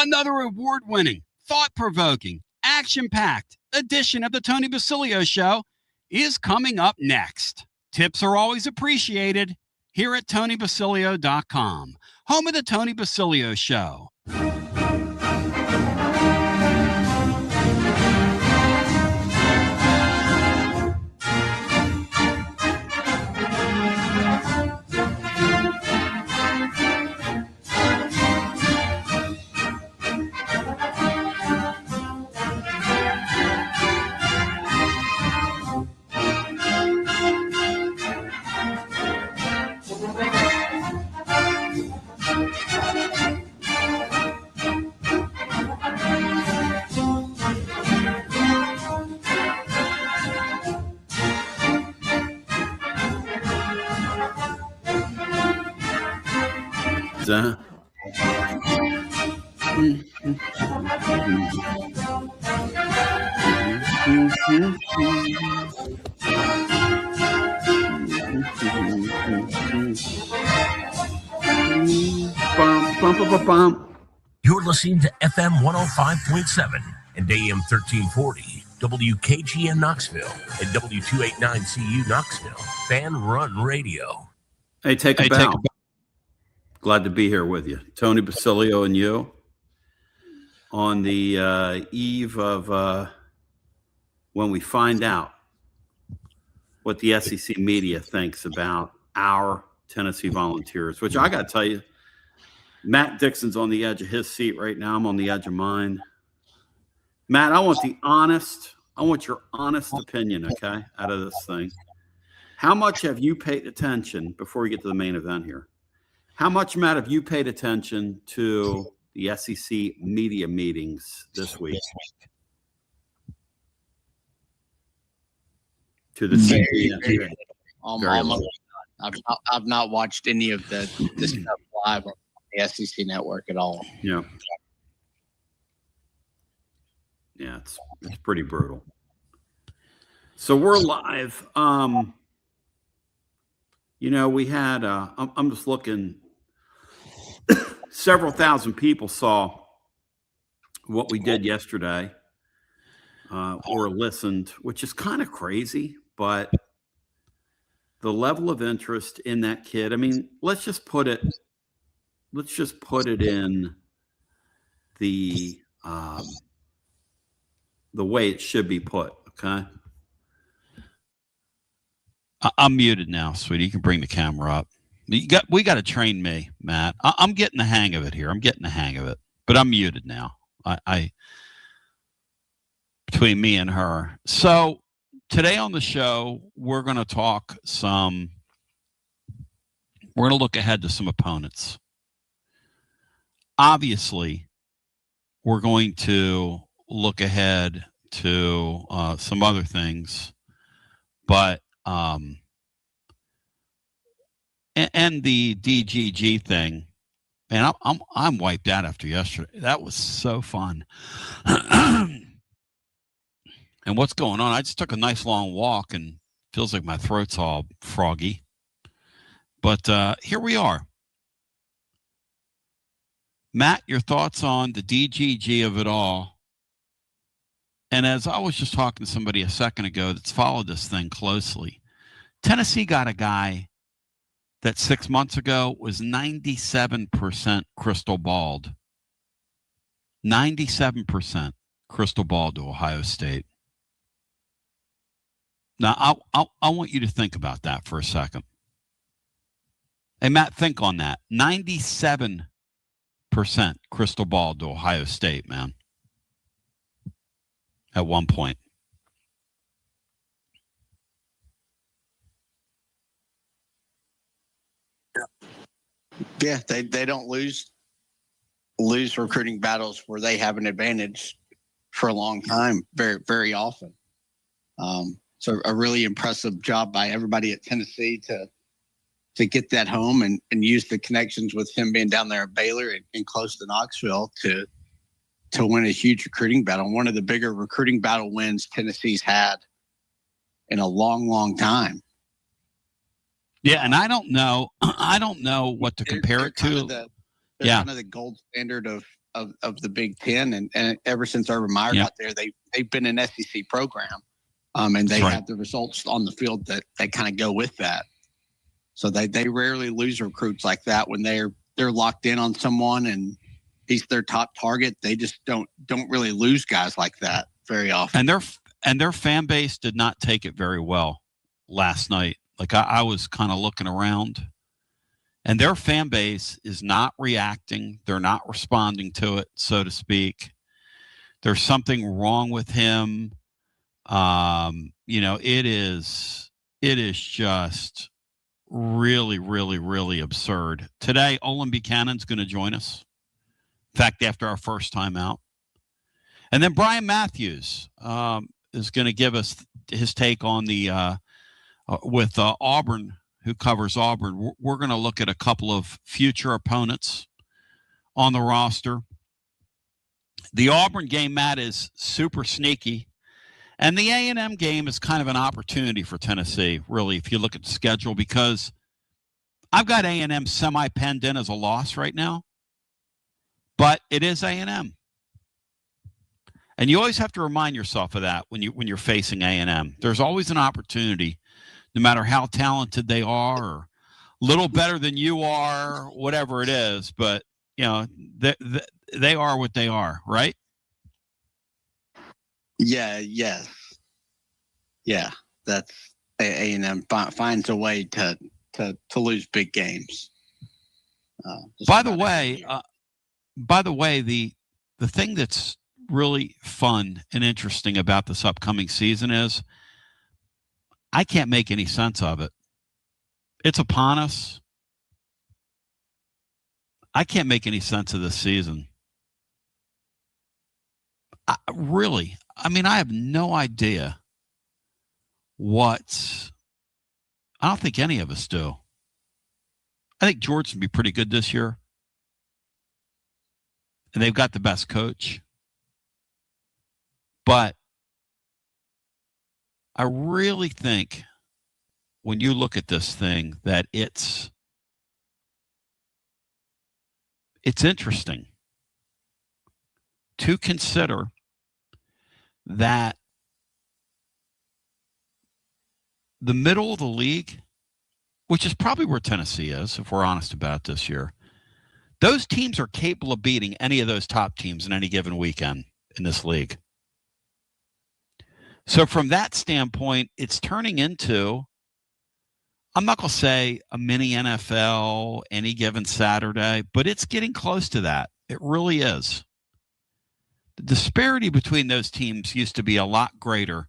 Another award-winning, thought-provoking, action-packed edition of the Tony Basilio Show is coming up next. Tips are always appreciated here at TonyBasilio.com, home of the Tony Basilio Show. You're listening to FM 105.7 and AM 1340, WKGN Knoxville, and W289CU Knoxville, Fan Run Radio. Hey, take a bow. Glad to be here with you. Tony Basilio and you on the eve of when we find out what the SEC media thinks about our Tennessee Volunteers, which I got to tell you, Matt Dixon's on the edge of his seat right now. I'm on the edge of mine. Matt, I want your honest opinion, okay, out of this thing. How much have you paid attention, before we get to the main event here, how much, Matt, have you paid attention to the SEC media meetings this week? To the CBS. I've not watched any of the stuff live on the SEC network at all. Yeah. Yeah, it's pretty brutal. So we're live. We had, I'm just looking, several thousand people saw what we did yesterday or listened, which is kind of crazy, but the level of interest in that kid, I mean, let's just put it in the way it should be put, okay? I'm muted now, sweetie. You can bring the camera up. We got to train me, Matt. I'm getting the hang of it here. But I'm muted now. I between me and her. So today on the show, we're going to talk we're going to look ahead to some opponents. Obviously, we're going to look ahead to some other things, but and the DGG thing, man, I'm wiped out after yesterday. That was so fun. And what's going on? I just took a nice long walk and feels like my throat's all froggy. But here we are. Matt, your thoughts on the DGG of it all? And as I was just talking to somebody a second ago that's followed this thing closely, Tennessee got a guy that 6 months ago was 97% crystal balled. 97% crystal balled to Ohio State. Now, I want you to think about that for a second. Hey, Matt, think on that. 97% crystal ball to Ohio State, man. At one point. Yeah, they don't lose recruiting battles where they have an advantage for a long time, very, very often. So a really impressive job by everybody at Tennessee to get that home and use the connections with him being down there at Baylor and close to Knoxville to win a huge recruiting battle. One of the bigger recruiting battle wins Tennessee's had in a long, long time. Yeah, and I don't know what to compare it to. Kind of the gold standard of of the Big Ten, and ever since Urban Meyer got there, they've been an SEC program, and they have the results on the field that kind of go with that. So they rarely lose recruits like that when they're locked in on someone and he's their top target. They just don't really lose guys like that very often. And their fan base did not take it very well last night. Like I was kind of looking around, and their fan base is not reacting. They're not responding to it, so to speak. There's something wrong with him. It is just really, really, really absurd. Today, Olin Buchanan's going to join us. In fact, after our first time out. And then Brian Matthews is going to give us his take on the with Auburn, who covers Auburn. We're going to look at a couple of future opponents on the roster. The Auburn game, Matt, is super sneaky. And the A&M game is kind of an opportunity for Tennessee, really, if you look at the schedule, because I've got A&M semi-penned in as a loss right now, but it is A&M. And you always have to remind yourself of that when you're facing A&M. There's always an opportunity, no matter how talented they are, or a little better than you are, whatever it is. But, they are what they are, right? Yeah, yes. Yeah, that's A&M finds a way to lose big games. By the way, the thing that's really fun and interesting about this upcoming season is I can't make any sense of it. It's upon us. I can't make any sense of this season. I have no idea I don't think any of us do. I think Georgia would be pretty good this year. And they've got the best coach. But I really think when you look at this thing that it's interesting to consider that the middle of the league, which is probably where Tennessee is, if we're honest about it this year, those teams are capable of beating any of those top teams in any given weekend in this league. So from that standpoint, it's turning into, I'm not going to say a mini NFL any given Saturday, but it's getting close to that. It really is. The disparity between those teams used to be a lot greater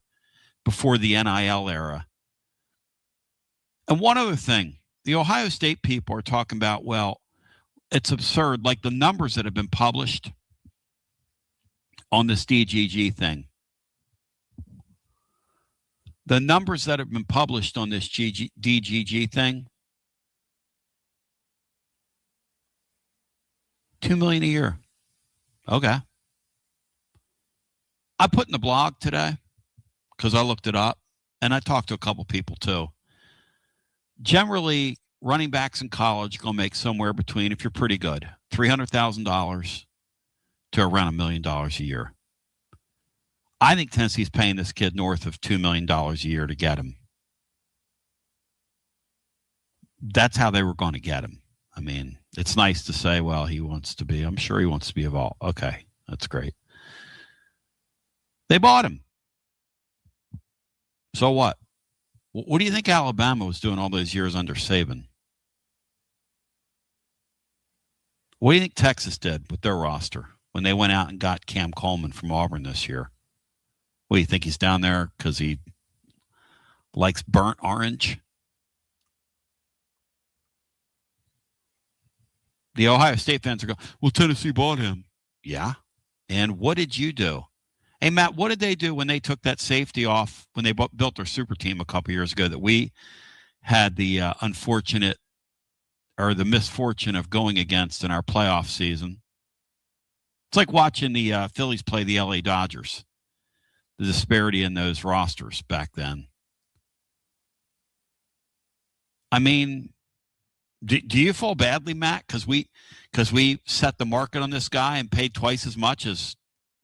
before the NIL era. And one other thing, the Ohio State people are talking about, well, it's absurd, like the numbers that have been published on this DGG thing. The numbers that have been published on this DGG thing, $2 million a year. Okay. I put in the blog today because I looked it up, and I talked to a couple people too. Generally, running backs in college are going to make somewhere between, if you're pretty good, $300,000 to around $1 million a year. I think Tennessee's paying this kid north of $2 million a year to get him. That's how they were going to get him. I mean, it's nice to say, well, I'm sure he wants to be involved. Okay, that's great. They bought him. So what? What do you think Alabama was doing all those years under Saban? What do you think Texas did with their roster when they went out and got Cam Coleman from Auburn this year? What do you think, he's down there because he likes burnt orange? The Ohio State fans are going, well, Tennessee bought him. Yeah. And what did you do? Hey, Matt, what did they do when they took that safety off when they built their super team a couple years ago that we had the unfortunate or the misfortune of going against in our playoff season? It's like watching the Phillies play the LA Dodgers. The disparity in those rosters back then. I mean, Do you feel badly, Matt, because we set the market on this guy and paid twice as much as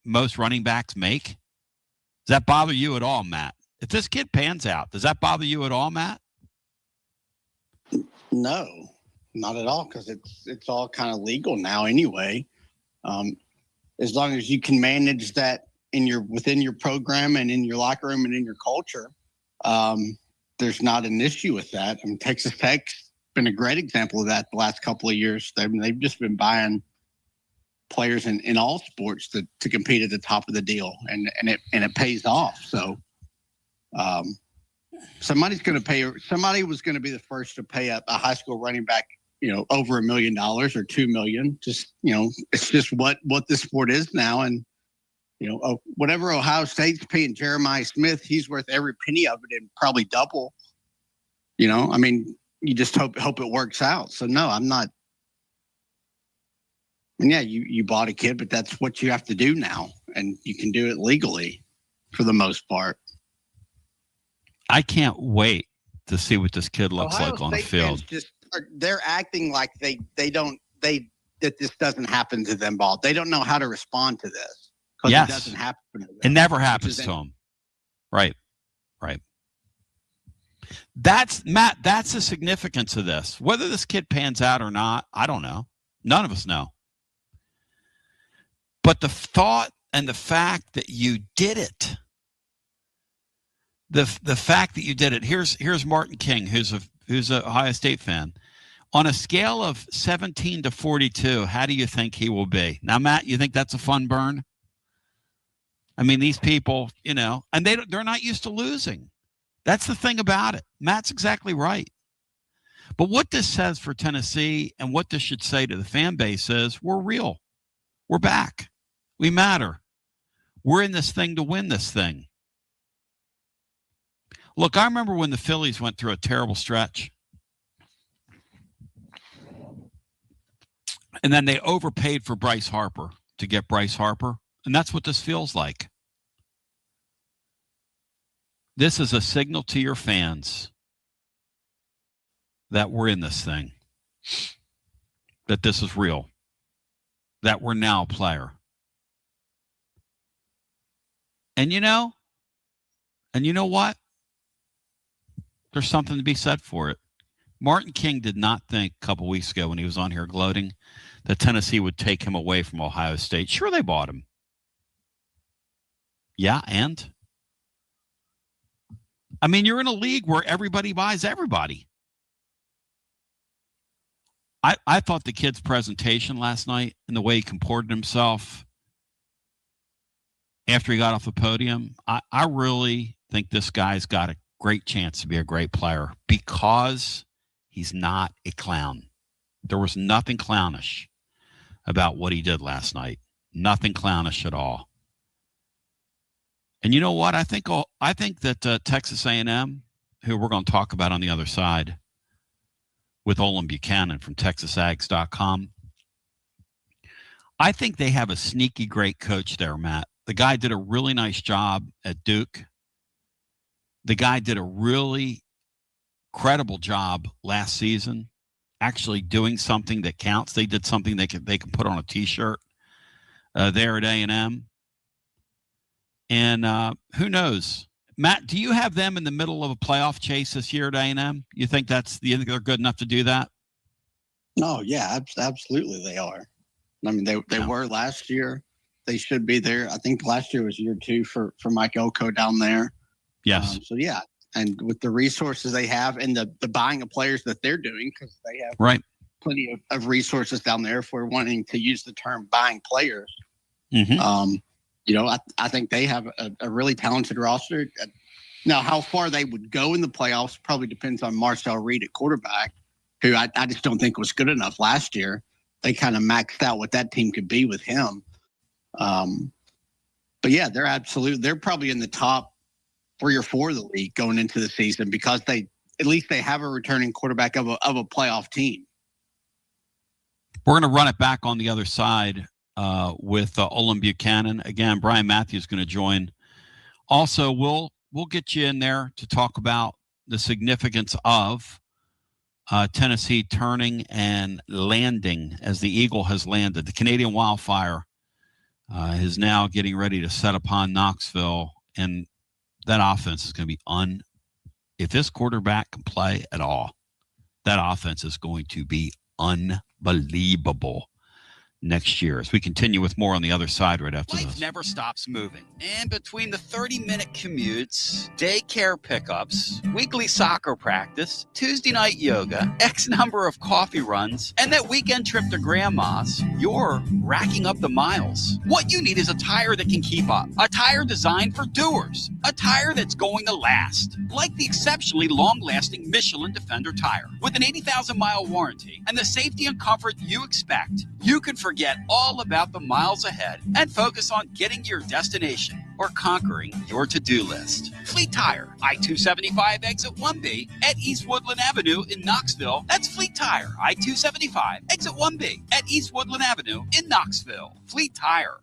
most running backs make? Does that bother you at all, Matt? If this kid pans out, does that bother you at all, Matt? No, not at all, because it's all kind of legal now anyway. As long as you can manage that within your program and in your locker room and in your culture, there's not an issue with that. I mean, Texas Tech's been a great example of that the last couple of years. They've just been buying players in all sports to compete at the top of the deal, and it pays off. So somebody was going to be the first to pay a high school running back, over $1 million or $2 million. Just, it's just what this sport is now. And, whatever Ohio State's paying Jeremiah Smith, he's worth every penny of it and probably double. I mean, you just hope it works out. So no, I'm not. And yeah, you bought a kid, but that's what you have to do now, and you can do it legally for the most part. I can't wait to see what this kid looks Ohio like on the State field. They're acting like that this doesn't happen to them, Ball. They don't know how to respond to this because Yes. It doesn't happen to them. It never happens to them. Right. That's the significance of this. Whether this kid pans out or not, I don't know. None of us know. But the thought and the fact that you did it, the fact that you did it. Here's Martin King, who's a Ohio State fan. On a scale of 17 to 42, how do you think he will be? Now, Matt, you think that's a fun burn? I mean, these people, and they're not used to losing. That's the thing about it. Matt's exactly right. But what this says for Tennessee and what this should say to the fan base is we're real. We're back. We matter. We're in this thing to win this thing. Look, I remember when the Phillies went through a terrible stretch. And then they overpaid for Bryce Harper to get Bryce Harper. And that's what this feels like. This is a signal to your fans that we're in this thing, that this is real, that we're now a player. And you know what? There's something to be said for it. Martin King did not think a couple weeks ago when he was on here gloating that Tennessee would take him away from Ohio State. Sure, they bought him. Yeah, and? I mean, you're in a league where everybody buys everybody. I thought the kid's presentation last night and the way he comported himself after he got off the podium, I really think this guy's got a great chance to be a great player because he's not a clown. There was nothing clownish about what he did last night. Nothing clownish at all. And you know what? I think that Texas A&M, who we're going to talk about on the other side, with Olin Buchanan from TexasAgs.com, I think they have a sneaky great coach there, Matt. The guy did a really nice job at Duke. The guy did a really credible job last season, actually doing something that counts. They did something they can put on a T-shirt there at A&M. And who knows? Matt, do you have them in the middle of a playoff chase this year at A&M? You think they're good enough to do that? No, yeah, absolutely they are. I mean, they were last year. They should be there. I think last year was year 2 for Mike Elko down there. Yes. So, yeah, and with the resources they have and the buying of players that they're doing, because they have plenty of resources down there if we're wanting to use the term buying players. Mm-hmm. I think they have a really talented roster. Now, how far they would go in the playoffs probably depends on Marcel Reed at quarterback, who I just don't think was good enough last year. They kind of maxed out what that team could be with him. But yeah, they're probably in the top 3 or 4 of the league going into the season because they have a returning quarterback of a playoff team. We're going to run it back on the other side with Olin Buchanan. Again, Brian Matthews is going to join. Also, we'll get you in there to talk about the significance of Tennessee turning and landing as the Eagle has landed. The Canadian Wildfire is now getting ready to set upon Knoxville, and that offense is going to be if this quarterback can play at all, that offense is going to be unbelievable next year. As we continue with more on the other side right after Life this. never stops moving. And between the 30-minute commutes, daycare pickups, weekly soccer practice, Tuesday night yoga, X number of coffee runs, and that weekend trip to grandma's, you're racking up the miles. What you need is a tire that can keep up. A tire designed for doers. A tire that's going to last. Like the exceptionally long-lasting Michelin Defender tire. With an 80,000-mile warranty and the safety and comfort you expect, you can forget all about the miles ahead and focus on getting to your destination or conquering your to-do list. Fleet Tire, I-275 exit 1B at East Woodland Avenue in Knoxville. That's Fleet Tire, I-275 exit 1B at East Woodland Avenue in Knoxville. Fleet Tire.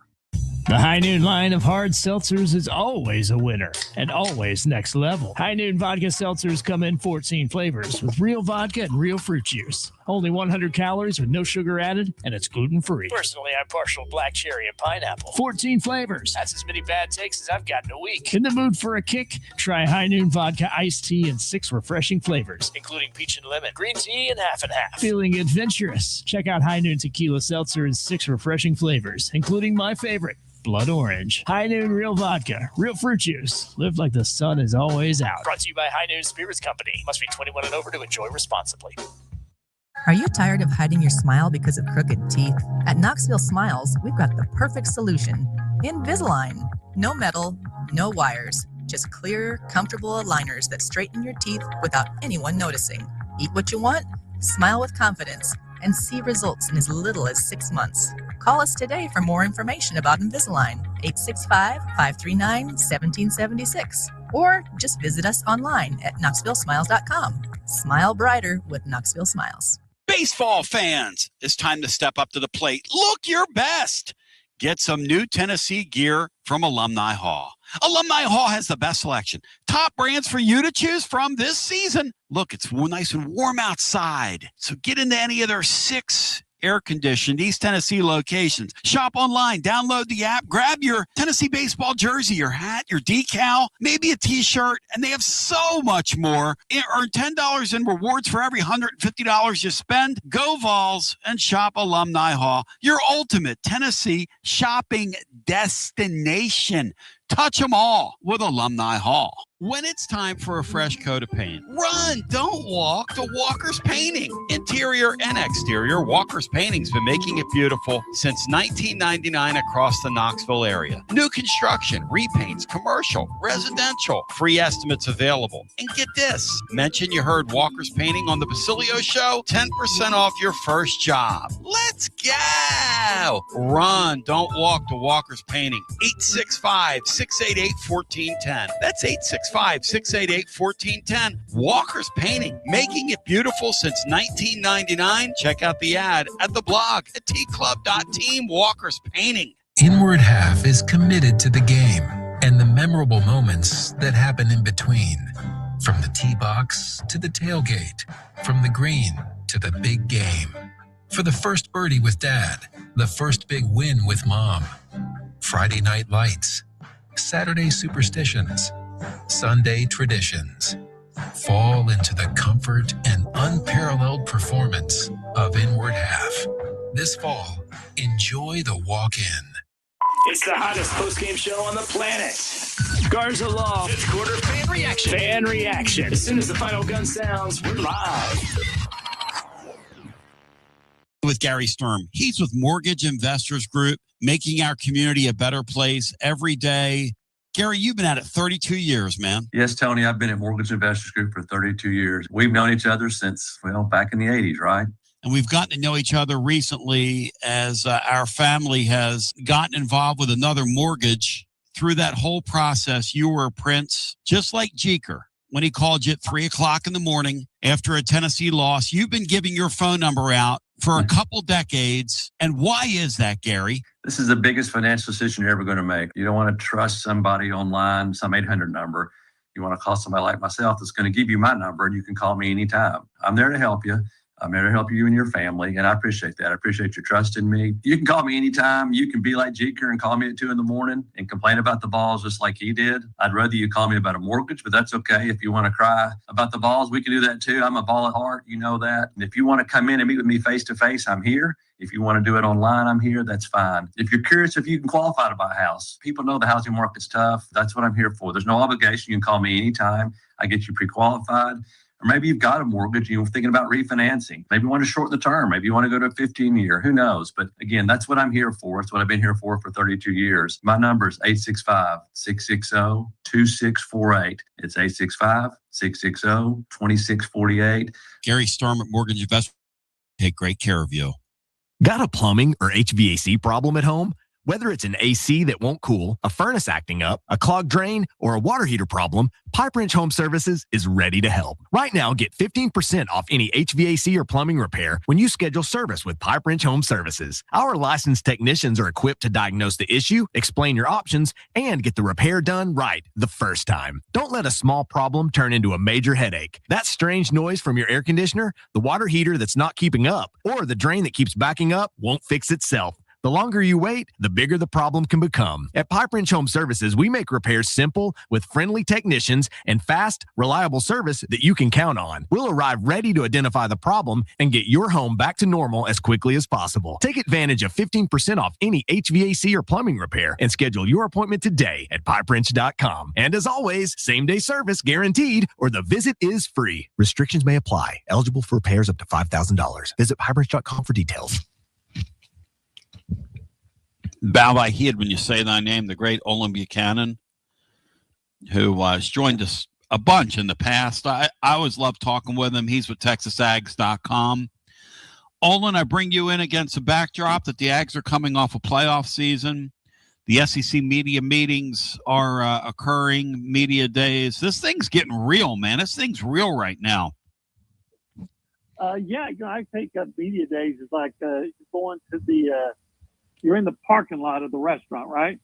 The High Noon line of hard seltzers is always a winner and always next level. High Noon vodka seltzers come in 14 flavors with real vodka and real fruit juice. Only 100 calories with no sugar added, and it's gluten-free. Personally, I'm partial black cherry and pineapple. 14 flavors. That's as many bad takes as I've got in a week. In the mood for a kick? Try High Noon vodka iced tea in 6 refreshing flavors, including peach and lemon, green tea, and half and half. Feeling adventurous? Check out High Noon tequila seltzer in 6 refreshing flavors, including my favorite, Blood Orange. High Noon Real Vodka. Real fruit juice. Live like the sun is always out. Brought to you by High Noon Spirits Company. Must be 21 and over to enjoy responsibly. Are you tired of hiding your smile because of crooked teeth? At Knoxville Smiles, we've got the perfect solution. Invisalign. No metal, no wires. Just clear, comfortable aligners that straighten your teeth without anyone noticing. Eat what you want, smile with confidence, and see results in as little as 6 months. Call us today for more information about Invisalign, 865-539-1776. Or just visit us online at knoxvillesmiles.com. Smile brighter with Knoxville Smiles. Baseball fans, it's time to step up to the plate. Look your best. Get some new Tennessee gear from Alumni Hall. Alumni Hall has the best selection. Top brands for you to choose from this season. Look, it's nice and warm outside. So get into any of their 6 air-conditioned East Tennessee locations. Shop online, download the app, grab your Tennessee baseball jersey, your hat, your decal, maybe a t-shirt, and they have so much more. Earn $10 in rewards for every $150 you spend. Go Vols and shop Alumni Hall, your ultimate Tennessee shopping destination. Touch them all with Alumni Hall. When it's time for a fresh coat of paint, run, don't walk to Walker's Painting. Interior and exterior, Walker's Painting's been making it beautiful since 1999 across the Knoxville area. New construction, repaints, commercial, residential, free estimates available. And get this, mention you heard Walker's Painting on the Basilio show, 10% off your first job. Let's go! Run, don't walk to Walker's Painting. 865-688-1410. That's 865-688-1410. Walker's Painting, making it beautiful since 1999. Check out the ad at the blog at tclub.team. Walker's Painting. Inward Half is committed to the game and the memorable moments that happen in between. From the tee box to the tailgate, from the green to the big game. For the first birdie with Dad, the first big win with Mom. Friday night lights, Saturday superstitions, Sunday traditions. Fall into the comfort and unparalleled performance of Inward Half. This fall, enjoy the walk-in. It's the hottest post-game show on the planet. Garza Law. Fifth quarter fan reaction. Fan reaction. As soon as the final gun sounds, we're live. With Gary Sturm. He's with Mortgage Investors Group, making our community a better place every day. Gary, you've been at it 32 years, man. Yes, Tony, I've been at Mortgage Investors Group for 32 years. We've known each other since, back in the 80s, right? And we've gotten to know each other recently as our family has gotten involved with another mortgage. Through that whole process, you were a prince, just like Jeker. When he called you at 3 o'clock in the morning after a Tennessee loss, you've been giving your phone number out for a couple decades. And why is that, Gary? This is the biggest financial decision you're ever going to make. You don't want to trust somebody online, some 800 number. You want to call somebody like myself that's going to give you my number, and you can call me anytime. I'm there to help you. I'm there to help you and your family, and I appreciate that. I appreciate your trust in me. You can call me anytime. You can be like Jeker and call me at 2 a.m. and complain about the balls just like he did. I'd rather you call me about a mortgage, but that's okay. If you want to cry about the balls, we can do that too. I'm a ball at heart. You know that. And if you want to come in and meet with me face to face, I'm here. If you want to do it online, I'm here. That's fine. If you're curious if you can qualify to buy a house, people know the housing market's tough. That's what I'm here for. There's no obligation. You can call me anytime. I get you pre-qualified. Or maybe you've got a mortgage, you're thinking about refinancing. Maybe you want to shorten the term. Maybe you want to go to a 15-year. Who knows? But again, that's what I'm here for. It's what I've been here for 32 years. My number is 865-660-2648. It's 865-660-2648. Gary Storm at Mortgage Investment. Take great care of you. Got a plumbing or HVAC problem at home? Whether it's an AC that won't cool, a furnace acting up, a clogged drain, or a water heater problem, Pipe Wrench Home Services is ready to help. Right now, get 15% off any HVAC or plumbing repair when you schedule service with Pipe Wrench Home Services. Our licensed technicians are equipped to diagnose the issue, explain your options, and get the repair done right the first time. Don't let a small problem turn into a major headache. That strange noise from your air conditioner, the water heater that's not keeping up, or the drain that keeps backing up won't fix itself. The longer you wait, the bigger the problem can become. At Pipe Wrench Home Services, we make repairs simple with friendly technicians and fast, reliable service that you can count on. We'll arrive ready to identify the problem and get your home back to normal as quickly as possible. Take advantage of 15% off any HVAC or plumbing repair and schedule your appointment today at pipewrench.com. And as always, same-day service guaranteed or the visit is free. Restrictions may apply. Eligible for repairs up to $5,000. Visit pipewrench.com for details. Bow thy head when you say thy name, the great Olin Buchanan, who has joined us a bunch in the past. I always love talking with him. He's with TexasAgs.com. Olin, I bring you in against a backdrop that the Ags are coming off a playoff season. The SEC media meetings are occurring, media days. This thing's getting real, man. This thing's real right now. Yeah, I think media days is like going to the you're in the parking lot of the restaurant, right?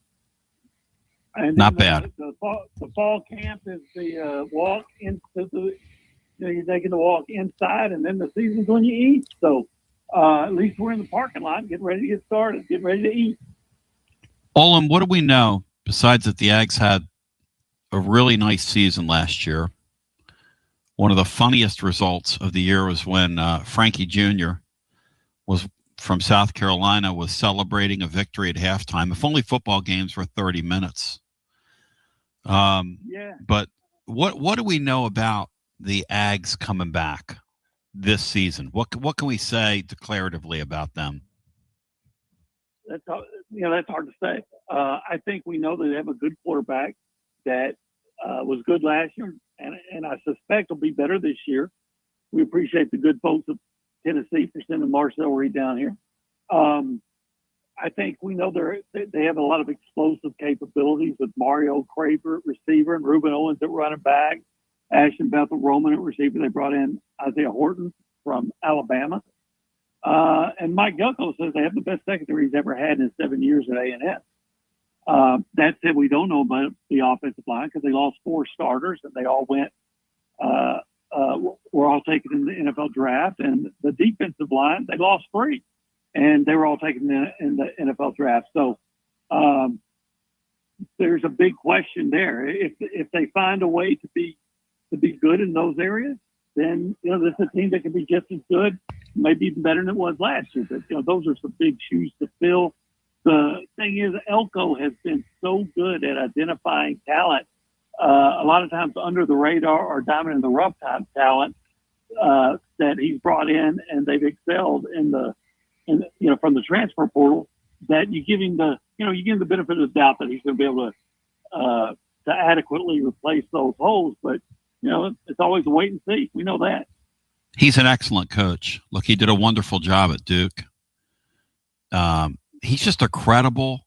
And not bad. The fall camp is the walk into the. You're taking the walk inside, and then the season's when you eat. So at least we're in the parking lot, getting ready to get started, getting ready to eat. Olin, what do we know besides that the Ags had a really nice season last year? One of the funniest results of the year was when Frankie Jr. was from South Carolina was celebrating a victory at halftime. If only football games were 30 minutes. Yeah. But what do we know about the Ags coming back this season? What can we say declaratively about them? That's hard to say. I think we know that they have a good quarterback that was good last year, and I suspect will be better this year. We appreciate the good folks of Tennessee for sending Marcel Reed down here. I think we know they have a lot of explosive capabilities with Mario Craver at receiver and Reuben Owens at running back, Ashton Bethel Roman at receiver. They brought in Isaiah Horton from Alabama. And Mike Gucko says they have the best secondary he's ever had in his 7 years at A&M. That said, we don't know about the offensive line because they lost 4 starters and they all went were all taken in the NFL draft. And the defensive line, they lost 3, and they were all taken in the NFL draft. So there's a big question there. If they find a way to be good in those areas, then this is a team that can be just as good, maybe even better than it was last year. But those are some big shoes to fill. The thing is, Elko has been so good at identifying talent. A lot of times under the radar or diamond in the rough time talent that he's brought in, and they've excelled from the transfer portal. That you give him the benefit of the doubt that he's going to be able to adequately replace those holes. But it's always a wait and see. We know that. He's an excellent coach. Look, he did a wonderful job at Duke. He's just a credible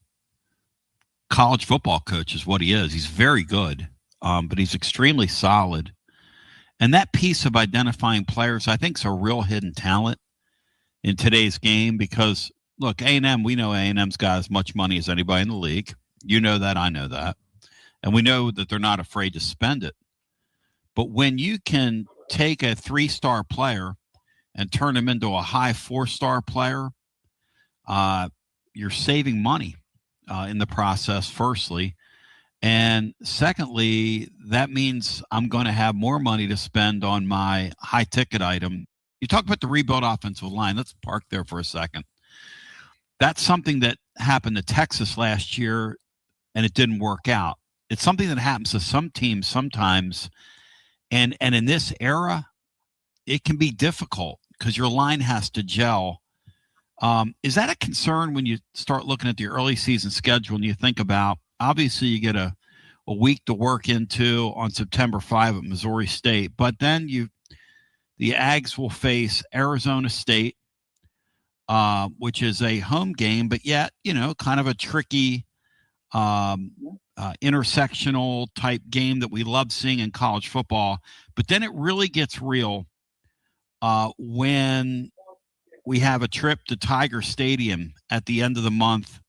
college football coach is what he is. He's very good, but he's extremely solid. And that piece of identifying players, I think, is a real hidden talent in today's game because, look, A&M, we know A&M's got as much money as anybody in the league. You know that. I know that. And we know that they're not afraid to spend it. But when you can take a 3-star player and turn him into a high 4-star player, you're saving money in the process, firstly. And secondly, that means I'm going to have more money to spend on my high ticket item. You talk about the rebuild offensive line. Let's park there for a second. That's something that happened to Texas last year, and it didn't work out. It's something that happens to some teams sometimes. And in this era, it can be difficult because your line has to gel. Is that a concern when you start looking at the early season schedule and you think about, obviously you get a week to work into on September 5 at Missouri State, but then the Ags will face Arizona State, which is a home game, but yet, kind of a tricky intersectional type game that we love seeing in college football. But then it really gets real when we have a trip to Tiger Stadium at the end of the month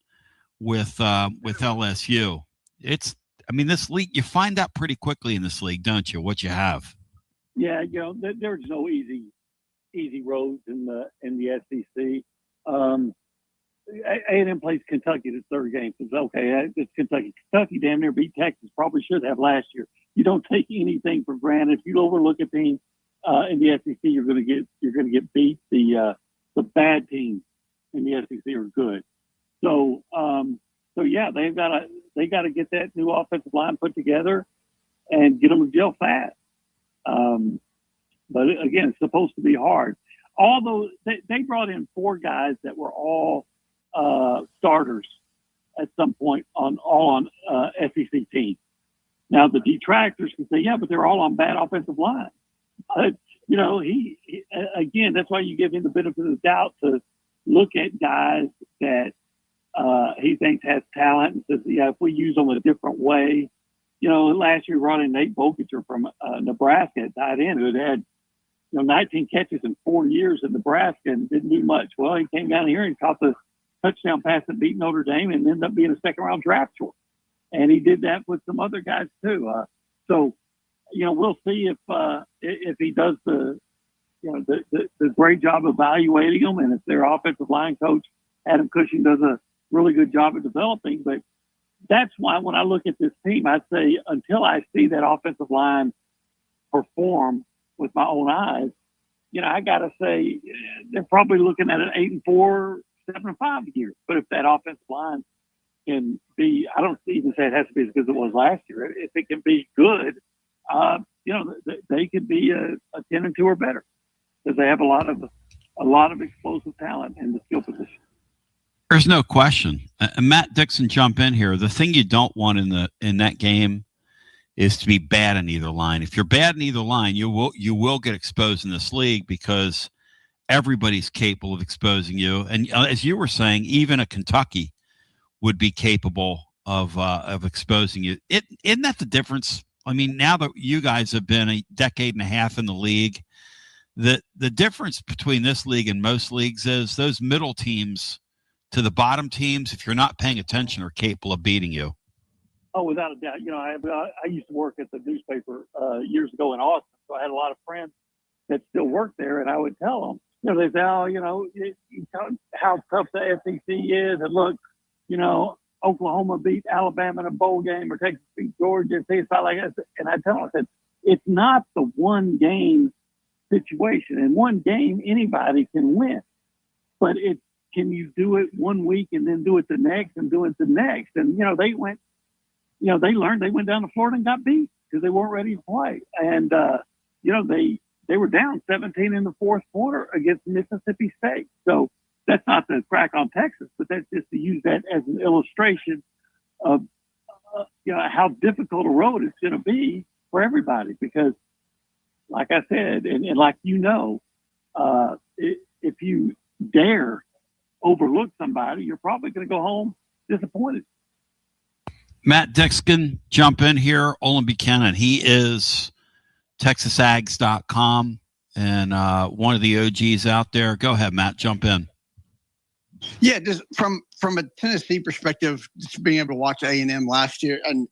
with LSU. This league, you find out pretty quickly in this league, don't you, what you have? Yeah, there's no easy roads in the SEC. A&M plays Kentucky the third game. So it's okay. It's Kentucky. Kentucky damn near beat Texas. Probably should have last year. You don't take anything for granted. If you overlook a team in the SEC, you're going to get beat. The bad teams in the SEC are good. So yeah, they got to get that new offensive line put together and get them to gel fast. But again, it's supposed to be hard. Although they brought in 4 guys that were all starters at some point on SEC teams. Now the detractors can say, yeah, but they're all on bad offensive line. But he again, that's why you give him the benefit of the doubt to look at guys that he thinks has talent and says, yeah, if we use them a different way. Last year brought in Nate Bogacher from Nebraska at tight end, who had 19 catches in 4 years in Nebraska and didn't do much. Well, he came down here and caught the touchdown pass that beat Notre Dame and ended up being a second-round draft choice. And he did that with some other guys too. We'll see if he does the great job evaluating them, and if their offensive line coach Adam Cushing does a really good job of developing. But that's why when I look at this team, I say until I see that offensive line perform with my own eyes, I got to say they're probably looking at an 8-4, 7-5 year. But if that offensive line can be, I don't even say it has to be as good as it was last year. If it can be good, they could be a 10-2 or better because they have a lot of explosive talent in the skill position. There's no question. Matt Dixon, jump in here. The thing you don't want in that game is to be bad in either line. If you're bad in either line, you will get exposed in this league because everybody's capable of exposing you. And as you were saying, even a Kentucky would be capable of exposing you. Isn't that the difference? I mean, now that you guys have been a decade and a half in the league, the difference between this league and most leagues is those middle teams to the bottom teams, if you're not paying attention, are capable of beating you. Oh, without a doubt. I used to work at the newspaper years ago in Austin, so I had a lot of friends that still work there, and I would tell them, they say, how tough the SEC is, and look, Oklahoma beat Alabama in a bowl game, or Texas beat Georgia. It's not like that. And I tell them, I said, it's not the one game situation. In one game, anybody can win, but it's, can you do it one week and then do it the next and do it the next? And, they went, they learned, they went down to Florida and got beat because they weren't ready to play. And, they were down 17 in the fourth quarter against Mississippi State. So that's not the crack on Texas, but that's just to use that as an illustration of, how difficult a road it's going to be for everybody. Because like I said, and like, if you dare overlook somebody, you're probably going to go home disappointed. Matt Dixon, jump in here. Olin Buchanan, he is TexasAgs.com and one of the OGs out there. Go ahead, Matt, jump in. Yeah, just from a Tennessee perspective, just being able to watch A&M last year, and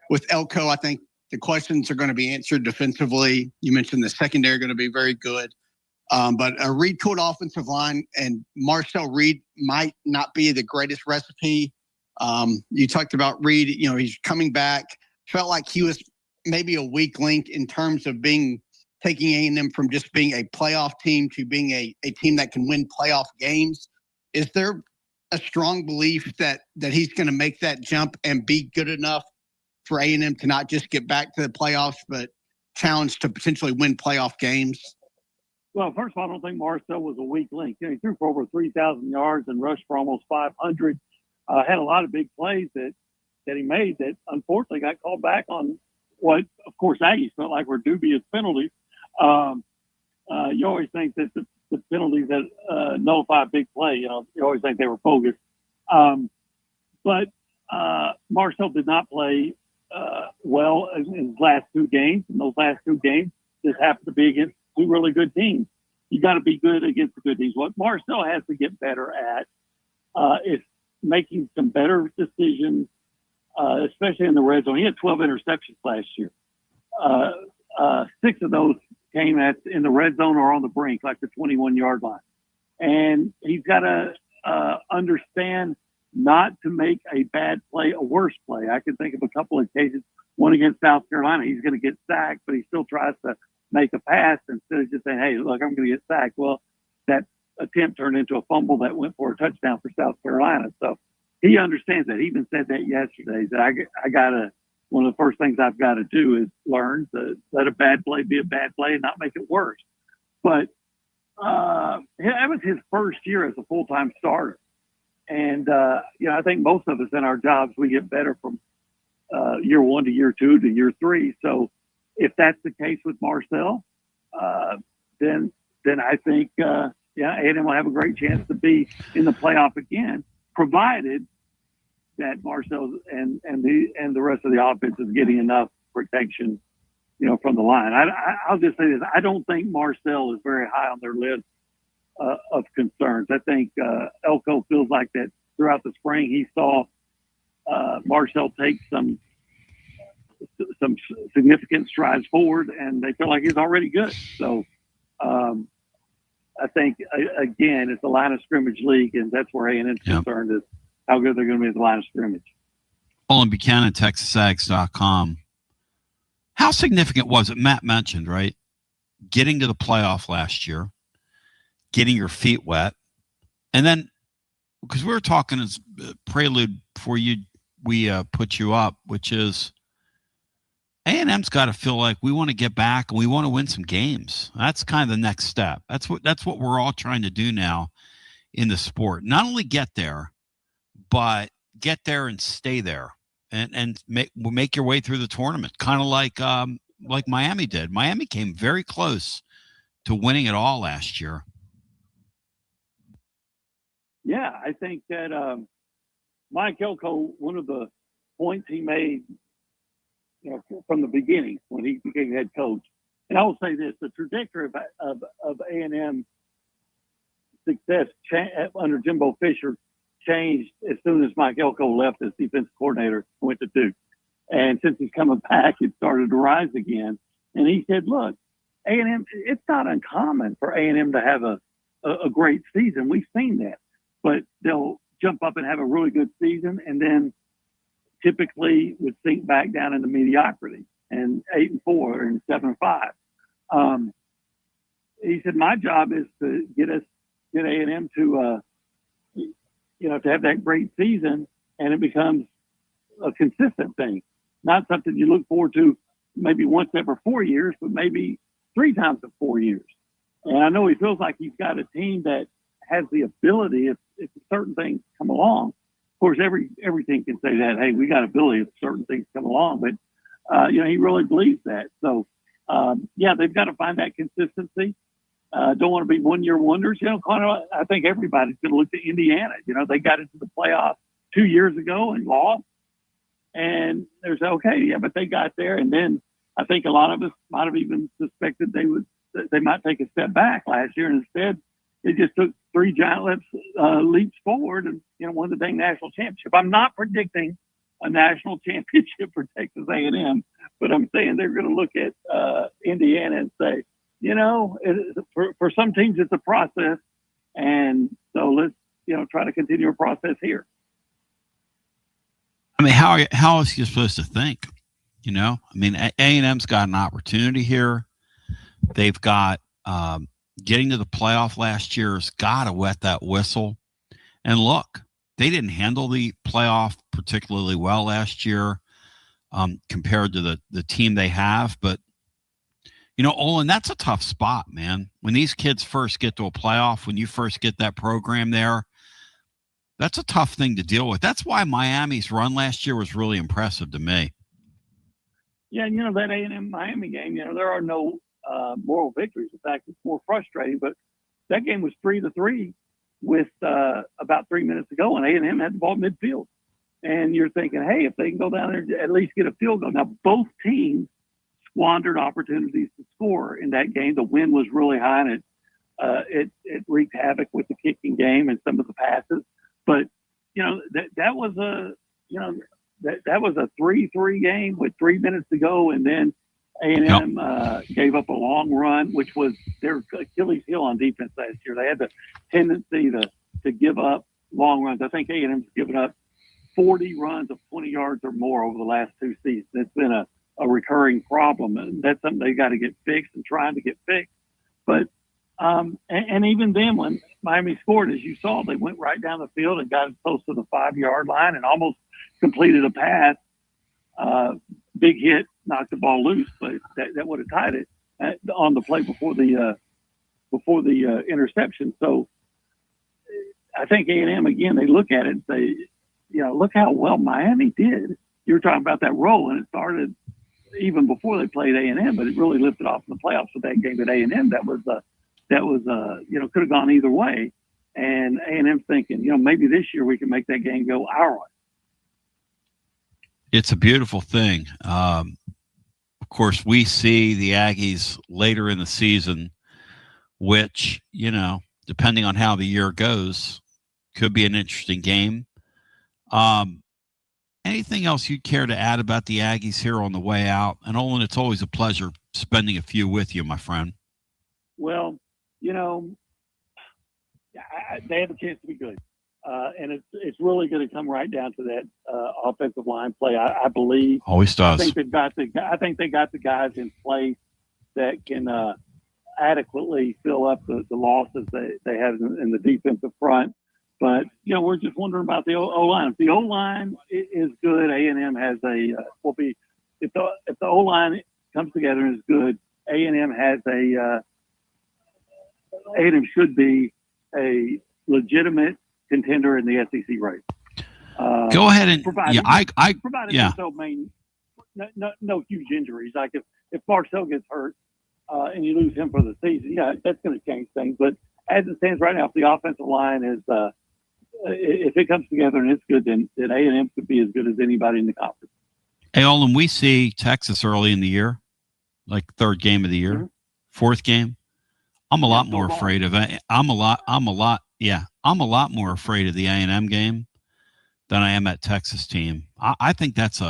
with Elko, I think the questions are going to be answered defensively. You mentioned the secondary going to be very good. But a Reed-cooled offensive line and Marcel Reed might not be the greatest recipe. You talked about Reed, he's coming back. Felt like he was maybe a weak link in terms of taking A&M from just being a playoff team to being a team that can win playoff games. Is there a strong belief that he's going to make that jump and be good enough for A&M to not just get back to the playoffs, but challenge to potentially win playoff games? Well, first of all, I don't think Marcel was a weak link. He threw for over 3,000 yards and rushed for almost 500. Had a lot of big plays that he made that unfortunately got called back on what, of course, Aggies felt like were dubious penalties. You always think that the penalties that nullify a big play, you always think they were bogus. But Marcel did not play well in his last two games. In those last two games, this happened to be against two really good teams. You got to be good against the good teams. What Marcel has to get better at is making some better decisions, especially in the red zone. He had 12 interceptions last year. 6 of those came in the red zone or on the brink, like the 21-yard line. And he's got to understand not to make a bad play a worse play. I can think of a couple of cases, one against South Carolina. He's going to get sacked, but he still tries to make a pass instead of just saying, hey, look, I'm going to get sacked. Well, that attempt turned into a fumble that went for a touchdown for South Carolina. So he understands that. He even said that yesterday, that I got to, one of the first things I've got to do is learn to let a bad play be a bad play and not make it worse. But that was his first year as a full-time starter. And, I think most of us in our jobs, we get better from year 1 to year 2 to year 3. So if that's the case with Marcel, then I think, A&M will have a great chance to be in the playoff again, provided that Marcel and the rest of the offense is getting enough protection, from the line. I'll just say this: I don't think Marcel is very high on their list of concerns. I think Elko feels like that throughout the spring he saw Marcel take some significant strides forward, and they feel like he's already good. So I think again, it's a line of scrimmage league, and that's where A&M's concerned is how good they're going to be at the line of scrimmage. Olin Buchanan, TexasAgs.com. How significant was it? Matt mentioned, right? Getting to the playoff last year, getting your feet wet, and then because we were talking as prelude before we put you up, which is A&M's got to feel like we want to get back and we want to win some games. That's kind of the next step. That's what we're all trying to do now in the sport. Not only get there, but get there and stay there, and make your way through the tournament, kind of like Miami did. Miami came very close to winning it all last year. Yeah, I think that Mike Elko, one of the points he made, from the beginning when he became head coach, and I will say this: the trajectory of A&M success under Jimbo Fisher changed as soon as Mike Elko left as defensive coordinator, went to Duke. And since he's coming back, it started to rise again. And he said, look, A&M, it's not uncommon for A&M to have a great season. We've seen that. But they'll jump up and have a really good season and then typically would sink back down into mediocrity and 8-4 and 7-5. He said, my job is to get A&M to to have that great season, and it becomes a consistent thing, not something you look forward to maybe once every 4 years, but maybe 3 times in 4 years. And I know he feels like he's got a team that has the ability, if certain things come along. Of course, every team can say that, hey, we got ability if certain things come along, but he really believes that. So they've got to find that consistency. Don't want to be one-year wonders. I think everybody's going to look to Indiana. They got into the playoffs 2 years ago and lost. And there's but they got there. And then I think a lot of us might have even suspected they might take a step back last year. And instead, they just took 3 giant leaps forward and won the dang national championship. I'm not predicting a national championship for Texas A&M, but I'm saying they're going to look at Indiana and say, for some teams it's a process, and so let's try to continue a process here. I mean, how is he supposed to think? I mean, A&M's got an opportunity here. They've got getting to the playoff last year has got to wet that whistle. And look, they didn't handle the playoff particularly well last year compared to the team they have. But, Olin, that's a tough spot, man. When these kids first get to a playoff, when you first get that program there, that's a tough thing to deal with. That's why Miami's run last year was really impressive to me. Yeah, and that A&M Miami game, there are no moral victories. In fact, it's more frustrating. But that game was 3-3 with about 3 minutes to go, and A&M had the ball midfield. And you're thinking, hey, if they can go down there at least get a field goal. Now, both teams squandered opportunities to score in that game. The wind was really high, and it wreaked havoc with the kicking game and some of the passes. But that was a 3-3 game with 3 minutes to go, and then A&M gave up a long run, which was their Achilles heel on defense last year. They had the tendency to give up long runs. I think A&M's given up 40 runs of 20 yards or more over the last 2 seasons. It's been a recurring problem, and that's something they got to get fixed and trying to get fixed. But and even then, when Miami scored, as you saw, they went right down the field and got close to the 5-yard line and almost completed a pass. Big hit, knocked the ball loose, but that would have tied it on the play before the interception. So I think A&M, again, they look at it and say, look how well Miami did. You were talking about that roll, and it started even before they played A&M, but it really lifted off in the playoffs with that game at A&M. That was could have gone either way. And A&M thinking, maybe this year we can make that game go our way. It's a beautiful thing. Of course, we see the Aggies later in the season, which, depending on how the year goes, could be an interesting game. Anything else you'd care to add about the Aggies here on the way out? And Olin, it's always a pleasure spending a few with you, my friend. Well, they have a chance to be good. And it's really going to come right down to that offensive line play. I believe. Always does. I think they got the guys in place that can adequately fill up the losses they have in the defensive front. But we're just wondering about the O-line. If the O-line is good, A&M has will be. If the O-line comes together and is good, A&M should be a legitimate contender in the SEC race. Go ahead and provided yeah. No huge injuries. Like if Marcel gets hurt and you lose him for the season, that's going to change things. But as it stands right now, if the offensive line is if it comes together and it's good, then A&M could be as good as anybody in the conference. Hey, Olin, we see Texas early in the year, like third game of the year, fourth game. I'm a lot more afraid of it. I'm a lot more afraid of the A&M game than I am at Texas team. I think that's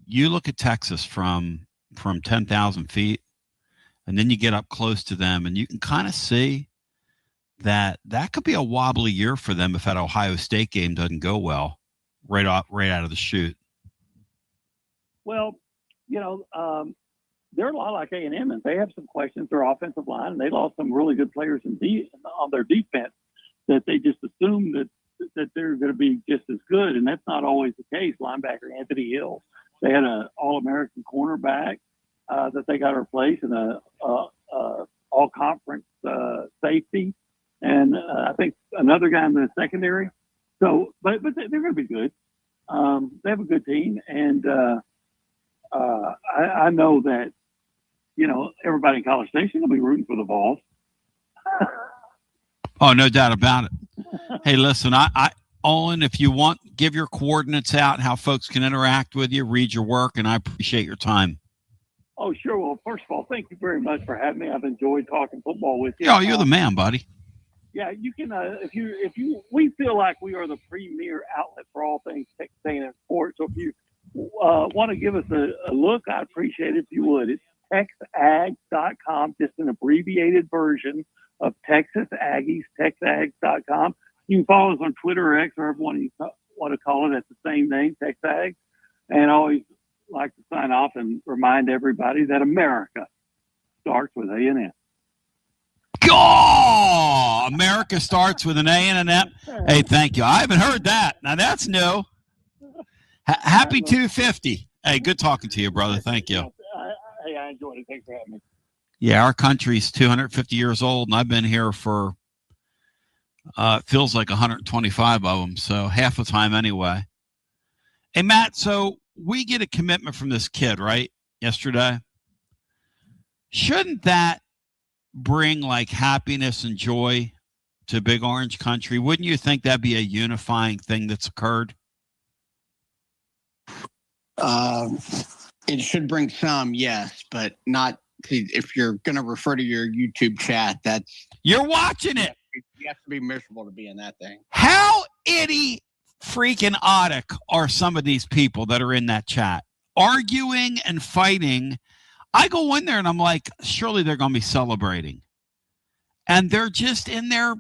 you look at Texas from 10,000 feet, and then you get up close to them, and you can kind of see that could be a wobbly year for them if that Ohio State game doesn't go well right out of the chute. Well, they're a lot like A&M, and they have some questions. Their offensive line, and they lost some really good players on their defense that they just assumed that they're going to be just as good, and that's not always the case. Linebacker Anthony Hill, they had an All-American cornerback that they got to replace, and a All-Conference safety, and I think another guy in the secondary. So, but they're going to be good. They have a good team, and I know that everybody in College Station will be rooting for the Vols. Oh, no doubt about it. Hey, listen, Olin, if you want, give your coordinates out, how folks can interact with you, read your work, and I appreciate your time. Oh, sure. Well, first of all, thank you very much for having me. I've enjoyed talking football with you. Oh, you're the man, buddy. Yeah, you can. We feel like we are the premier outlet for all things Texas A&M sports. So if want to give us a look, I'd appreciate it if you would. It's texag.com, just an abbreviated version of Texas Aggies, texags.com. You can follow us on Twitter or X, or everyone you want to call it at the same name, Texags. And I always like to sign off and remind everybody that America starts with A&M. Oh, America starts with an A and an M. Hey, thank you. I haven't heard that. Now, that's new. Happy 250. Hey, good talking to you, brother. Thank you. Hey, I enjoyed it. Thanks for having me. Yeah, our country's 250 years old, and I've been here for, it feels like 125 of them, so half the time anyway. Hey, Matt, so we get a commitment from this kid, right, yesterday? Shouldn't that bring, like, happiness and joy to Big Orange Country? Wouldn't you think that'd be a unifying thing that's occurred? It should bring some, yes, but not. If you're going to refer to your YouTube chat, you're watching it. You have to be miserable to be in that thing. How freaking idiotic are some of these people that are in that chat, arguing and fighting? I go in there and I'm like, surely they're going to be celebrating, and they're just in there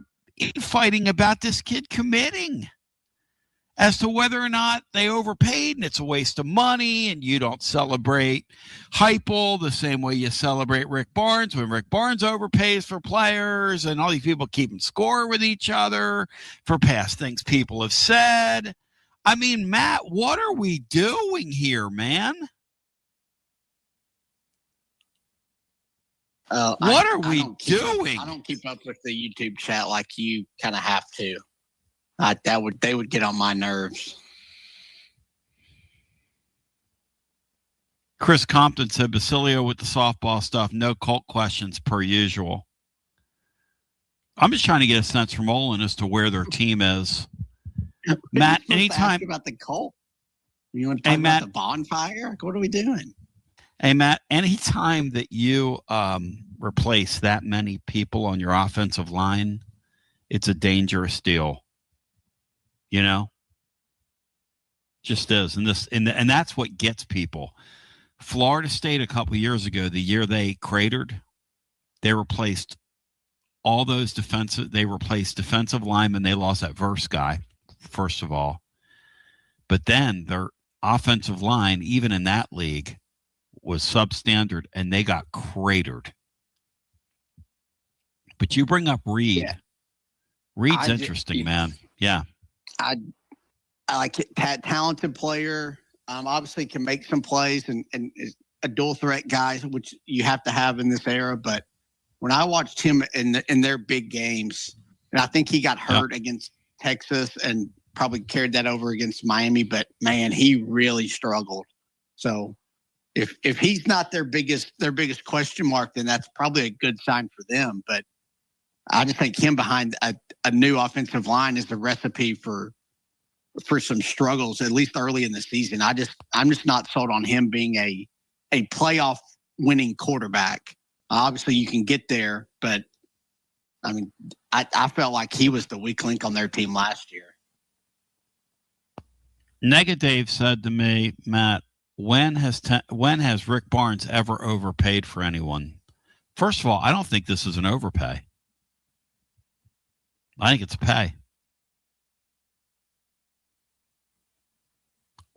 fighting about this kid committing as to whether or not they overpaid, and it's a waste of money, and you don't celebrate Heupel the same way you celebrate Rick Barnes when Rick Barnes overpays for players, and all these people keeping score with each other for past things people have said. I mean, Matt, what are we doing here, man? What are we doing? I don't keep up with the YouTube chat like you kind of have to. They would get on my nerves. Chris Compton said Basilio with the softball stuff, no cult questions per usual. I'm just trying to get a sense from Olin as to where their team is. Matt, anytime about the cult, you want to talk about the bonfire? What are we doing? Hey, Matt, anytime that you replace that many people on your offensive line, it's a dangerous deal. You know, just is, and that's what gets people. Florida State a couple of years ago, the year they cratered, they replaced all those defensive linemen. They lost that Verse guy, first of all, but then their offensive line, even in that league, was substandard, and they got cratered. But you bring up Reed. Yeah. Reed's interesting, man. Yeah. I like it. Talented player. Obviously can make some plays and is a dual threat guy, which you have to have in this era. But when I watched him in their big games, and I think he got hurt against Texas and probably carried that over against Miami. But man, he really struggled. So if he's not their biggest question mark, then that's probably a good sign for them. But I just think him behind a new offensive line is the recipe for some struggles, at least early in the season. I'm just not sold on him being a playoff winning quarterback. Obviously, you can get there, but I mean, I felt like he was the weak link on their team last year. Nega Dave said to me, Matt, when has Rick Barnes ever overpaid for anyone? First of all, I don't think this is an overpay. I think it's a pay.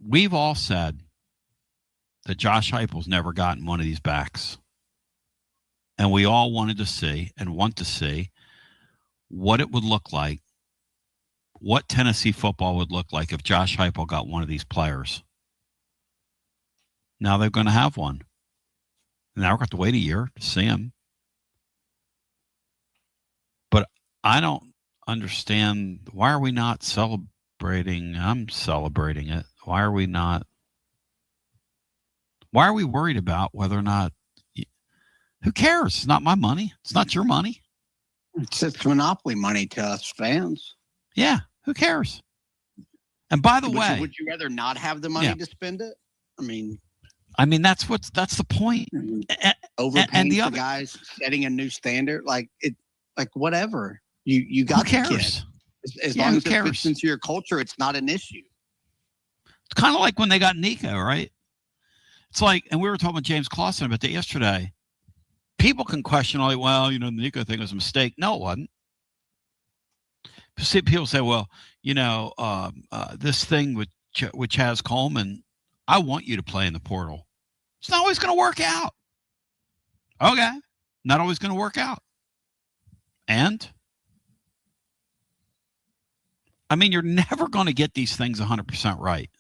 We've all said that Josh Heupel's never gotten one of these backs. And we all wanted to see and want to see what it would look like, what Tennessee football would look like if Josh Heupel got one of these players. Now they're going to have one. Now we're going to have to wait a year to see him. But I don't understand, why are we not celebrating? I'm celebrating it. Why are we worried about whether or not, who cares? It's not my money. It's not your money. It's monopoly money to us fans. Yeah, who cares? And by the way, would you rather not have the money to spend it? I mean, that's the point. Overpaying the other guys, setting a new standard, whatever. You got who cares? The kid. As long as it fits into your culture, it's not an issue. It's kind of like when they got Nico, right? It's like, and we were talking with James Clausen about that yesterday. People can question, like, well, the Nico thing was a mistake. No, it wasn't. See, people say, well, this thing with Chaz Coleman, I want you to play in the portal. It's not always going to work out. Okay. Not always going to work out. And I mean, you're never going to get these things 100% right.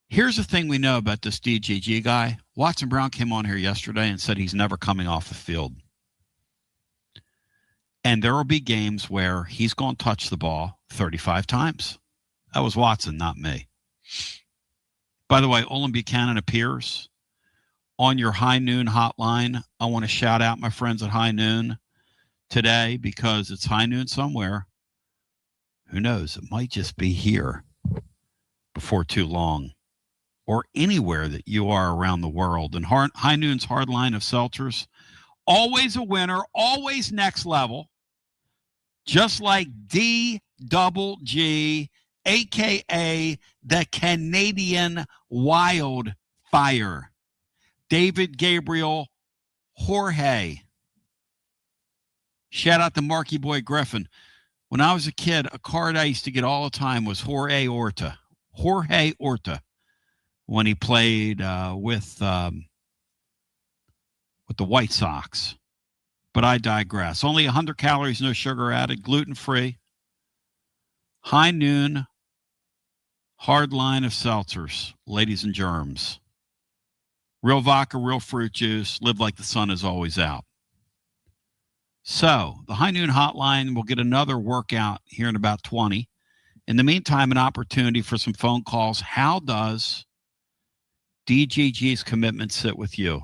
Here's the thing we know about this DGG guy. Watson Brown came on here yesterday and said he's never coming off the field. And there will be games where he's going to touch the ball 35 times. That was Watson, not me. By the way, Olin Buchanan appears on your High Noon hotline. I want to shout out my friends at High Noon today because it's High Noon somewhere. Who knows? It might just be here before too long or anywhere that you are around the world. And High Noon's hard line of seltzers, always a winner, always next level. Just like DGG, a.k.a. the Canadian Wildfire. David Gabriel Jorge. Shout out to Marky Boy Griffin. When I was a kid, a card I used to get all the time was Jorge Horta. Jorge Horta, when he played with the White Sox. But I digress. Only 100 calories, no sugar added, gluten-free. High Noon, hard line of seltzers, ladies and germs. Real vodka, real fruit juice, live like the sun is always out. So, the High Noon hotline will get another workout here in about 20. In the meantime, an opportunity for some phone calls. How does DGG's commitment sit with you?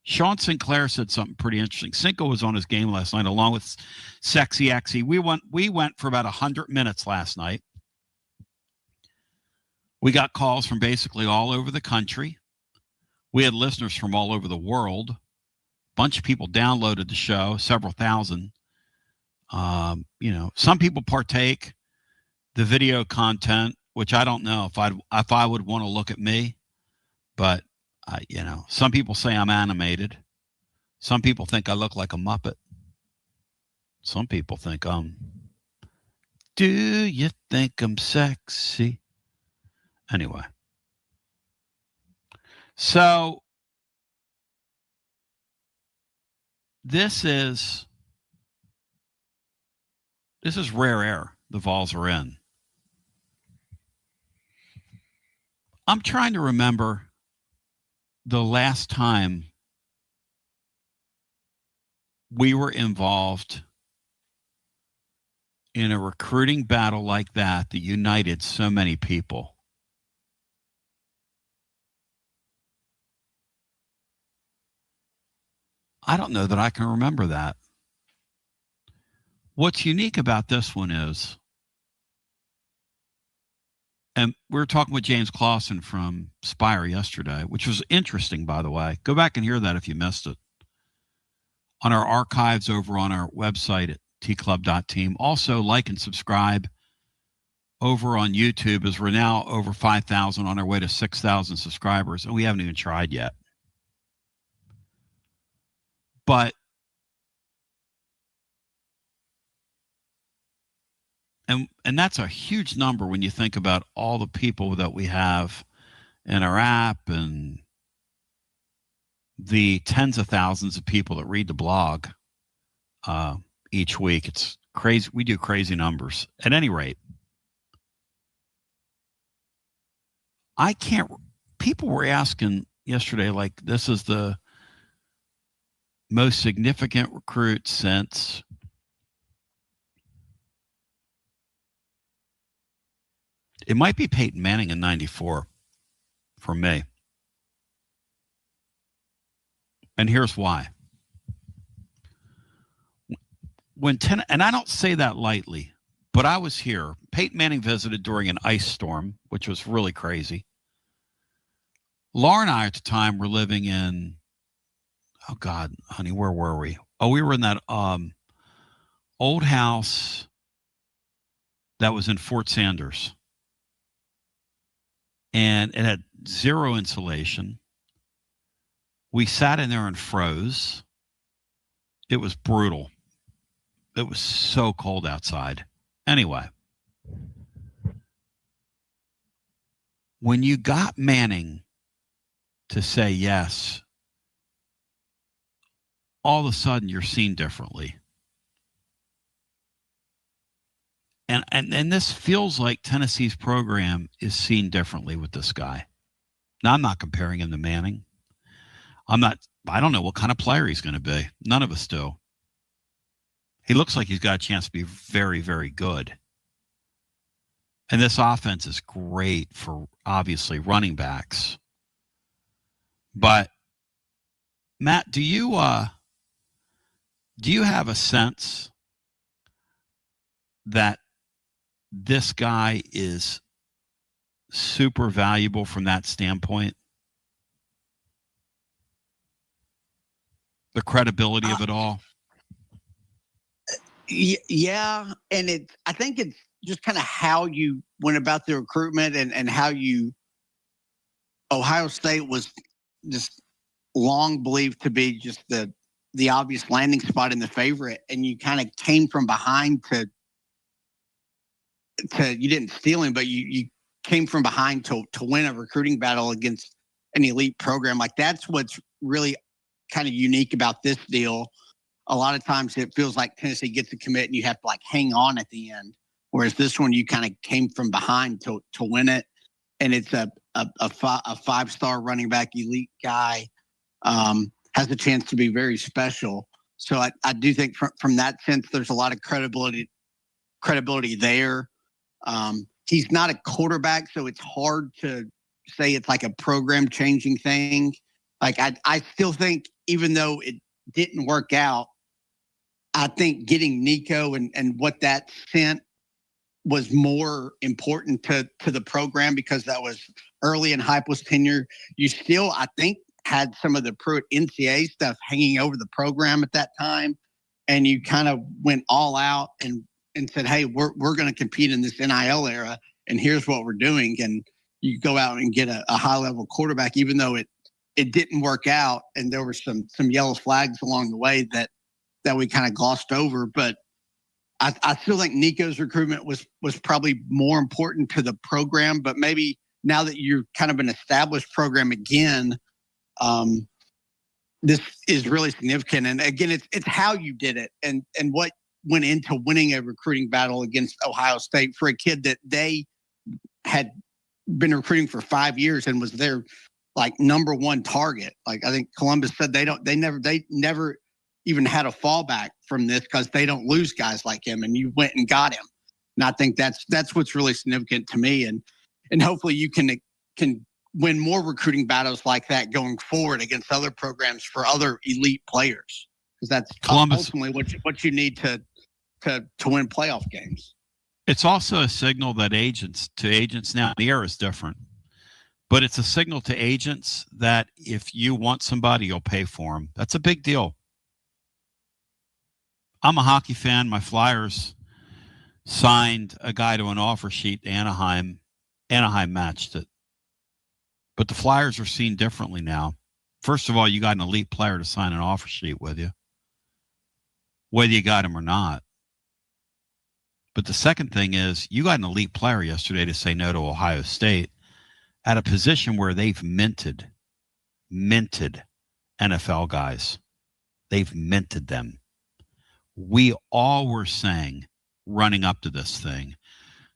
Sean Sinclair said something pretty interesting. Cinco was on his game last night along with Sexy Exy. We went for about 100 minutes last night. We got calls from basically all over the country. We had listeners from all over the world. A bunch of people downloaded the show, several thousand. Some people partake the video content, which I don't know if I would want to look at me, but some people say I'm animated. Some people think I look like a Muppet. Some people think do you think I'm sexy? Anyway. So this is rare air. The Vols are in. I'm trying to remember the last time we were involved in a recruiting battle like that united so many people. I don't know that I can remember that. What's unique about this one is, and we were talking with James Clausen from Spire yesterday, which was interesting, by the way. Go back and hear that if you missed it. On our archives over on our website at tclub.team. Also, like and subscribe over on YouTube, as we're now over 5,000 on our way to 6,000 subscribers, and we haven't even tried yet. But and that's a huge number when you think about all the people that we have in our app and the tens of thousands of people that read the blog each week. It's crazy. We do crazy numbers. At any rate, people were asking yesterday, like, this is the most significant recruit since it might be Peyton Manning in 94 for me. And here's why. And I don't say that lightly, but I was here. Peyton Manning visited during an ice storm, which was really crazy. Laura and I at the time were living in, oh God, honey, where were we? Oh, we were in that old house that was in Fort Sanders. And it had zero insulation. We sat in there and froze. It was brutal. It was so cold outside. Anyway, when you got Manning to say yes, all of a sudden you're seen differently. And this feels like Tennessee's program is seen differently with this guy. Now, I'm not comparing him to Manning. I don't know what kind of player he's going to be. None of us do. He looks like he's got a chance to be very, very good. And this offense is great for, obviously, running backs. But, Matt, do you have a sense that this guy is super valuable from that standpoint? The credibility of it all? Yeah, and I think it's just kind of how you went about the recruitment and how Ohio State was just long believed to be just the obvious landing spot in the favorite, and you kind of came from behind to you didn't steal him, but you came from behind to win a recruiting battle against an elite program. Like, that's what's really kind of unique about this deal. A lot of times it feels like Tennessee gets a commit and you have to like hang on at the end. Whereas this one, you kind of came from behind to win it. And it's a 5-star running back, elite guy, has a chance to be very special. So I do think from that sense, there's a lot of credibility there. He's not a quarterback, so it's hard to say it's like a program changing thing. Like, I still think, even though it didn't work out, I think getting Nico and what that sent was more important to the program, because that was early in Heupel's tenure. You still, I think, had some of the Pruitt NCAA stuff hanging over the program at that time, and you kind of went all out and said, hey, we're going to compete in this NIL era, and here's what we're doing. And you go out and get a high-level quarterback, even though it didn't work out, and there were some yellow flags along the way that we kind of glossed over. But I still think Nico's recruitment was probably more important to the program. But maybe now that you're kind of an established program again, this is really significant. And again, it's how you did it and what went into winning a recruiting battle against Ohio State for a kid that they had been recruiting for 5 years and was their like number one target. Like, I think Columbus said they never even had a fallback from this, because they don't lose guys like him, and you went and got him. And I think that's what's really significant to me. And hopefully you can win more recruiting battles like that going forward against other programs for other elite players, because that's ultimately what you need to win playoff games. It's also a signal that agents now, the era is different, but it's a signal to agents that if you want somebody, you'll pay for them. That's a big deal. I'm a hockey fan. My Flyers signed a guy to an offer sheet to Anaheim. Anaheim matched it. But the Flyers are seen differently now. First of all, you got an elite player to sign an offer sheet with you, whether you got him or not. But the second thing is, you got an elite player yesterday to say no to Ohio State at a position where they've minted NFL guys. They've minted them. We all were saying, running up to this thing,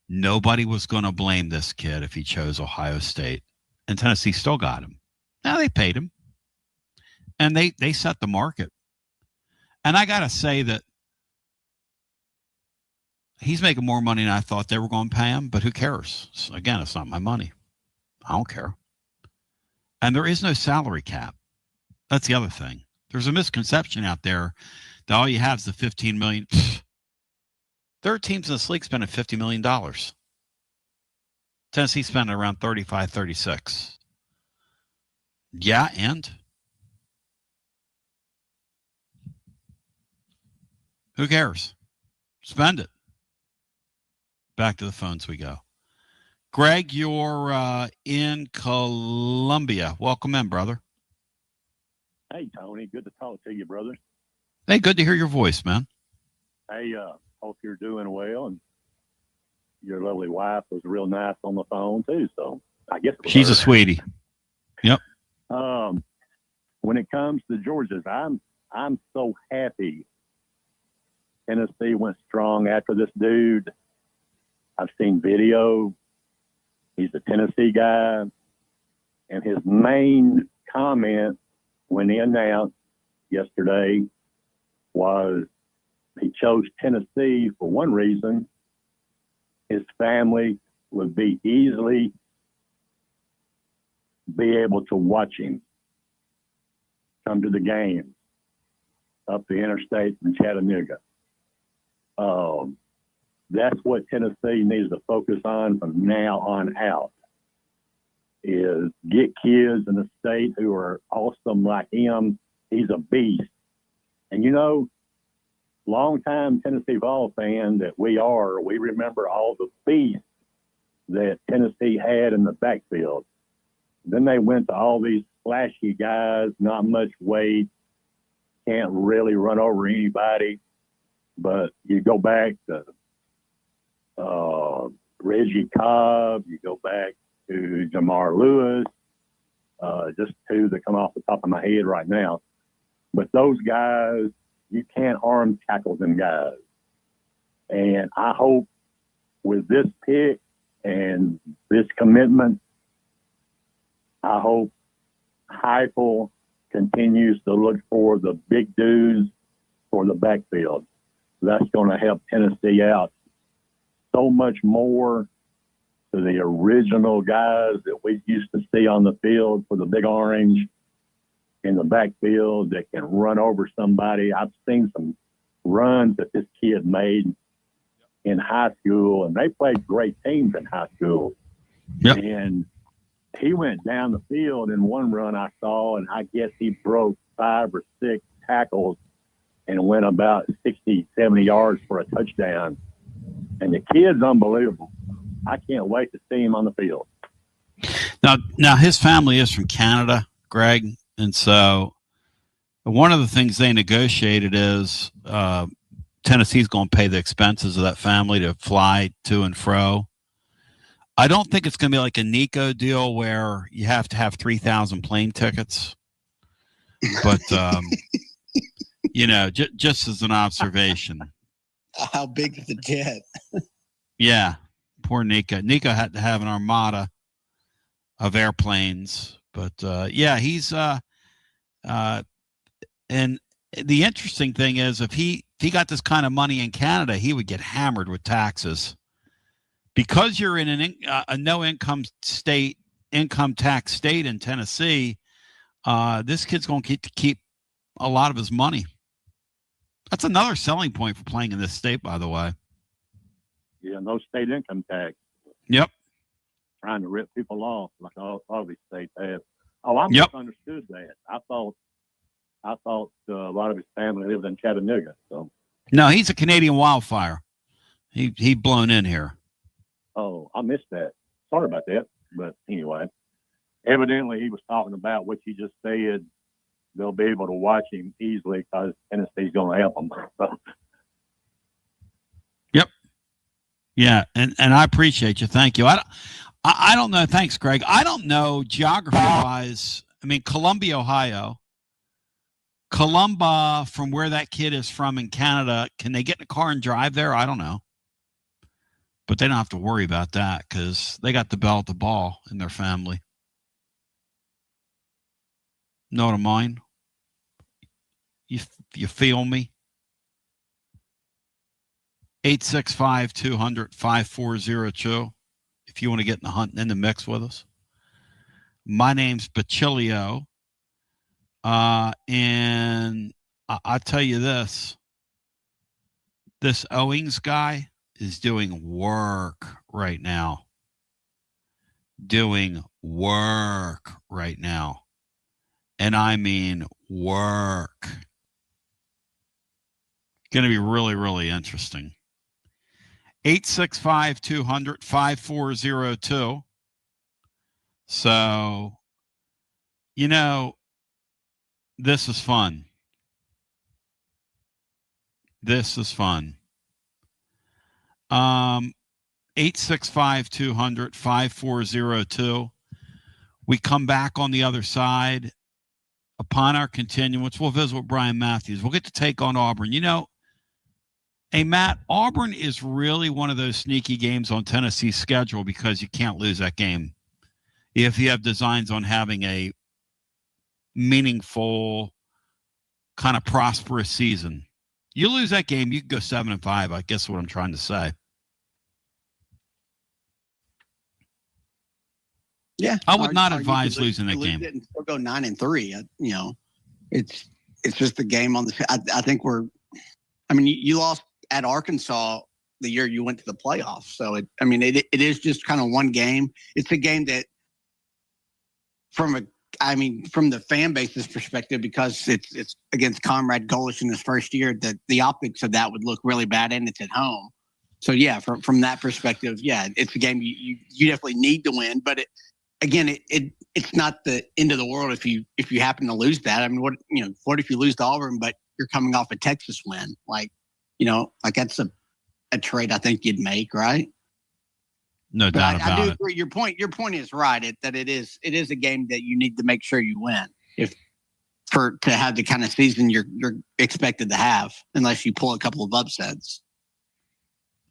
nobody was going to blame this kid if he chose Ohio State. And Tennessee still got him. Now they paid him. And they set the market. And I got to say that he's making more money than I thought they were going to pay him, but who cares? Again, it's not my money. I don't care. And there is no salary cap. That's the other thing. There's a misconception out there that all you have is the $15 million. There are teams in this league spending $50 million. Tennessee spent around 35, 36. Yeah, and who cares? Spend it. Back to the phones we go. Greg, you're in Columbia. Welcome in, brother. Hey, Tony. Good to talk to you, brother. Hey, good to hear your voice, man. Hey, hope you're doing well, and your lovely wife was real nice on the phone too. So I guess she's a sweetie. Yep. When it comes to Georgia's, I'm so happy Tennessee went strong after this dude. I've seen video. He's a Tennessee guy, and his main comment when he announced yesterday was he chose Tennessee for one reason. His family would be easily be able to watch him come to the game up the interstate in Chattanooga. That's what Tennessee needs to focus on from now on out, is get kids in the state who are awesome like him. He's a beast. And, you know, longtime Tennessee Vol fan that we are, we remember all the beasts that Tennessee had in the backfield. Then they went to all these flashy guys, not much weight, can't really run over anybody. But you go back to Reggie Cobb, you go back to Jamar Lewis, just two that come off the top of my head right now. But those guys, you can't arm tackle them guys. And I hope with this pick and this commitment, I hope Heupel continues to look for the big dudes for the backfield. That's going to help Tennessee out so much more to the original guys that we used to see on the field for the Big Orange in the backfield that can run over somebody. I've seen some runs that this kid made in high school, and they played great teams in high school. Yep. And he went down the field in one run I saw, and I guess he broke 5 or 6 tackles and went about 60, 70 yards for a touchdown. And the kid's unbelievable. I can't wait to see him on the field. Now his family is from Canada, Greg, and so one of the things they negotiated is Tennessee's going to pay the expenses of that family to fly to and fro. I don't think it's going to be like a Nico deal where you have to have 3,000 plane tickets, but you know, just as an observation. How big is the jet? Yeah, poor Nico. Nico had to have an armada of airplanes, but yeah, he's and the interesting thing is if he got this kind of money in Canada, he would get hammered with taxes. Because you're in a no income tax state in Tennessee, this kid's going to keep a lot of his money. That's another selling point for playing in this state, by the way. Yeah, no state income tax. Yep. Trying to rip people off like all these states have. Oh, I misunderstood that. I thought a lot of his family lived in Chattanooga. So no, he's a Canadian wildfire. He blown in here. Oh, I missed that. Sorry about that. But anyway, evidently he was talking about what you just said. They'll be able to watch him easily because Tennessee's going to help them. Yep. Yeah, and I appreciate you. Thank you. I don't know. Thanks, Greg. I don't know geography-wise. I mean, Columbia, Ohio. Columba, from where that kid is from in Canada, can they get in a car and drive there? I don't know. But they don't have to worry about that because they got the bell at the ball in their family. Know what I mean? You feel me? 865-200-5402 if you want to get in the mix with us. My name's Basilio. And I'll tell you this Owings guy is doing work right now. And I mean work. Going to be really, really interesting. 865-200-5402. So, this is fun. This is fun. 865-200-5402. We come back on the other side. Upon our continuance, we'll visit with Brian Matthews. We'll get to take on Auburn. Hey, Matt, Auburn is really one of those sneaky games on Tennessee's schedule because you can't lose that game if you have designs on having a meaningful, kind of prosperous season. You lose that game, you can go 7-5, I guess what I'm trying to say. Yeah, I would not advise losing that game. And still go 9-3. It's just the game on the. I think you lost at Arkansas the year you went to the playoffs. So it is just kind of one game. It's a game that from the fan base's perspective, because it's against Conrad Golish in his first year, that the optics of that would look really bad, and it's at home. So yeah, from that perspective, yeah, it's a game you definitely need to win. But it's not the end of the world if you happen to lose that. I mean, what if you lose to Auburn, but you're coming off a Texas win? That's a trade I think you'd make, right? No doubt about it. I do agree. Your point is right. That it is a game that you need to make sure you win to have the kind of season you're expected to have, unless you pull a couple of upsets.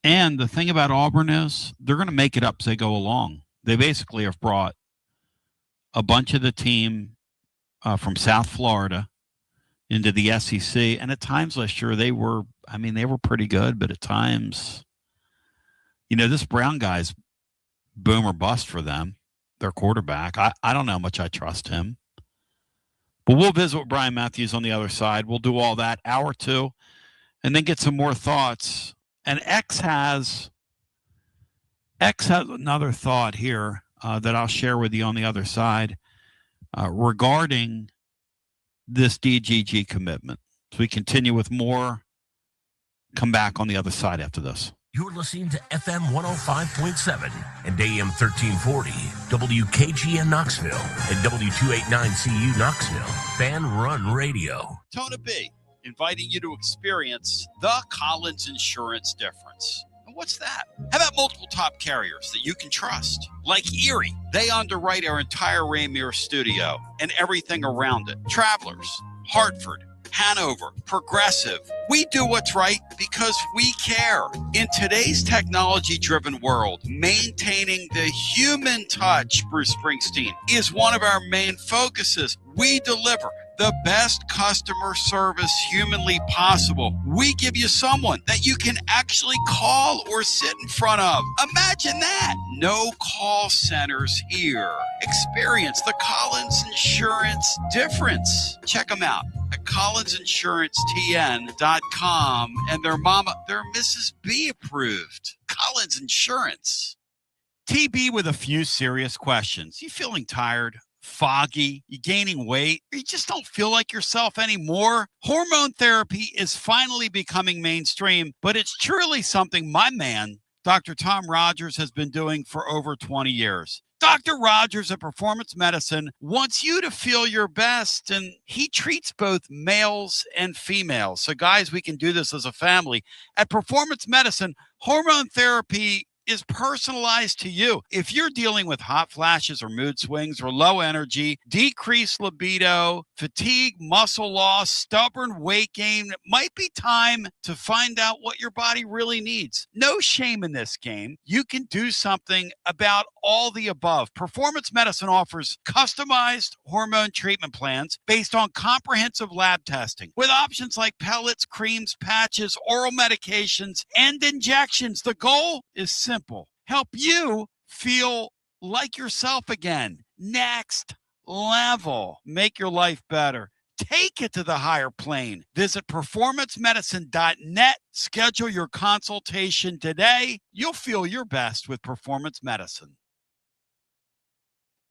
And the thing about Auburn is they're going to make it up as they go along. They basically have brought a bunch of the team from South Florida into the SEC. And at times last year, they were pretty good. But at times, this Brown guy's boom or bust for them, their quarterback. I don't know how much I trust him. But we'll visit with Brian Matthews on the other side. We'll do all that, hour 2, and then get some more thoughts. And X has another thought here that I'll share with you on the other side regarding this DGG commitment. So we continue with more. Come back on the other side after this. You're listening to FM 105.7 and AM 1340, WKGN Knoxville, and W289CU Knoxville, Fan Run Radio. Tony B, inviting you to experience the Collins Insurance difference. And what's that? How about multiple top carriers that you can trust? Like Erie, they underwrite our entire Rainier studio and everything around it. Travelers, Hartford, Hanover, Progressive. We do what's right because we care. In today's technology-driven world, maintaining the human touch, Bruce Springsteen, is one of our main focuses. We deliver the best customer service humanly possible. We give you someone that you can actually call or sit in front of. Imagine that. No call centers here. Experience the Collins Insurance difference. Check them out at collinsinsuranceTN.com, and they're Mrs. B approved. Collins Insurance. TB with a few serious questions. You feeling tired? Foggy, you gaining weight, or you just don't feel like yourself anymore? Hormone therapy is finally becoming mainstream, but it's truly something my man, Dr. Tom Rogers, has been doing for over 20 years. Dr. Rogers at Performance Medicine wants you to feel your best, and he treats both males and females. So guys, we can do this as a family. At Performance Medicine, hormone therapy is personalized to you. If you're dealing with hot flashes or mood swings or low energy, decreased libido, fatigue, muscle loss, stubborn weight gain, it might be time to find out what your body really needs. No shame in this game. You can do something about all the above. Performance Medicine offers customized hormone treatment plans based on comprehensive lab testing with options like pellets, creams, patches, oral medications, and injections. The goal is simple. Help you feel like yourself again. Next level. Make your life better. Take it to the higher plane. Visit performancemedicine.net. Schedule your consultation today. You'll feel your best with Performance Medicine.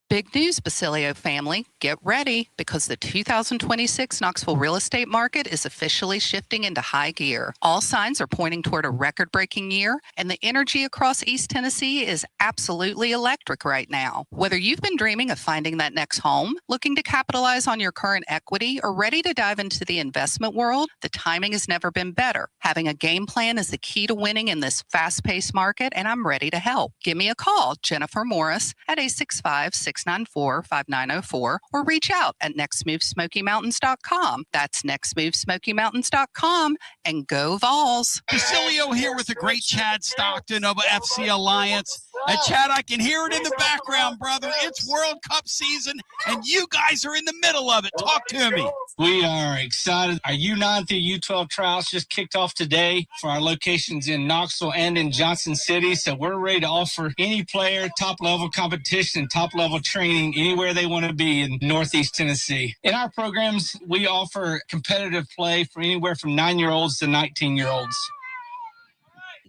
Big news, Basilio family. Get ready because the 2026 Knoxville real estate market is officially shifting into high gear. All signs are pointing toward a record-breaking year, and the energy across East Tennessee is absolutely electric right now. Whether you've been dreaming of finding that next home, looking to capitalize on your current equity, or ready to dive into the investment world, the timing has never been better. Having a game plan is the key to winning in this fast-paced market, and I'm ready to help. Give me a call, Jennifer Morris, at 865-694-5904, or reach out at nextmovesmokymountains.com. That's nextmovesmokymountains.com, and go Vols. Basilio here with the great Chad Stockton of FC Alliance. And Chad, I can hear it in the background, brother. It's World Cup season, and you guys are in the middle of it. Talk to me. We are excited. Our U9 through U12 trials just kicked off today for our locations in Knoxville and in Johnson City. So we're ready to offer any player top-level competition, top-level training anywhere they want to be in Northeast Tennessee. In our programs, we offer competitive play for anywhere from 9-year-olds to 19-year-olds.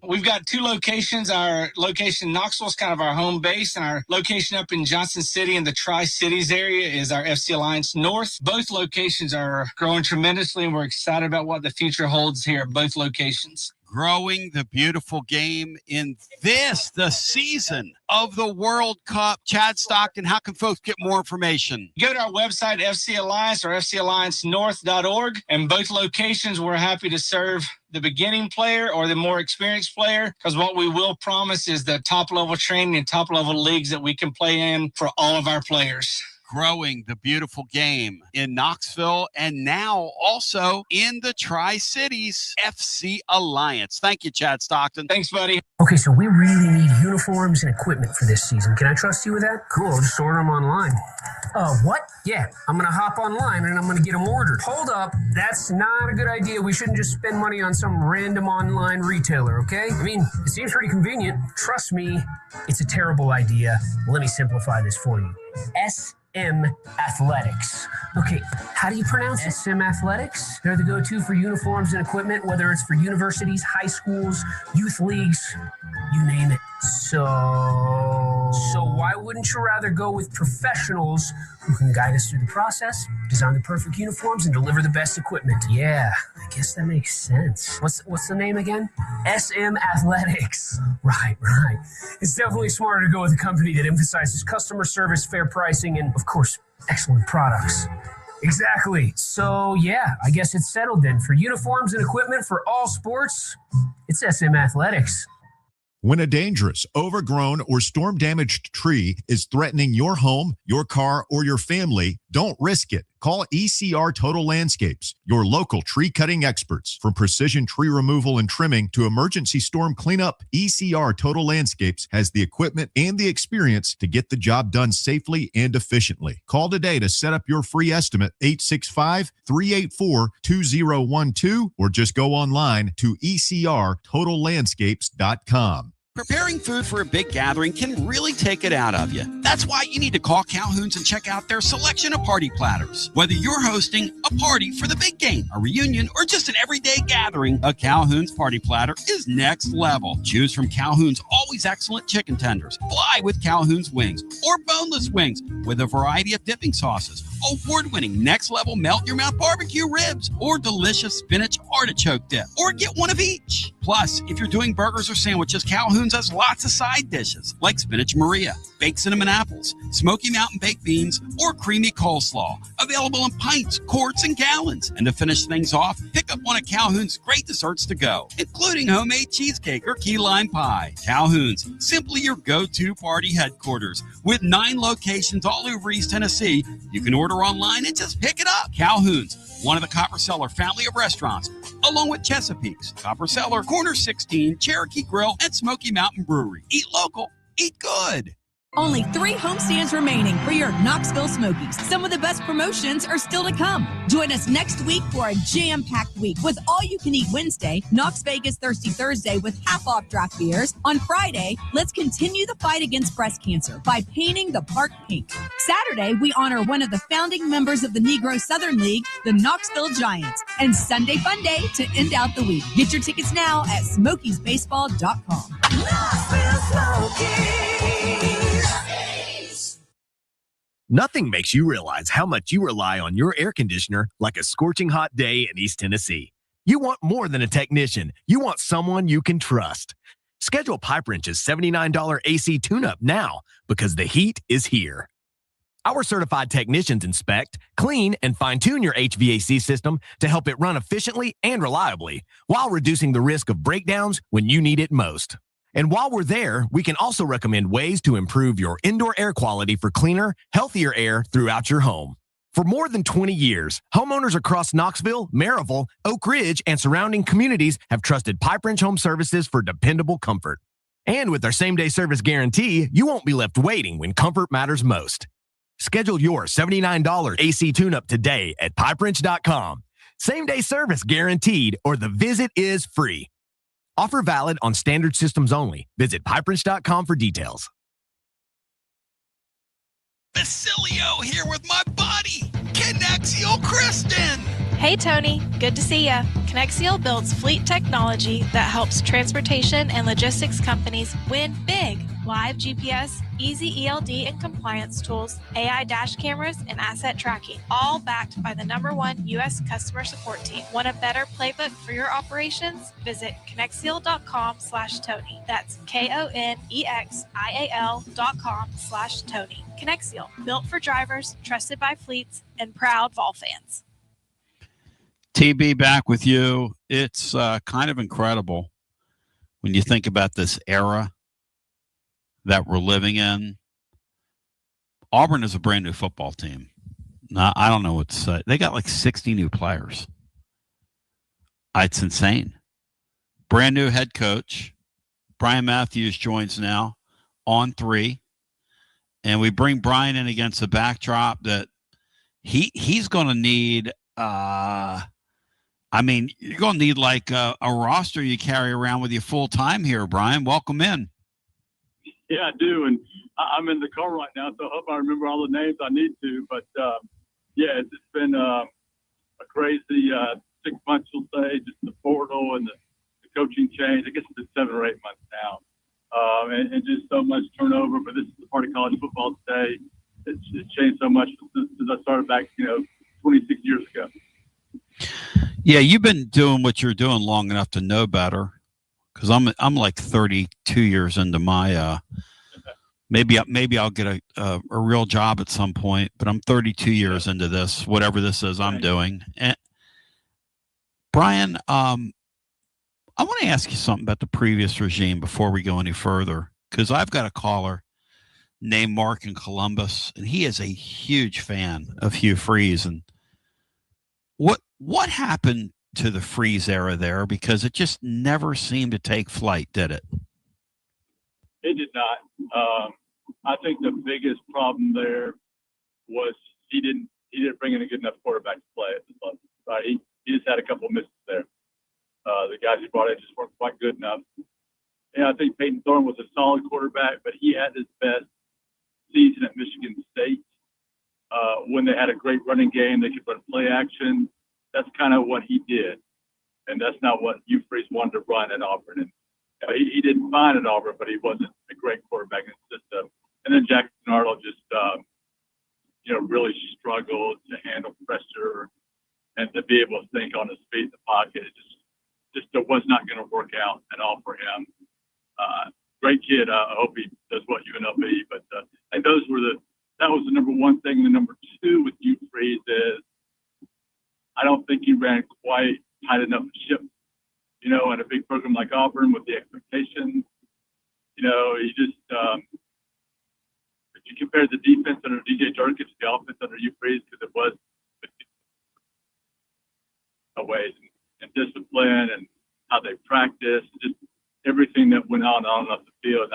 We've got 2 locations. Our location in Knoxville is kind of our home base, and our location up in Johnson City in the Tri-Cities area is our FC Alliance North. Both locations are growing tremendously, and we're excited about what the future holds here at both locations. Growing the beautiful game in the season of the World Cup. Chad Stockton, how can folks get more information? Go to our website, FC Alliance or FCAllianceNorth.org, and both locations we're happy to serve the beginning player or the more experienced player, because what we will promise is the top-level training and top-level leagues that we can play in for all of our players. Growing the beautiful game in Knoxville and now also in the Tri-Cities. FC Alliance. Thank you, Chad Stockton. Thanks, buddy. Okay, so we really need uniforms and equipment for this season. Can I trust you with that? Cool, I'll just order them online. What? Yeah, I'm going to hop online and I'm going to get them ordered. Hold up, that's not a good idea. We shouldn't just spend money on some random online retailer, okay? I mean, it seems pretty convenient. Trust me, it's a terrible idea. Let me simplify this for you. SM Athletics. Okay, how do you pronounce it? SM Athletics? They're the go-to for uniforms and equipment, whether it's for universities, high schools, youth leagues, you name it. So why wouldn't you rather go with professionals who can guide us through the process, design the perfect uniforms, and deliver the best equipment? Yeah, I guess that makes sense. What's the name again? SM Athletics. Right. It's definitely smarter to go with a company that emphasizes customer service, fair pricing, and, of course, excellent products. Exactly. So, yeah, I guess it's settled then. For uniforms and equipment for all sports, it's SM Athletics. When a dangerous, overgrown, or storm-damaged tree is threatening your home, your car, or your family, don't risk it. Call ECR Total Landscapes, your local tree-cutting experts. From precision tree removal and trimming to emergency storm cleanup, ECR Total Landscapes has the equipment and the experience to get the job done safely and efficiently. Call today to set up your free estimate, 865-384-2012, or just go online to ecrtotallandscapes.com. Preparing food for a big gathering can really take it out of you. That's why you need to call Calhoun's and check out their selection of party platters. Whether you're hosting a party for the big game, a reunion, or just an everyday gathering, a Calhoun's party platter is next level. Choose from Calhoun's always excellent chicken tenders, fly with Calhoun's wings, or boneless wings with a variety of dipping sauces, award-winning next-level melt-your-mouth barbecue ribs, or delicious spinach artichoke dip, or get one of each. Plus, if you're doing burgers or sandwiches, Calhoun's has lots of side dishes like spinach Maria, baked cinnamon apples, Smoky Mountain baked beans, or creamy coleslaw, available in pints, quarts, and gallons. And to finish things off, pick up one of Calhoun's great desserts to go, including homemade cheesecake or key lime pie. Calhoun's, simply your go-to party headquarters. With 9 locations all over East Tennessee, you can order online and just pick it up. Calhoun's, one of the Copper Cellar family of restaurants, along with Chesapeake's, Copper Cellar, Corner 16, Cherokee Grill, and Smoky Mountain Brewery. Eat local, eat good. Only 3 homestands remaining for your Knoxville Smokies. Some of the best promotions are still to come. Join us next week for a jam-packed week with all-you-can-eat Wednesday, Knox Vegas Thirsty Thursday with half-off draft beers. On Friday, let's continue the fight against breast cancer by painting the park pink. Saturday, we honor one of the founding members of the Negro Southern League, the Knoxville Giants. And Sunday Fun Day to end out the week. Get your tickets now at SmokiesBaseball.com. Knoxville Smokies. Nothing makes you realize how much you rely on your air conditioner like a scorching hot day in East Tennessee. You want more than a technician. You want someone you can trust. Schedule Pipe Wrench's $79 AC tune-up now because the heat is here. Our certified technicians inspect, clean, and fine-tune your HVAC system to help it run efficiently and reliably while reducing the risk of breakdowns when you need it most. And while we're there, we can also recommend ways to improve your indoor air quality for cleaner, healthier air throughout your home. For more than 20 years, homeowners across Knoxville, Maryville, Oak Ridge, and surrounding communities have trusted Pipe Wrench Home Services for dependable comfort. And with our same-day service guarantee, you won't be left waiting when comfort matters most. Schedule your $79 AC tune-up today at pipewrench.com. Same-day service guaranteed, or the visit is free. Offer valid on standard systems only. Visit pipewrench.com for details. Basilio here with my buddy, Connexial Kristen. Hey, Tony. Good to see ya. Connexial builds fleet technology that helps transportation and logistics companies win big. Live GPS, easy ELD and compliance tools, AI dash cameras, and asset tracking, all backed by the .1 U.S. customer support team. Want a better playbook for your operations? Visit Connexial.com/Tony. That's KONEXIAL.com/Tony. Connexial, built for drivers, trusted by fleets, and proud Vol fans. TB, back with you. It's kind of incredible when you think about this era that we're living in. Auburn is a brand new football team. Now, I don't know what to say. They got like 60 new players. It's insane. Brand new head coach. Brian Matthews joins now on 3. And we bring Brian in against the backdrop that he's going to need you're going to need like a roster you carry around with you full time here, Brian. Welcome in. Yeah, I do, and I'm in the car right now, so I hope I remember all the names I need to. But yeah, it's been a crazy 6 months, you'll say, just the portal and the coaching change. I guess it's been 7 or 8 months now, and just so much turnover. But this is the part of college football today. It's changed so much since I started back, 26 years ago. Yeah, you've been doing what you're doing long enough to know better. Because I'm like 32 years into my maybe I'll get a real job at some point, but I'm 32 years into this, whatever this is I'm doing. And Brian, I want to ask you something about the previous regime before we go any further, because I've got a caller named Mark in Columbus, and he is a huge fan of Hugh Freeze. And what happened to the Freeze era there, because it just never seemed to take flight, did it? It did not. I think the biggest problem there was he didn't bring in a good enough quarterback to play at this level. Right? He just had a couple of misses there. The guys he brought in just weren't quite good enough. And I think Peyton Thorne was a solid quarterback, but he had his best season at Michigan State when they had a great running game. They could run play action. That's kind of what he did, and that's not what Hugh Freeze wanted to run at Auburn. And he didn't find at Auburn, but he wasn't a great quarterback in the system. And then Jackson Arnold just, really struggled to handle pressure and to be able to think on his feet in the pocket. It just was not going to work out at all for him. Great kid. I hope he does what UNLV. But I think that was the number one thing. The number two with Hugh Freeze is, I don't think he ran quite tight enough ship, in a big program like Auburn with the expectations. He just, if you compare the defense under DJ Jurgens to the offense under Hugh Freeze, because it was ways and discipline and how they practice, just everything that went on and off the field.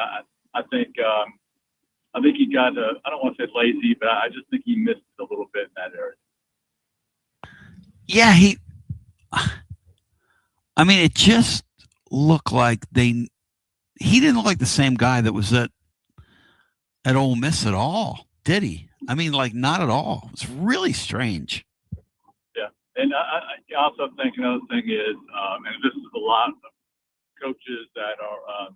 I think he got, I don't want to say lazy, but I just think he missed it a little bit in that area. Yeah, it just looked like he didn't look like the same guy that was at Ole Miss at all, did he? Not at all. It's really strange. Yeah, and I also think another thing is, and this is a lot of coaches that are,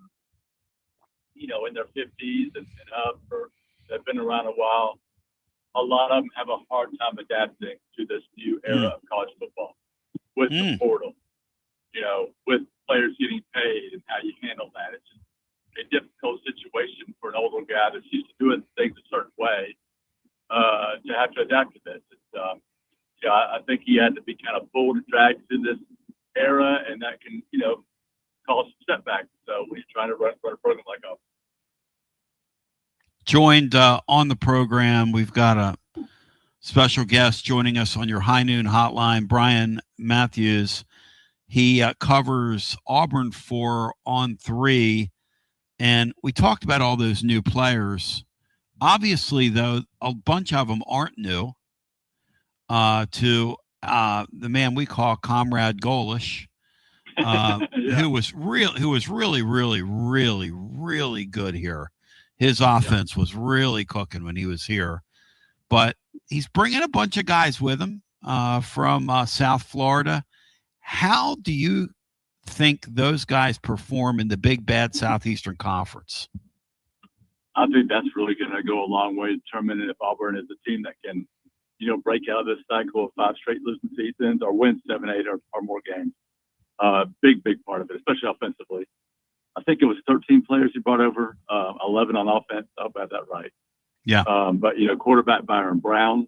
in their 50s and up, or that have been around a while. a lot of them have a hard time adapting to this new era of college football with the portal, with players getting paid and how you handle that. It's just a difficult situation for an older guy that's used to doing things a certain way to have to adapt to this. I think he had to be kind of pulled and dragged through this era, and that can, cause some setbacks. So when you're trying to run a program like ours. Joined on the program, we've got a special guest joining us on your High Noon Hotline, Brian Matthews. He covers Auburn for On 3, and we talked about all those new players. Obviously, though, a bunch of them aren't new to the man we call Comrade Golish, who was really, really, really, really good here. His offense was really cooking when he was here, but he's bringing a bunch of guys with him from South Florida. How do you think those guys perform in the big bad Southeastern Conference? I think that's really going to go a long way to determining if Auburn is a team that can, break out of this cycle of 5 straight losing seasons or win 7, 8 or more games. Big part of it, especially offensively. I think it was 13 players he brought over, 11 on offense. I'll bet that right. Yeah. But, quarterback Byron Brown,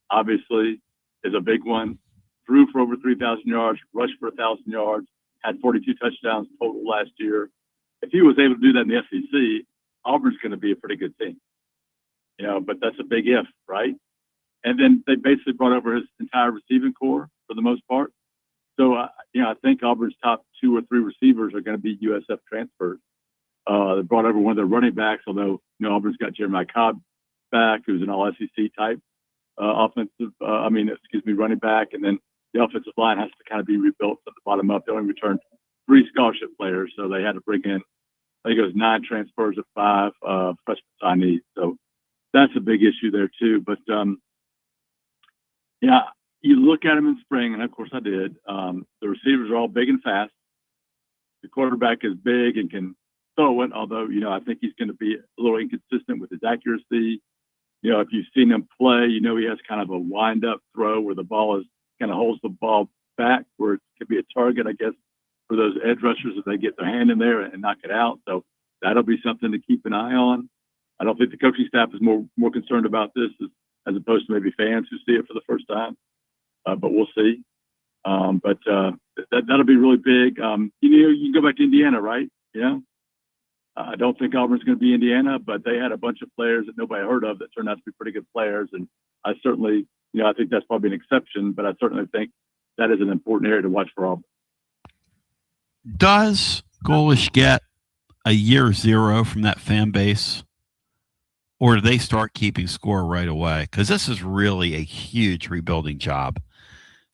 obviously, is a big one. Threw for over 3,000 yards, rushed for 1,000 yards, had 42 touchdowns total last year. If he was able to do that in the SEC, Auburn's going to be a pretty good team. But that's a big if, right? And then they basically brought over his entire receiving core for the most part. So, I think Auburn's top 2 or 3 receivers are going to be USF transfers. They brought over one of their running backs, although, Auburn's got Jeremiah Cobb back, who's an all-SEC type running back. And then the offensive line has to kind of be rebuilt from the bottom up. They only returned 3 scholarship players, so they had to bring in, I think it was 9 transfers of 5 freshman signees. So that's a big issue there too. But you look at them in spring, and of course I did. The receivers are all big and fast. The quarterback is big and can throw it, although, I think he's going to be a little inconsistent with his accuracy. If you've seen him play, he has kind of a wind-up throw where the ball kind of holds the ball back, where it could be a target, I guess, for those edge rushers if they get their hand in there and knock it out. So that'll be something to keep an eye on. I don't think the coaching staff is more concerned about this as opposed to maybe fans who see it for the first time. But we'll see. But that'll be really big. You can go back to Indiana, right? I don't think Auburn's going to be Indiana, but they had a bunch of players that nobody heard of that turned out to be pretty good players. And I certainly, I think that's probably an exception, but I certainly think that is an important area to watch for Auburn. Does Golish get a year 0 from that fan base? Or do they start keeping score right away? Because this is really a huge rebuilding job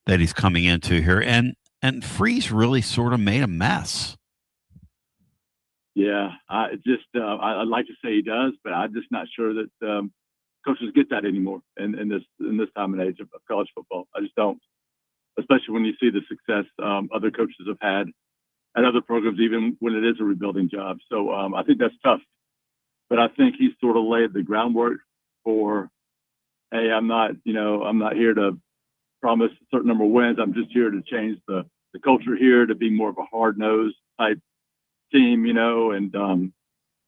that he's coming into here. And Freeze really sort of made a mess. Yeah, I'd like to say he does, but I'm just not sure that coaches get that anymore in this time and age of college football. I just don't, especially when you see the success other coaches have had at other programs, even when it is a rebuilding job. So I think that's tough. But I think he's sort of laid the groundwork for, hey, I'm not here to promise a certain number of wins. I'm just here to change the culture here to be more of a hard-nosed type team, and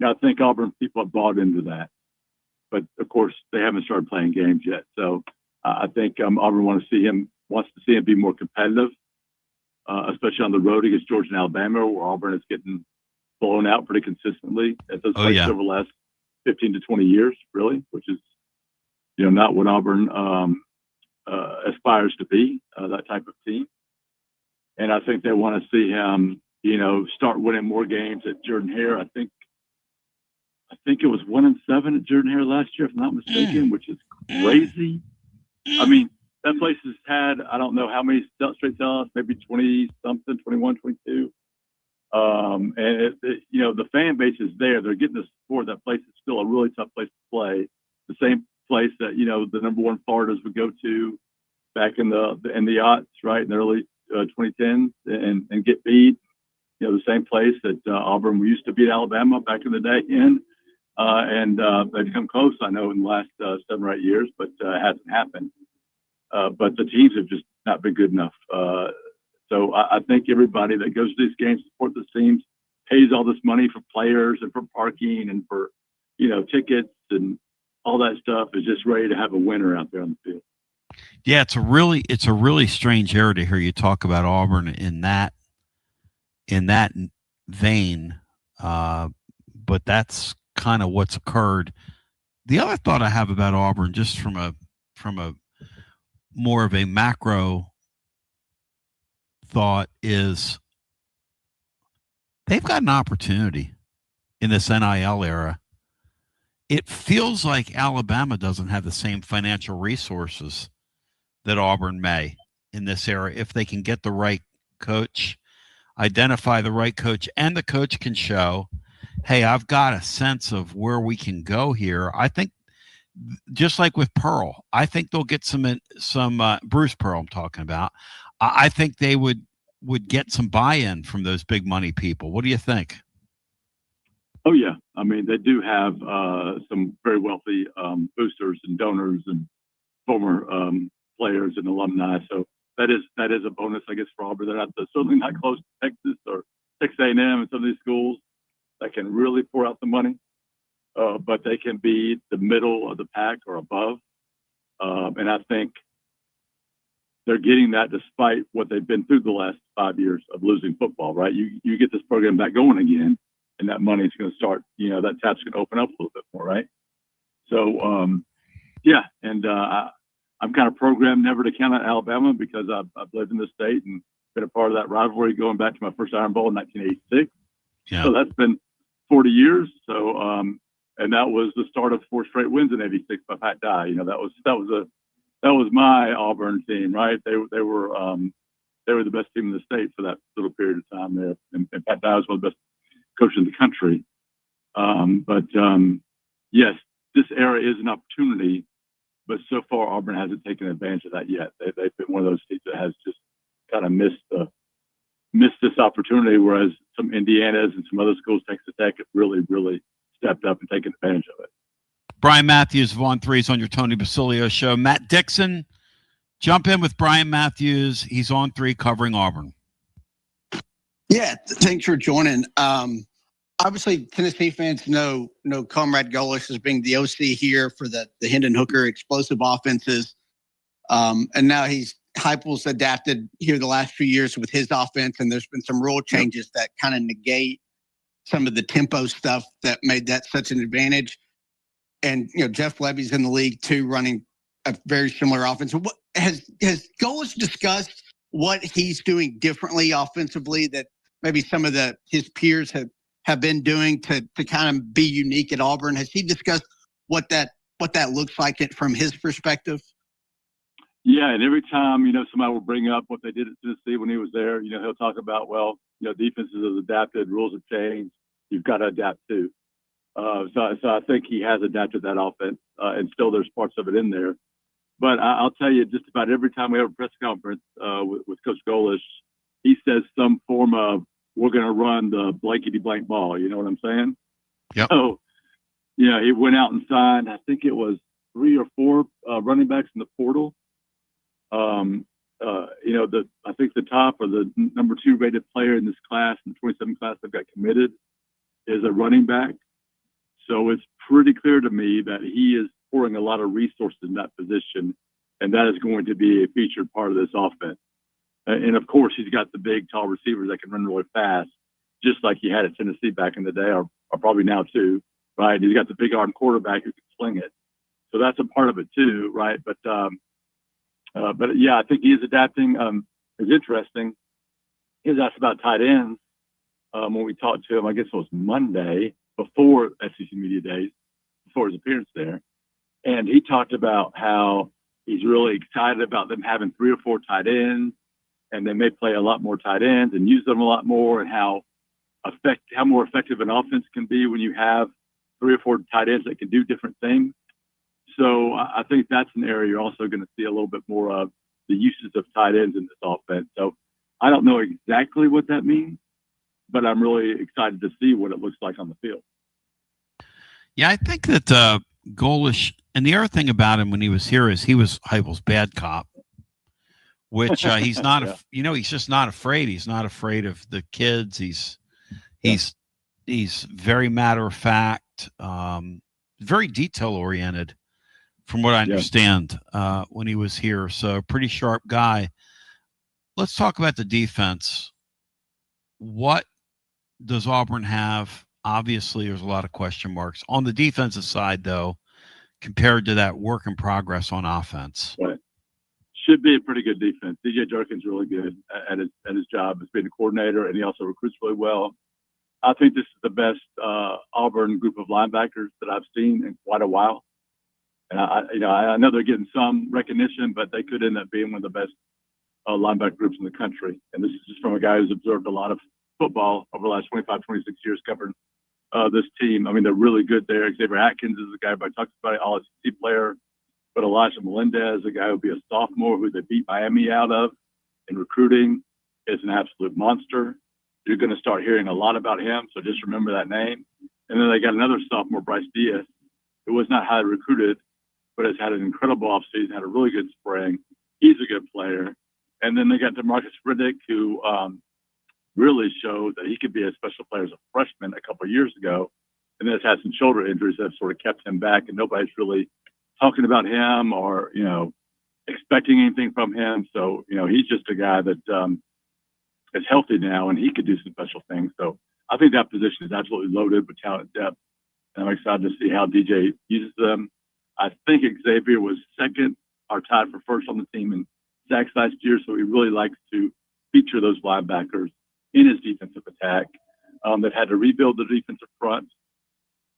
I think Auburn people have bought into that. But of course, they haven't started playing games yet. So I think Auburn wants to see him be more competitive, especially on the road against Georgia and Alabama, where Auburn is getting blown out pretty consistently at those places over the last 15 to 20 years, really, which is, not what Auburn aspires to be, that type of team. And I think they want to see him, start winning more games at Jordan-Hare. I think it was 1-7 at Jordan-Hare last year, if I'm not mistaken, which is crazy. I mean, that place has had, I don't know how many straight sellouts, maybe 20-something, 21, 22. And the fan base is there. They're getting the support. That place is still a really tough place to play. The same place that, the number 1 Floridas would go to back in the aughts, right, in the early 2010s and get beat. The same place that Auburn used to beat Alabama back in the day in. and they've come close, I know, in the last 7 or 8 years, but it hasn't happened. But the teams have just not been good enough. So I think everybody that goes to these games to support the teams pays all this money for players and for parking and for, tickets and all that stuff, is just ready to have a winner out there on the field. Yeah, it's a really strange era to hear you talk about Auburn in that vein, but that's kind of what's occurred. The other thought I have about Auburn, just from a more of a macro thought, is they've got an opportunity in this NIL era. It feels like Alabama doesn't have the same financial resources that Auburn may in this era if they can get the right coach, identify the right coach, and the coach can show, hey, I've got a sense of where we can go here. I think just like with Pearl, I think they'll get some Bruce Pearl I'm talking about. I think they would get some buy-in from those big money people. What do you think? Oh, yeah. I mean, they do have some very wealthy boosters and donors and former players and alumni. So that is a bonus, I guess, for Auburn. They're certainly not close to Texas or Texas A&M and some of these schools that can really pour out the money. But they can be the middle of the pack or above. And I think they're getting that despite what they've been through the last 5 years of losing football, right? You get this program back going again, and that money is going to start, that tap's going to open up a little bit more, right? So, yeah, and I'm kind of programmed never to count out Alabama because I've lived in the state and been a part of that rivalry going back to my first Iron Bowl in 1986. Yeah. So that's been 40 years. So, and that was the start of 4 straight wins in '86 by Pat Dye. That was my Auburn team, right? They were the best team in the state for that little period of time there, and Pat Dye was one of the best coaches in the country. Yes, this era is an opportunity, but so far Auburn hasn't taken advantage of that yet. They've been one of those teams that has just kind of missed this opportunity, whereas some Indianas and some other schools, Texas Tech, have really, really stepped up and taken advantage of it. Brian Matthews of On Threes on your Tony Basilio show. Matt Dixon, jump in with Brian Matthews. He's on 3 covering Auburn. Yeah, thanks for joining. Obviously, Tennessee fans know Comrade Golish as being the OC here for the Hendon Hooker explosive offenses. And now Heupel's adapted here the last few years with his offense, and there's been some rule changes that kind of negate some of the tempo stuff that made that such an advantage. And, Jeff Levy's in the league too, running a very similar offense. What has Golish discussed what he's doing differently offensively that maybe some of his peers have been doing to kind of be unique at Auburn? Has he discussed what that looks like from his perspective? Yeah, and every time, somebody will bring up what they did at Tennessee when he was there, he'll talk about, defenses have adapted, rules have changed, you've got to adapt too. So I think he has adapted that offense, and still there's parts of it in there. But I'll tell you, just about every time we have a press conference with Coach Golish, he says some form of, we're going to run the blankety-blank ball. You know what I'm saying? Yep. So, he went out and signed, I think it was 3 or 4 running backs in the portal. I think the top or the number 2 rated player in this class, in the 27 class that got committed, is a running back. So it's pretty clear to me that he is pouring a lot of resources in that position, and that is going to be a featured part of this offense. And of course, he's got the big, tall receivers that can run really fast, just like he had at Tennessee back in the day, or probably now too, right? He's got the big arm quarterback who can sling it. So that's a part of it too, right? But yeah, I think he is adapting. It's interesting. He was asked about tight ends when we talked to him, I guess it was Monday, before SEC Media Days, before his appearance there. And he talked about how he's really excited about them having 3 or 4 tight ends, and they may play a lot more tight ends and use them a lot more, and how more effective an offense can be when you have 3 or 4 tight ends that can do different things. So I think that's an area you're also going to see a little bit more of, the uses of tight ends in this offense. So I don't know exactly what that means, but I'm really excited to see what it looks like on the field. Yeah, I think that Golish, and the other thing about him when he was here is he was Heupel's bad cop, which he's not. He's just not afraid. He's not afraid of the kids. He's very matter of fact, very detail oriented, from what I understand when he was here. So pretty sharp guy. Let's talk about the defense. What does Auburn have? Obviously, there's a lot of question marks on the defensive side, though, compared to that work in progress on offense. Right. Should be a pretty good defense. DJ Durkin's really good at his job as being a coordinator, and he also recruits really well. I think this is the best Auburn group of linebackers that I've seen in quite a while. And I know they're getting some recognition, but they could end up being one of the best linebacker groups in the country. And this is just from a guy who's observed a lot of football over the last 25, 26 years covering this team. I mean, they're really good there. Xavier Atkins is a guy everybody talks about, all SEC player. But Elijah Melendez, a guy who will be a sophomore who they beat Miami out of in recruiting, is an absolute monster. You're going to start hearing a lot about him, so just remember that name. And then they got another sophomore, Bryce Diaz, who was not highly recruited, but has had an incredible offseason, had a really good spring. He's a good player. And then they got DeMarcus Riddick, who really showed that he could be a special player as a freshman a couple of years ago, and then has had some shoulder injuries that have sort of kept him back, and nobody's really talking about him or, expecting anything from him. So, he's just a guy that is healthy now, and he could do some special things. So I think that position is absolutely loaded with talent and depth. And I'm excited to see how DJ uses them. I think Xavier was second or tied for first on the team in sacks last year. So he really likes to feature those linebackers in his defensive attack. They've had to rebuild the defensive front.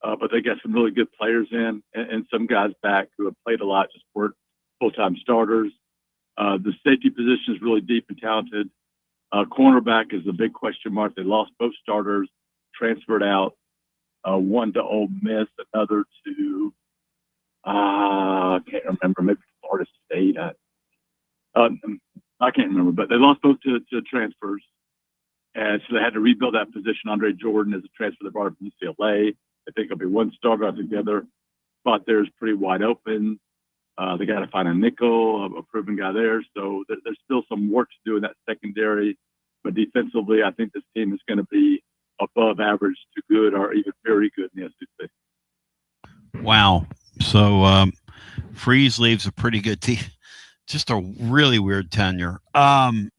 But they got some really good players in and some guys back who have played a lot, just weren't full-time starters. The safety position is really deep and talented. Cornerback is a big question mark. They lost both starters, transferred out, one to Ole Miss, another to, I can't remember, maybe Florida State. I can't remember, but they lost both to transfers. And so they had to rebuild that position. Andre Jordan is a transfer they brought up from UCLA. I think it'll be one starter. I think the other spot there is pretty wide open. They got to find a nickel, a proven guy there. So there's still some work to do in that secondary. But defensively, I think this team is going to be above average to good or even very good in the SEC. Wow. So Freeze leaves a pretty good team. Just a really weird tenure. On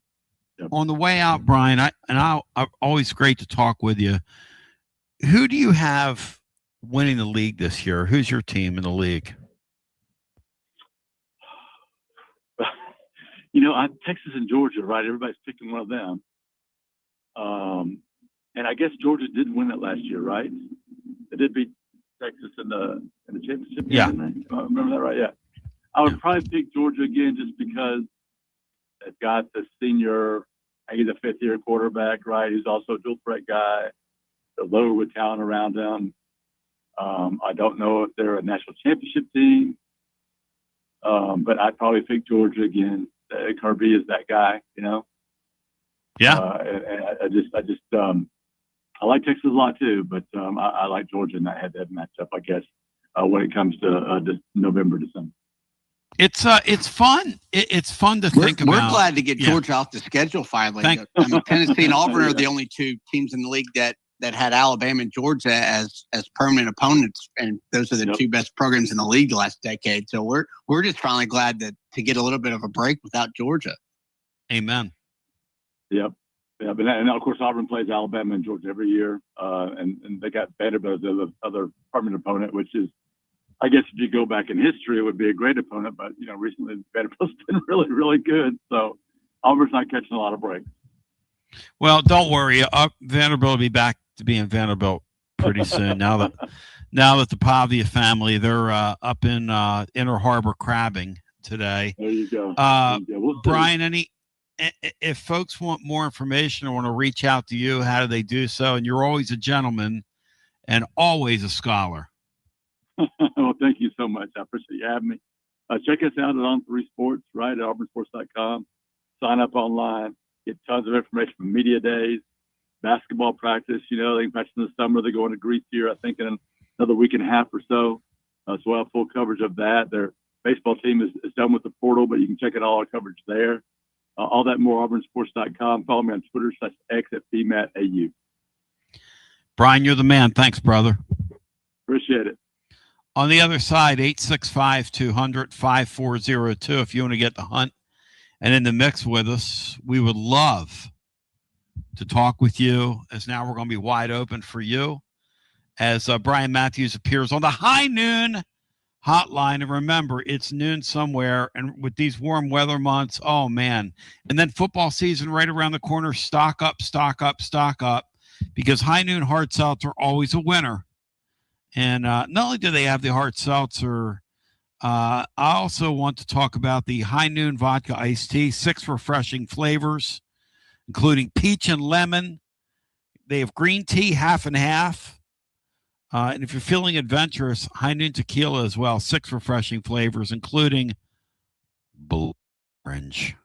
the way out, Brian, I'm always great to talk with you. Who do you have winning the league this year? Who's your team in the league? Texas and Georgia, right? Everybody's picking one of them. And I guess Georgia did win it last year, right? They did beat Texas in the championship game, didn't they? I remember that right? Yeah. I would probably pick Georgia again just because they've got the senior, he's a fifth-year quarterback, right? He's also a dual threat guy. They're loaded with talent around them. I don't know if they're a national championship team, but I'd probably pick Georgia again. Kirby is that guy, Yeah. I like Texas a lot too, but I like Georgia in that head-to-head matchup, I guess, when it comes to November, December. It's fun. It's fun to think about. We're glad to get Georgia off the schedule finally. Tennessee and Auburn are the only two teams in the league that had Alabama and Georgia as permanent opponents, and those are the two best programs in the league last decade. So we're just finally glad to get a little bit of a break without Georgia. Amen. Yep. Yeah, and of course Auburn plays Alabama and Georgia every year, and they got Vanderbilt as the other permanent opponent, which is, I guess, if you go back in history, it would be a great opponent. But recently Vanderbilt's been really, really good. So Auburn's not catching a lot of breaks. Well, don't worry. Vanderbilt will be back to being Vanderbilt pretty soon. now that the Pavia family, they're up in Inner Harbor crabbing today. There you go. We'll Brian, if folks want more information or want to reach out to you, how do they do so? And you're always a gentleman and always a scholar. Well, thank you so much. I appreciate you having me. Check us out at On3 Sports, right, at auburnsports.com. Sign up online. Get tons of information from media days, basketball practice. They can practice in the summer. They're going to Greece here, I think, in another week and a half or so. So we'll have full coverage of that. Their baseball team is done with the portal, but you can check out all our coverage there. All that more, auburnsports.com. Follow me on Twitter /X at BMattAU. Brian, you're the man. Thanks, brother. Appreciate it. On the other side, 865-200-5402. If you want to get the hunt and in the mix with us, we would love to talk with you, as now we're going to be wide open for you as Brian Matthews appears on the High Noon Hotline. And remember, it's noon somewhere, and with these warm weather months, oh man. And then football season right around the corner. Stock up, stock up, stock up, because High Noon Hard Seltzer, always a winner. And not only do they have the hard seltzer, I also want to talk about the High Noon Vodka Iced Tea, 6 refreshing flavors, including peach and lemon. They have green tea, half and half. And if you're feeling adventurous, High Noon Tequila as well, 6 refreshing flavors, including blue orange.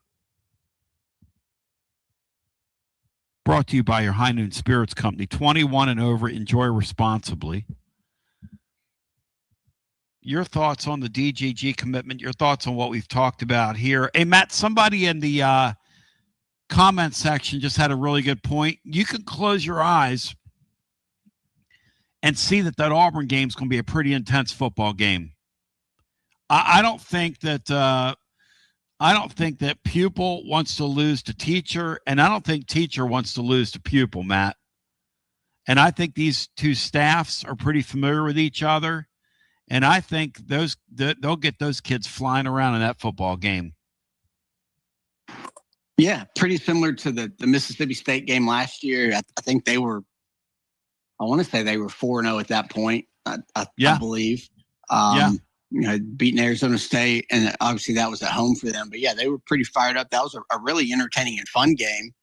Brought to you by your High Noon Spirits Company. 21 and over, enjoy responsibly. Your thoughts on the DGG commitment, your thoughts on what we've talked about here. Hey, Matt, somebody in the comment section just had a really good point. You can close your eyes and see that Auburn game is going to be a pretty intense football game. I don't think that pupil wants to lose to teacher, and I don't think teacher wants to lose to pupil, Matt. And I think these two staffs are pretty familiar with each other, and I think they'll get those kids flying around in that football game. Yeah, pretty similar to the Mississippi State game last year. I think they were. I want to say they were 4-0 at that point. I believe. Beating Arizona State, and obviously that was at home for them. But yeah, they were pretty fired up. That was a really entertaining and fun game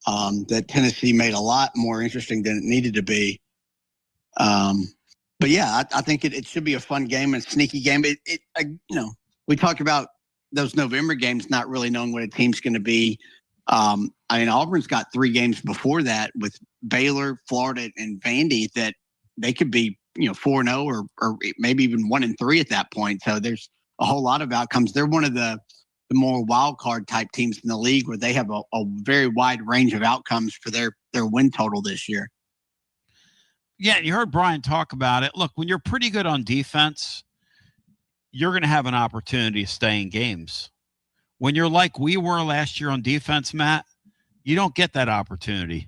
that Tennessee made a lot more interesting than it needed to be. But yeah, I think it should be a fun game and sneaky game. We talked about those November games, not really knowing what a team's going to be. Auburn's got 3 games before that with Baylor, Florida, and Vandy that they could be, 4-0 or maybe even 1-3 at that point. So there's a whole lot of outcomes. They're one of the more wild card type teams in the league where they have a very wide range of outcomes for their win total this year. Yeah, you heard Brian talk about it. Look, when you're pretty good on defense, you're going to have an opportunity to stay in games. When you're like we were last year on defense, Matt, you don't get that opportunity.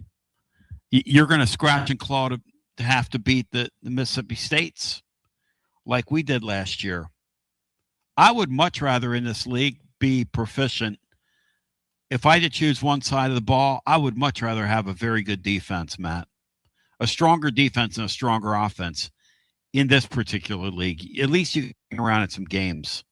You're going to scratch and claw to have to beat the Mississippi States like we did last year. I would much rather in this league be proficient. If I had to choose one side of the ball, I would much rather have a very good defense, Matt. A stronger defense and a stronger offense in this particular league. At least you can hang around at some games.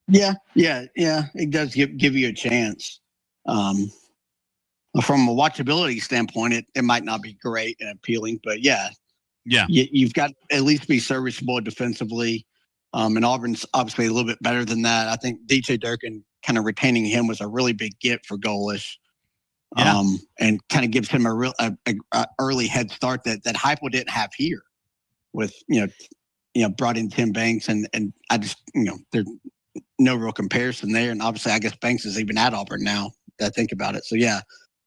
Yeah. It does give you a chance. From a watchability standpoint, it might not be great and appealing, but yeah, you've got to at least be serviceable defensively. And Auburn's obviously a little bit better than that. I think DJ Durkin kind of retaining him was a really big get for Goalish. And kind of gives him a early head start that Heupel didn't have here with, brought in Tim Banks and I just, there's no real comparison there. And obviously I guess Banks is even at Auburn now that I think about it. So yeah,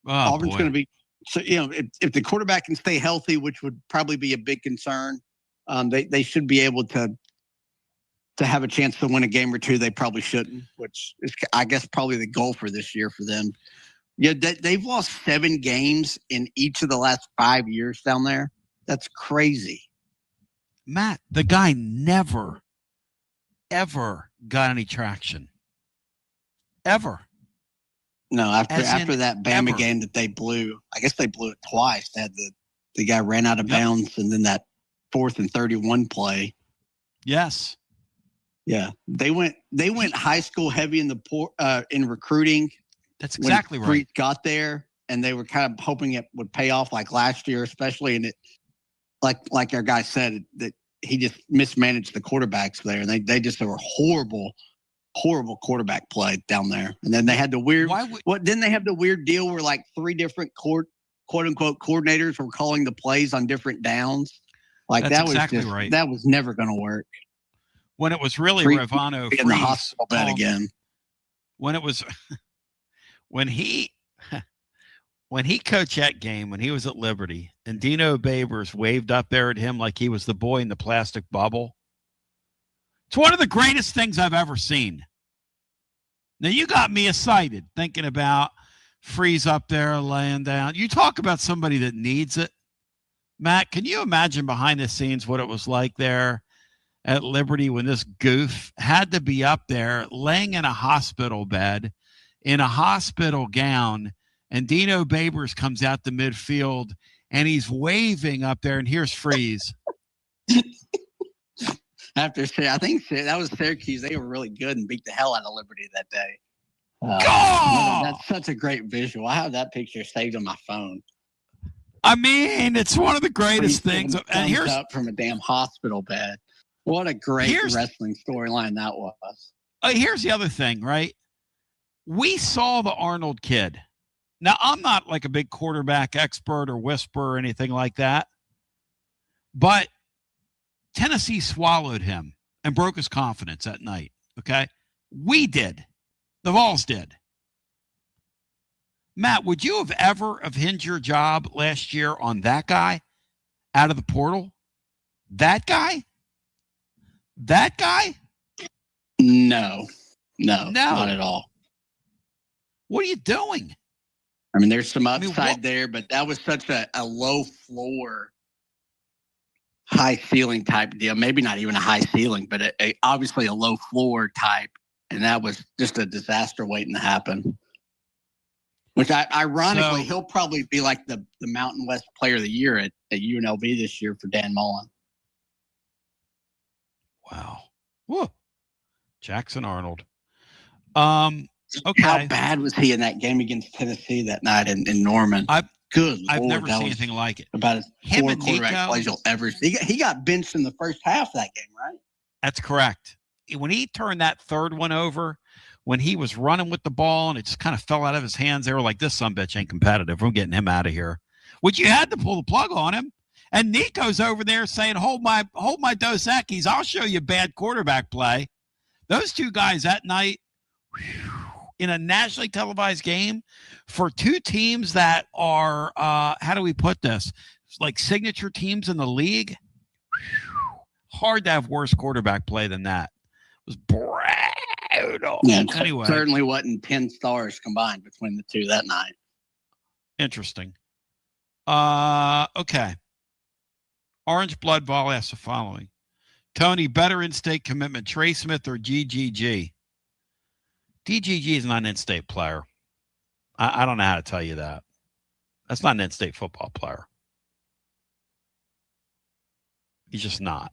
Auburn's going to be, so, if the quarterback can stay healthy, which would probably be a big concern, they should be able to have a chance to win a game or two. They probably shouldn't, which is, I guess, probably the goal for this year for them. Yeah, they've lost 7 games in each of the last 5 years down there. That's crazy. Matt, the guy never, ever got any traction. Ever. No, after that Bama game that they blew, I guess they blew it twice. They had the guy ran out of bounds, and then that 4th and 31 play. Yes. Yeah, they went high school heavy in recruiting. That's exactly when right. Got there, and they were kind of hoping it would pay off like last year, especially. And it, like our guy said, that he just mismanaged the quarterbacks there, and they just were horrible quarterback play down there. And then they had the weird. Didn't they have the weird deal where like 3 different quote unquote coordinators were calling the plays on different downs? Like That's that was exactly just right. that was never going to work. When it was really Freak Ravano in the Freeze hospital bed calling- again. When it was when he coached that game, when he was at Liberty, and Dino Babers waved up there at him like he was the boy in the plastic bubble. It's one of the greatest things I've ever seen. Now, you got me excited thinking about Freeze up there laying down. You talk about somebody that needs it. Matt, can you imagine behind the scenes what it was like there at Liberty when this goof had to be up there laying in a hospital bed in a hospital gown, and Dino Babers comes out the midfield and he's waving up there, and here's Freeze. After I think that was Syracuse. They were really good and beat the hell out of Liberty that day. That's such a great visual. I have that picture saved on my phone. I mean, it's one of the greatest things. And here's up from a damn hospital bed. What a great wrestling storyline that was. Here's the other thing, right? We saw the Arnold kid. Now, I'm not like a big quarterback expert or whisperer or anything like that, but Tennessee swallowed him and broke his confidence that night, okay? We did. The Vols did. Matt, would you have ever have hinged your job last year on that guy out of the portal? That guy? That guy? No, not at all. What are you doing? I mean, there's some upside there, but that was such a low floor, high ceiling type deal. Maybe not even a high ceiling, but obviously a low floor type. And that was just a disaster waiting to happen. Which ironically, he'll probably be like the Mountain West Player of the Year at UNLV this year for Dan Mullen. Wow. Whoa. Jackson Arnold. Okay. How bad was he in that game against Tennessee that night in Norman? I've never seen anything like it. About as Him poor and quarterback Nico, plays you'll ever see. He got benched in the first half of that game, right? That's correct. When he turned that third one over, when he was running with the ball and it just kind of fell out of his hands, they were like, this sumbitch ain't competitive. We're getting him out of here. Which you had to pull the plug on him. And Nico's over there saying, hold my Dos Equis. I'll show you bad quarterback play. Those two guys that night, in a nationally televised game for two teams that are, how do we put this? Like signature teams in the league. Hard to have worse quarterback play than that. It was brutal. Yeah, anyway, certainly wasn't 10 stars combined between the two that night. Interesting. Okay. Orange Blood Vol asks the following. Tony, better in-state commitment, Trey Smith or GGG? DGG is not an in-state player. I don't know how to tell you that. That's not an in-state football player. He's just not.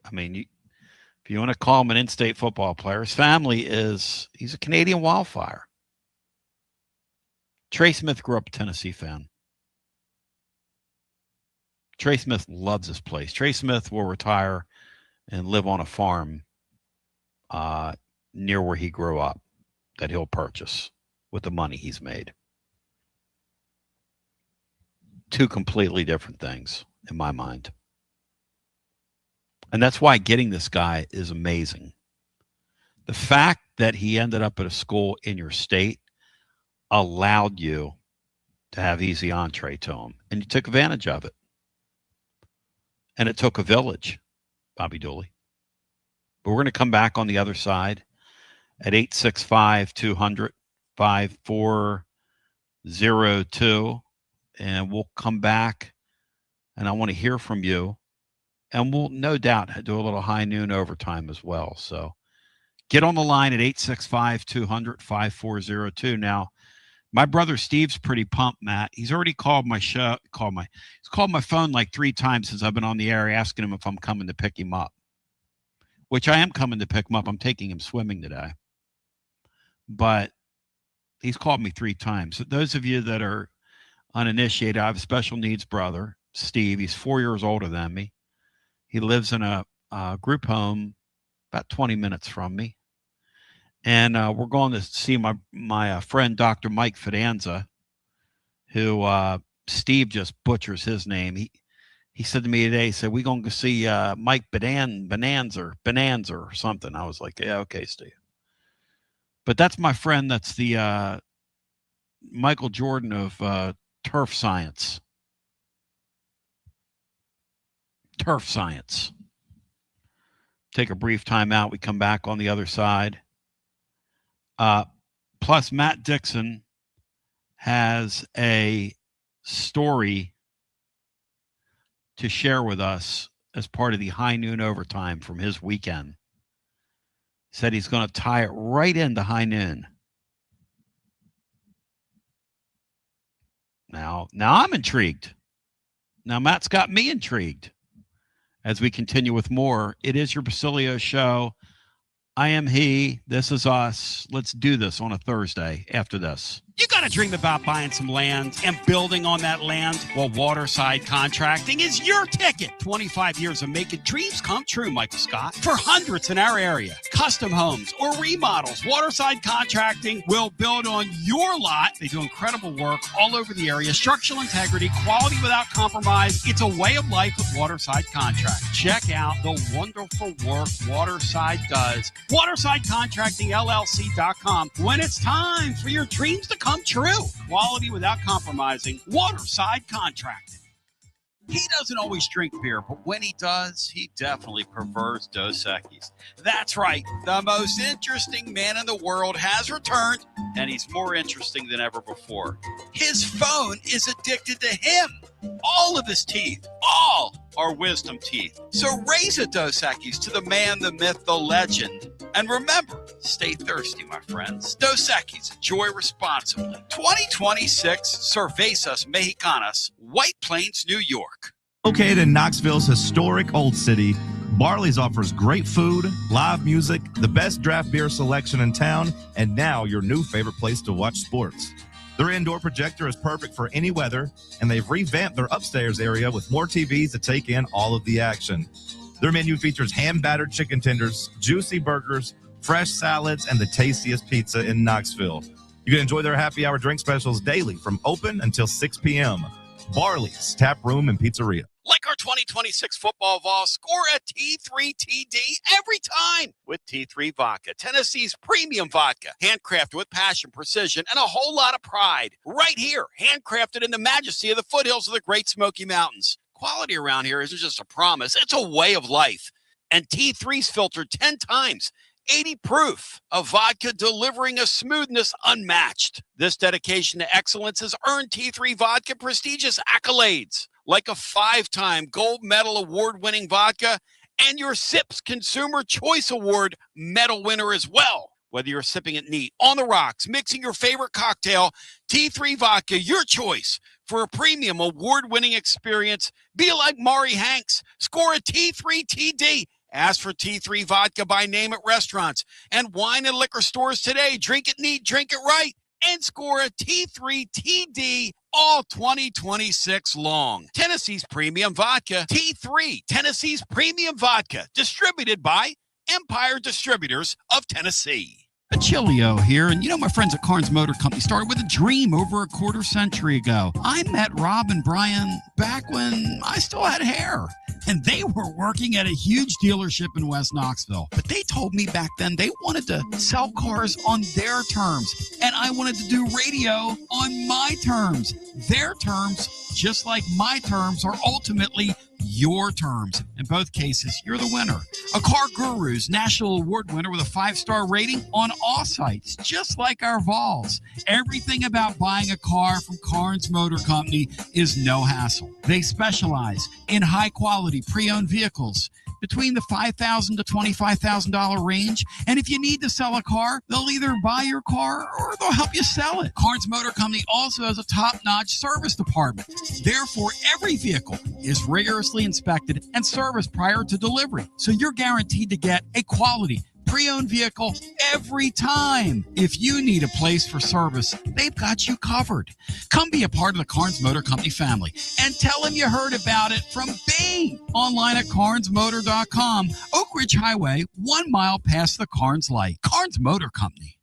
I mean, if you want to call him an in-state football player, his family he's a Canadian Wildfire. Trey Smith grew up a Tennessee fan. Trey Smith loves this place. Trey Smith will retire and live on a farm near where he grew up that he'll purchase with the money he's made. Two completely different things in my mind. And that's why getting this guy is amazing. The fact that he ended up at a school in your state allowed you to have easy entree to him, and you took advantage of it. And it took a village, Bobby Dooley. But we're going to come back on the other side at 865-200-5402, and we'll come back, and I want to hear from you. And we'll no doubt do a little high noon overtime as well. So get on the line at 865-200-5402. Now, my brother Steve's pretty pumped, Matt. He's already called my show. He's called my phone like 3 times since I've been on the air asking him if I'm coming to pick him up. Which I am coming to pick him up. I'm taking him swimming today. But he's called me 3 times. So those of you that are uninitiated, I have a special needs brother, Steve. He's 4 years older than me. He lives in a group home about 20 minutes from me. And we're going to see my friend, Dr. Mike Fidanza, who Steve just butchers his name. he said to me today, he said, we going to see Mike Bonanza or something. I was like, yeah, okay, Steve. But that's my friend. That's the Michael Jordan of turf science. Turf science. Take a brief time out. We come back on the other side. Plus, Matt Dixon has a story to share with us as part of the high noon overtime from his weekend. Said he's going to tie it right into high noon. Now I'm intrigued. Now Matt's got me intrigued. As we continue with more, it is your Basilio show. I am he. This is us. Let's do this on a Thursday after this. You got to dream about buying some land and building on that land? Well, Waterside Contracting is your ticket. 25 years of making dreams come true, Michael Scott. For hundreds in our area, custom homes or remodels, Waterside Contracting will build on your lot. They do incredible work all over the area. Structural integrity, quality without compromise. It's a way of life with Waterside Contract. Check out the wonderful work Waterside does. WatersideContractingLLC.com. When it's time for your dreams to come true. Quality without compromising. Waterside Contracting. He doesn't always drink beer, but when he does, he definitely prefers Dos Equis. That's right. The most interesting man in the world has returned, and he's more interesting than ever before. His phone is addicted to him. All of his teeth, all are wisdom teeth. So raise a Dos Equis to the man, the myth, the legend. And remember, stay thirsty, my friends. Dos Equis, enjoy responsibly. 2026 Cervezas Mexicanas, White Plains, New York. Located in Knoxville's historic Old City, Barley's offers great food, live music, the best draft beer selection in town, and now your new favorite place to watch sports. Their indoor projector is perfect for any weather, and they've revamped their upstairs area with more TVs to take in all of the action. Their menu features hand-battered chicken tenders, juicy burgers, fresh salads, and the tastiest pizza in Knoxville. You can enjoy their happy hour drink specials daily from open until 6 p.m. Barley's Tap Room and Pizzeria. Like our 2026 football Vol, score a T3 TD every time with T3 Vodka, Tennessee's premium vodka, handcrafted with passion, precision, and a whole lot of pride. Right here, handcrafted in the majesty of the foothills of the Great Smoky Mountains. Quality around here isn't just a promise, it's a way of life. And T3's filtered 10 times. 80 proof of vodka delivering a smoothness unmatched. This dedication to excellence has earned T3 Vodka prestigious accolades, like a 5-time gold medal award-winning vodka and your SIPS Consumer Choice Award medal winner as well. Whether you're sipping it neat, on the rocks, mixing your favorite cocktail, T3 Vodka, your choice for a premium award-winning experience. Be like Maury Hanks. Score a T3 TD. Ask for T3 Vodka by name at restaurants and wine and liquor stores today. Drink it neat, drink it right, and score a T3 TD all 2026 long. Tennessee's Premium Vodka. T3, Tennessee's Premium Vodka. Distributed by Empire Distributors of Tennessee. Basilio here, and you know my friends at Carnes Motor Company started with a dream over a quarter century ago. I met Rob and Brian back when I still had hair, and they were working at a huge dealership in West Knoxville. But they told me back then they wanted to sell cars on their terms, and I wanted to do radio on my terms. Their terms, just like my terms, are ultimately your terms. In both cases, you're the winner. A Car Guru's national award winner with a 5-star rating on all sites, just like our Vols. Everything about buying a car from Carnes Motor Company is no hassle. They specialize in high-quality pre-owned vehicles between the $5,000 to $25,000 range. And if you need to sell a car, they'll either buy your car or they'll help you sell it. Carnes Motor Company also has a top-notch service department. Therefore, every vehicle is rigorously inspected and serviced prior to delivery. So you're guaranteed to get a quality pre-owned vehicle every time. If you need a place for service, they've got you covered. Come be a part of the Carnes Motor Company family and tell them you heard about it from me. Online at carnesmotor.com, Oak Ridge Highway, 1 mile past the Carnes light. Carnes Motor Company.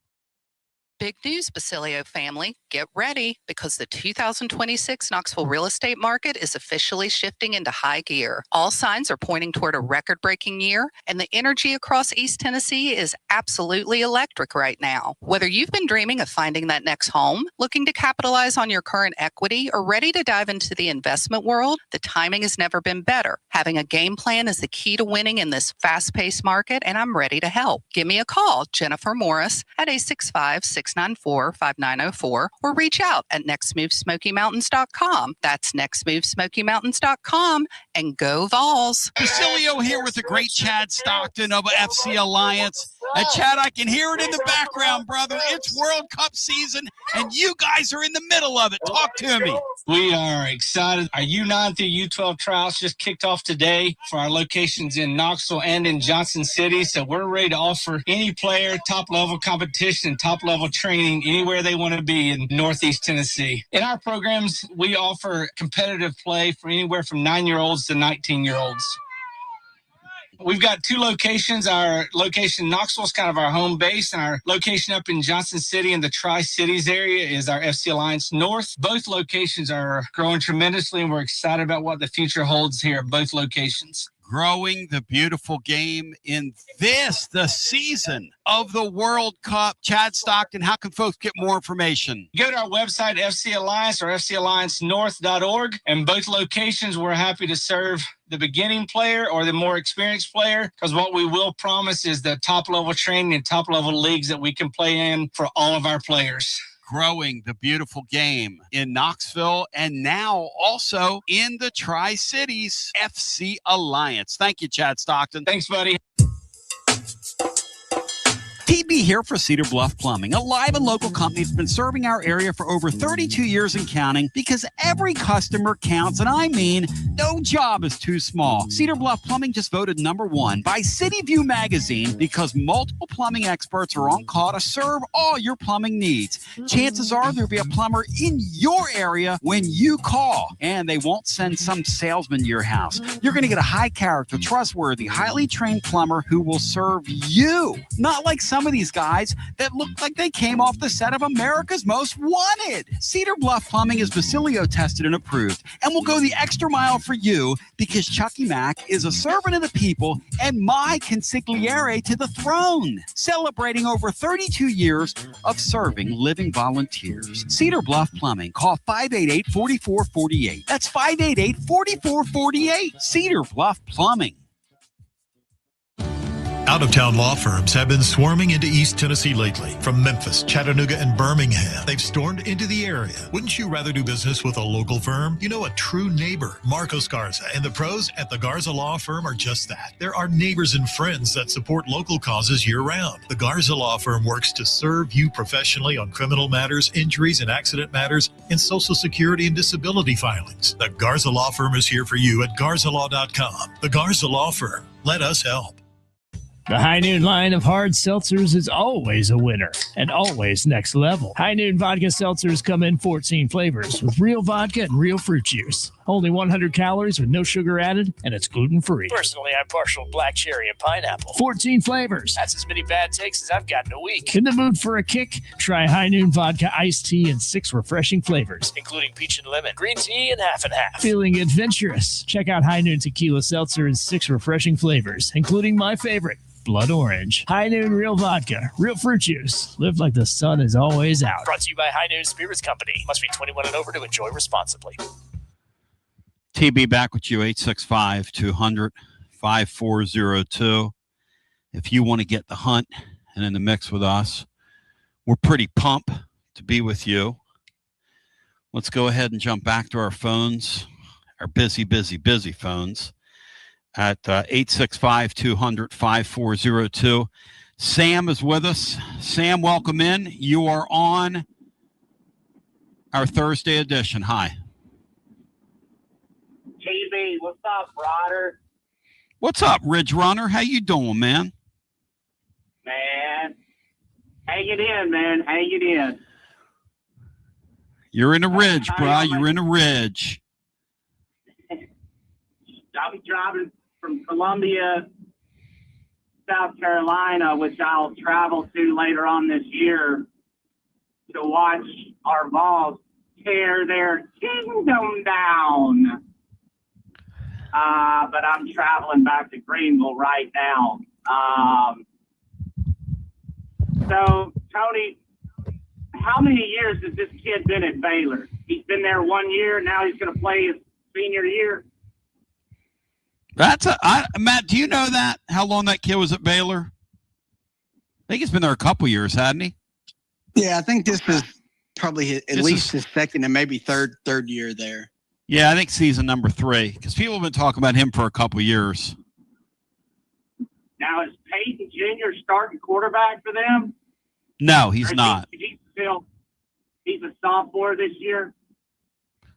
Big news, Basilio family. Get ready because the 2026 Knoxville real estate market is officially shifting into high gear. All signs are pointing toward a record-breaking year, and the energy across East Tennessee is absolutely electric right now. Whether you've been dreaming of finding that next home, looking to capitalize on your current equity, or ready to dive into the investment world, the timing has never been better. Having a game plan is the key to winning in this fast-paced market, and I'm ready to help. Give me a call, Jennifer Morris, at 865-694-5904, or reach out at nextmovesmokymountains.com. That's nextmovesmokymountains.com, and go Vols. Basilio here with the great Chad Stockton of FC Alliance. And Chad, I can hear it in the background, brother. It's World Cup season, and you guys are in the middle of it. Talk to me. We are excited. Our U9 through U12 trials just kicked off today for our locations in Knoxville and in Johnson City. So we're ready to offer any player top-level competition, top-level training anywhere they want to be in Northeast Tennessee. In our programs, we offer competitive play for anywhere from 9-year-olds to 19-year-olds. We've got 2 locations. Our location in Knoxville is kind of our home base, and our location up in Johnson City in the Tri-Cities area is our FC Alliance North. Both locations are growing tremendously, and we're excited about what the future holds here at both locations. Growing the beautiful game in the season of the World Cup. Chad Stockton, how can folks get more information? Go to our website, FC Alliance or FCAllianceNorth.org, and both locations we're happy to serve the beginning player or the more experienced player, because what we will promise is the top-level training and top-level leagues that we can play in for all of our players. Growing the beautiful game in Knoxville and now also in the Tri-Cities. FC Alliance. Thank you, Chad Stockton. Thanks, buddy. TB here for Cedar Bluff Plumbing, a live and local company that's been serving our area for over 32 years and counting, because every customer counts, and I mean no job is too small. Cedar Bluff Plumbing just voted #1 by City View magazine because multiple plumbing experts are on call to serve all your plumbing needs. Chances are there'll be a plumber in your area when you call, and they won't send some salesman to your house. You're going to get a high character, trustworthy, highly trained plumber who will serve you, not like some of these guys that look like they came off the set of America's Most Wanted. Cedar Bluff Plumbing is Basilio tested and approved and will go the extra mile for you because Chucky Mack is a servant of the people and my consigliere to the throne, celebrating over 32 years of serving living volunteers. Cedar Bluff Plumbing. Call 588-4448. That's 588-4448. Cedar Bluff Plumbing. Out-of-town law firms have been swarming into East Tennessee lately. From Memphis, Chattanooga, and Birmingham, they've stormed into the area. Wouldn't you rather do business with a local firm? You know, a true neighbor. Marcos Garza and the pros at the Garza Law Firm are just that. There are neighbors and friends that support local causes year-round. The Garza Law Firm works to serve you professionally on criminal matters, injuries and accident matters, and Social Security and disability filings. The Garza Law Firm is here for you at garzalaw.com. The Garza Law Firm. Let us help. The High Noon line of hard seltzers is always a winner and always next level. High Noon vodka seltzers come in 14 flavors with real vodka and real fruit juice. Only 100 calories with no sugar added, and it's gluten-free. Personally, I'm partial black cherry and pineapple. 14 flavors. That's as many bad takes as I've got in a week. In the mood for a kick? Try High Noon vodka iced tea in 6 refreshing flavors, including peach and lemon, green tea, and half and half. Feeling adventurous? Check out High Noon tequila seltzer in 6 refreshing flavors, including my favorite, Blood Orange. High Noon real vodka, real fruit juice. Live like the sun is always out. Brought to you by High Noon Spirits Company. Must be 21 and over to enjoy responsibly. TB back with you, 865-200-5402. If you want to get the hunt and in the mix with us, we're pretty pumped to be with you. Let's go ahead and jump back to our phones, our busy phones. At 865-200-5402. Sam is with us. Sam, welcome in. You are on our Thursday edition. Hi. TB, what's up, brother? What's up, Ridge Runner? How you doing, man? Man, hang it in, man. Hang it in. You're in a ridge, bro. You're in a ridge. I'll be driving from Columbia, South Carolina, which I'll travel to later on this year. to watch our Vols tear their kingdom down. But I'm traveling back to Greenville right now. So, Tony, how many years has this kid been at Baylor? He's been there 1 year. Now he's going to play his senior year. Matt, do you know that? How long that kid was at Baylor? I think he's been there a couple years, hadn't he? Yeah, I think this is probably at least his second and maybe third year there. Yeah, I think season number 3 because people have been talking about him for a couple years. Now, is Peyton Jr. starting quarterback for them? No, he's not. He's a sophomore this year?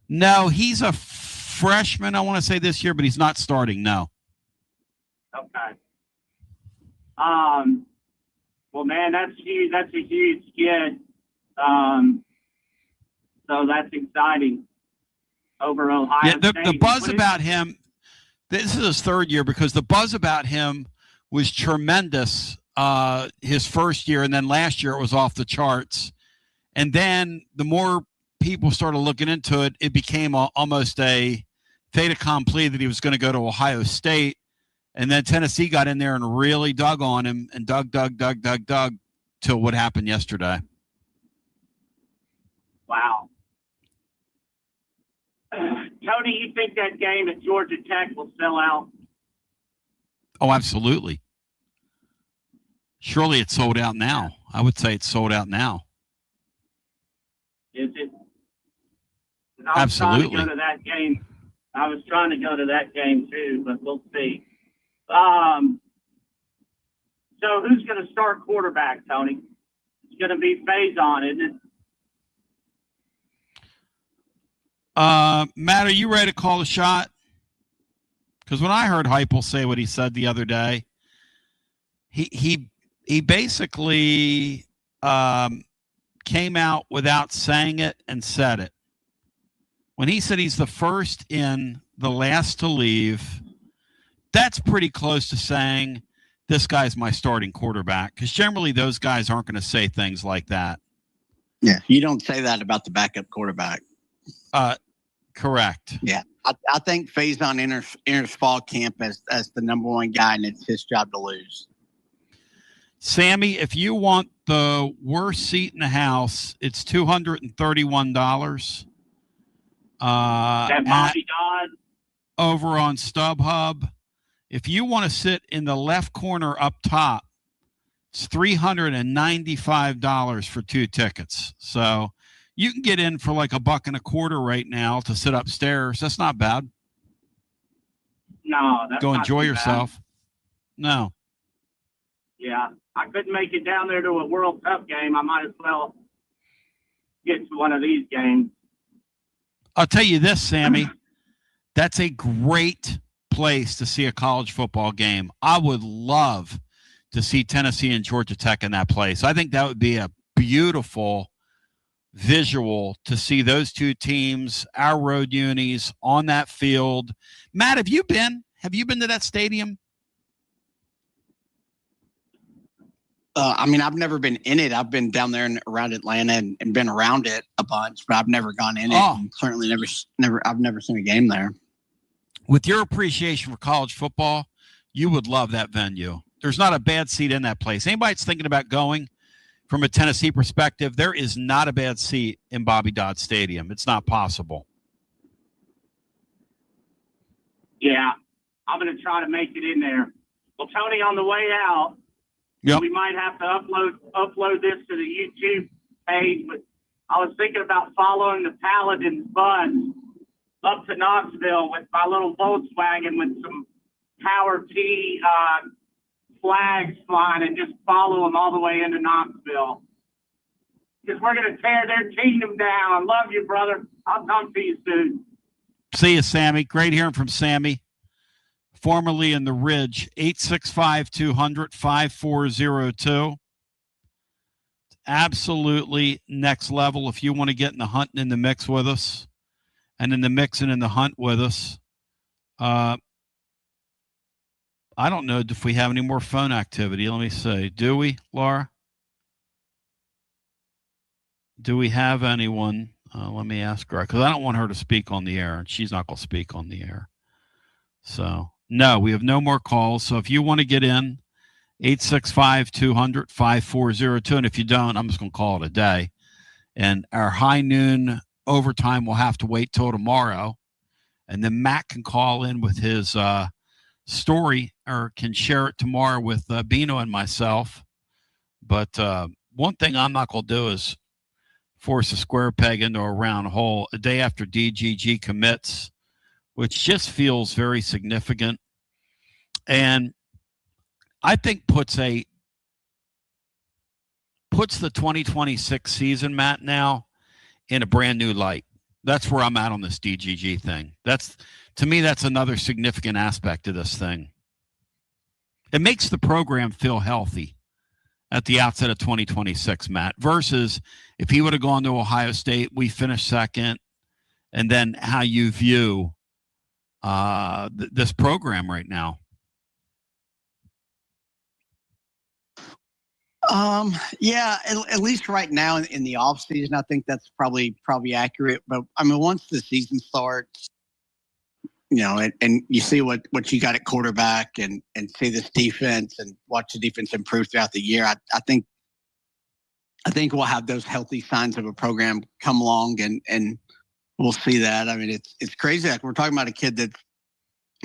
No, he's a freshman, I want to say, this year, but he's not starting, no. Okay. Well, man, that's huge. That's a huge kid. So that's exciting over Ohio State. The buzz about him, this is his 3rd year because the buzz about him was tremendous his first year, and then last year it was off the charts. And then the more people started looking into it, it became almost a fait accompli that he was going to go to Ohio State. And then Tennessee got in there and really dug on him and dug till what happened yesterday. Wow. Tony, you think that game at Georgia Tech will sell out? Oh, absolutely. Surely it's sold out now. I would say it's sold out now. Is it? Absolutely. Trying to go to that game. I was trying to go to that game too, but we'll see. So who's going to start quarterback, Tony? It's going to be Faison, isn't it? Matt, are you ready to call the shot? Because when I heard Heupel say what he said the other day, he basically came out without saying it and said it. When he said he's the first in, the last to leave, that's pretty close to saying this guy's my starting quarterback. Because generally those guys aren't going to say things like that. Yeah, you don't say that about the backup quarterback. Correct. Yeah, I think Faison enters fall camp as the number 1 guy, and it's his job to lose. Sammy, if you want the worst seat in the house, it's $231. That Bobby Dodd over on StubHub. If you want to sit in the left corner up top, it's $395 for 2 tickets. So you can get in for like $1.25 right now to sit upstairs. That's not bad. No, that's go not enjoy too yourself. bad. No. Yeah, I couldn't make it down there to a World Cup game. I might as well get to one of these games. I'll tell you this, Sammy. That's a great place to see a college football game. I would love to see Tennessee and Georgia Tech in that place. I think that would be a beautiful visual to see those 2 teams, our road unis, on that field. Matt, have you been? Have you been to that stadium? I mean, I've never been in it. I've been down there and around Atlanta and been around it a bunch, but I've never gone in it. And certainly I've never seen a game there. With your appreciation for college football, you would love that venue. There's not a bad seat in that place. Anybody that's thinking about going from a Tennessee perspective, there is not a bad seat in Bobby Dodd Stadium. It's not possible. Yeah, I'm going to try to make it in there. Well, Tony, on the way out, we might have to upload this to the YouTube page, but I was thinking about following the Paladins bus up to Knoxville with my little Volkswagen with some Power T flags flying and just follow them all the way into Knoxville. Because we're going to tear their kingdom down. I love you, brother. I'll talk to you soon. See you, Sammy. Great hearing from Sammy. Formerly in the Ridge, 865-200-5402. Absolutely next level if you want to get in the hunt and in the mix with us, and in the mix and in the hunt with us. I don't know if we have any more phone activity. Let me see. Do we, Laura? do we have anyone? Let me ask her, because I don't want her to speak on the air, and she's not going to speak on the air. So, no, we have no more calls. So if you want to get in, 865-200-5402. And if you don't, I'm just going to call it a day. And our high noon overtime will have to wait till tomorrow. And then Matt can call in with his story, or can share it tomorrow with Bino and myself. But one thing I'm not going to do is force a square peg into a round hole a day after DGG commits, which just feels very significant. And I think puts the 2026 season, Matt, now in a brand new light. That's where I'm at on this DGG thing. To me, that's another significant aspect of this thing. It makes the program feel healthy at the outset of 2026, Matt, versus if he would have gone to Ohio State, we finished second, and then how you view this program right now. Yeah, at least right now in the off season, I think that's probably accurate. But I mean, once the season starts, and you see what you got at quarterback, and see this defense, and watch the defense improve throughout the year, I think we'll have those healthy signs of a program come along, and we'll see that. I mean, it's crazy. Like, we're talking about a kid that's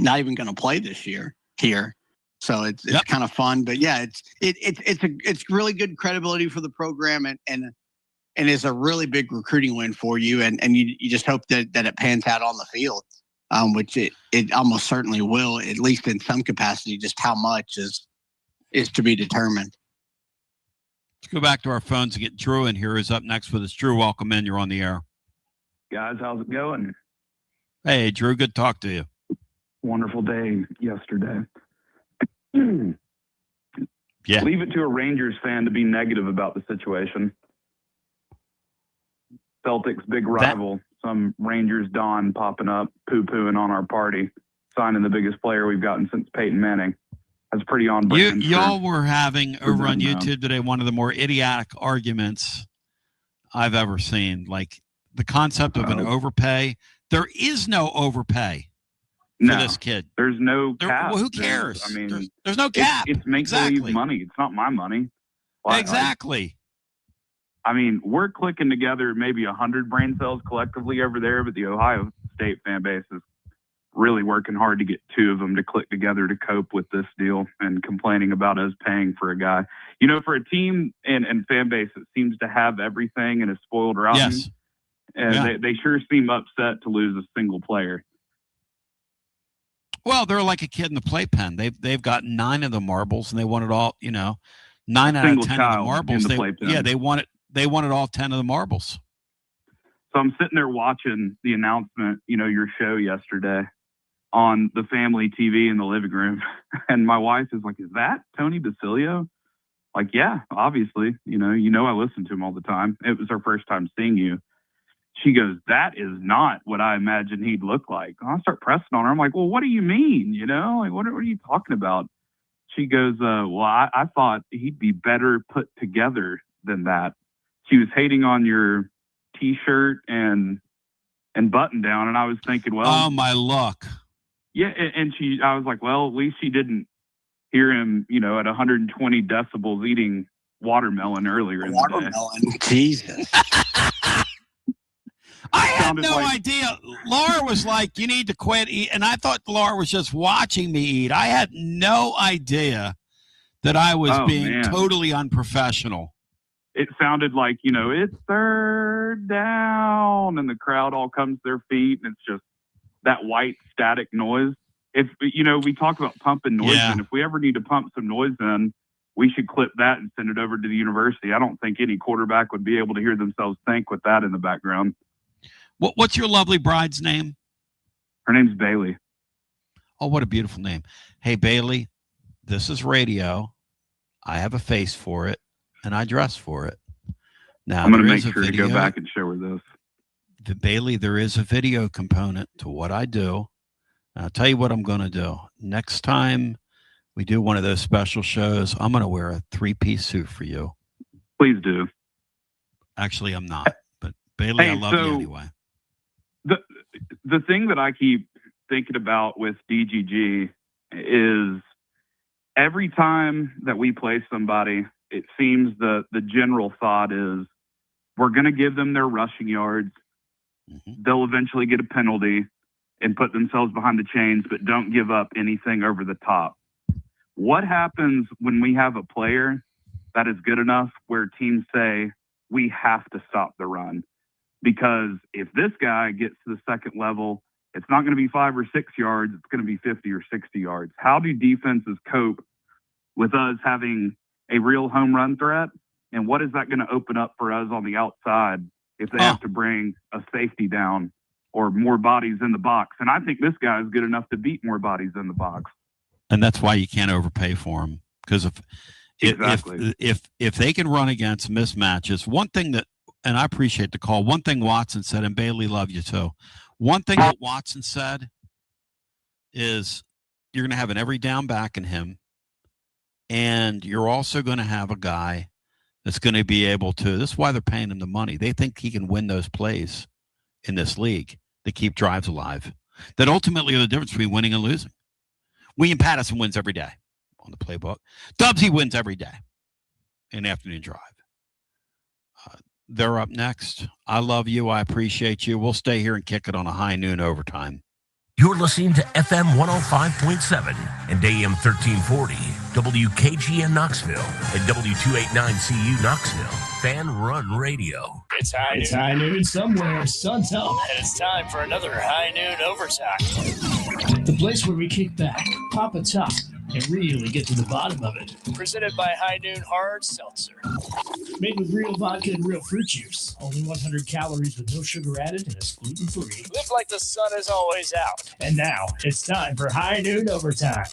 not even going to play this year here. So it's kind of fun, but yeah, it's really good credibility for the program, and is a really big recruiting win for you, and you just hope that it pans out on the field, which it almost certainly will, at least in some capacity. Just how much is to be determined. Let's go back to our phones and get Drew in here. Who's up next with us? Drew, welcome in. You're on the air. Guys, how's it going? Hey, Drew, good to talk to you. Wonderful day yesterday. Yeah. Leave it to a Rangers fan to be negative about the situation. Celtics big rival, some Rangers Don popping up, poo-pooing on our party, signing the biggest player we've gotten since Peyton Manning. That's pretty on brand. Y'all were having over on YouTube today one of the more idiotic arguments I've ever seen. Like the concept of an overpay. There is no overpay for this kid. There's no cap. Well, who cares? I mean, there's no cap. It's make-believe money. It's not my money. Exactly. I mean, we're clicking together maybe 100 brain cells collectively over there, but the Ohio State fan base is really working hard to get two of them to click together to cope with this deal and complaining about us paying for a guy. For a team and fan base that seems to have everything and is spoiled rotten, yes. They sure seem upset to lose a single player. Well, they're like a kid in the playpen. They've got 9 of the marbles, and they want it all. 9 out of 10 of the marbles. They wanted all 10 of the marbles. So I'm sitting there watching the announcement, your show yesterday on the family TV in the living room, and my wife is like, "Is that Tony Basilio?" Like, yeah, obviously. I listen to him all the time. It was our first time seeing you. She goes, "That is not what I imagined he'd look like." And I start pressing on her. I'm like, "Well, what do you mean? What are you talking about?" She goes, "Well, I thought he'd be better put together than that." She was hating on your T-shirt and button down, and I was thinking, well, oh my luck. Yeah, and I was like, well, at least she didn't hear him, at 120 decibels eating watermelon earlier in the day. Jesus. I had no idea. Laura was like, "You need to quit eat," and I thought Laura was just watching me eat. I had no idea that I was being totally unprofessional. It sounded like, it's third down, and the crowd all comes to their feet, and it's just that white static noise. If, we talk about pumping noise in. If we ever need to pump some noise in, we should clip that and send it over to the university. I don't think any quarterback would be able to hear themselves think with that in the background. What's your lovely bride's name? Her name's Bailey. Oh, what a beautiful name. Hey, Bailey, this is radio. I have a face for it, and I dress for it. Now, I'm going to make sure to go back and show her this. Bailey, there is a video component to what I do. And I'll tell you what I'm going to do. Next time we do one of those special shows, I'm going to wear a 3-piece suit for you. Please do. Actually, I'm not. But Bailey, I love you anyway. The thing that I keep thinking about with DGG is every time that we play somebody, it seems the general thought is we're going to give them their rushing yards. They'll eventually get a penalty and put themselves behind the chains, but don't give up anything over the top. What happens when we have a player that is good enough where teams say we have to stop the run? Because if this guy gets to the second level, it's not going to be 5 or 6 yards. It's going to be 50 or 60 yards. How do defenses cope with us having a real home run threat? And what is that going to open up for us on the outside if they have to bring a safety down or more bodies in the box? And I think this guy is good enough to beat more bodies in the box. And that's why you can't overpay for him. Because if they can run against mismatches, one thing that, and I appreciate the call, one thing Watson said, and Bailey, love you too. One thing that Watson said is you're going to have an every down back in him. And you're also going to have a guy that's going to be able to, this is why they're paying him the money. They think he can win those plays in this league that keep drives alive, that ultimately are the difference between winning and losing. William Patterson wins every day on the playbook. Dubsy wins every day in afternoon drive. They're up next. I love you. I appreciate you. We'll stay here and kick it on a high noon overtime. You're listening to FM 105.7 and AM 1340, WKGN Knoxville, and W289CU Knoxville. Fan Run Radio. It's high noon somewhere. Sun's up, and it's time for another high noon overtime. The place where we kick back, pop a top, and really get to the bottom of it. Presented by High Noon Hard Seltzer. Made with real vodka and real fruit juice. Only 100 calories with no sugar added and it's gluten-free. Live like the sun is always out. And now, it's time for High Noon Overtime.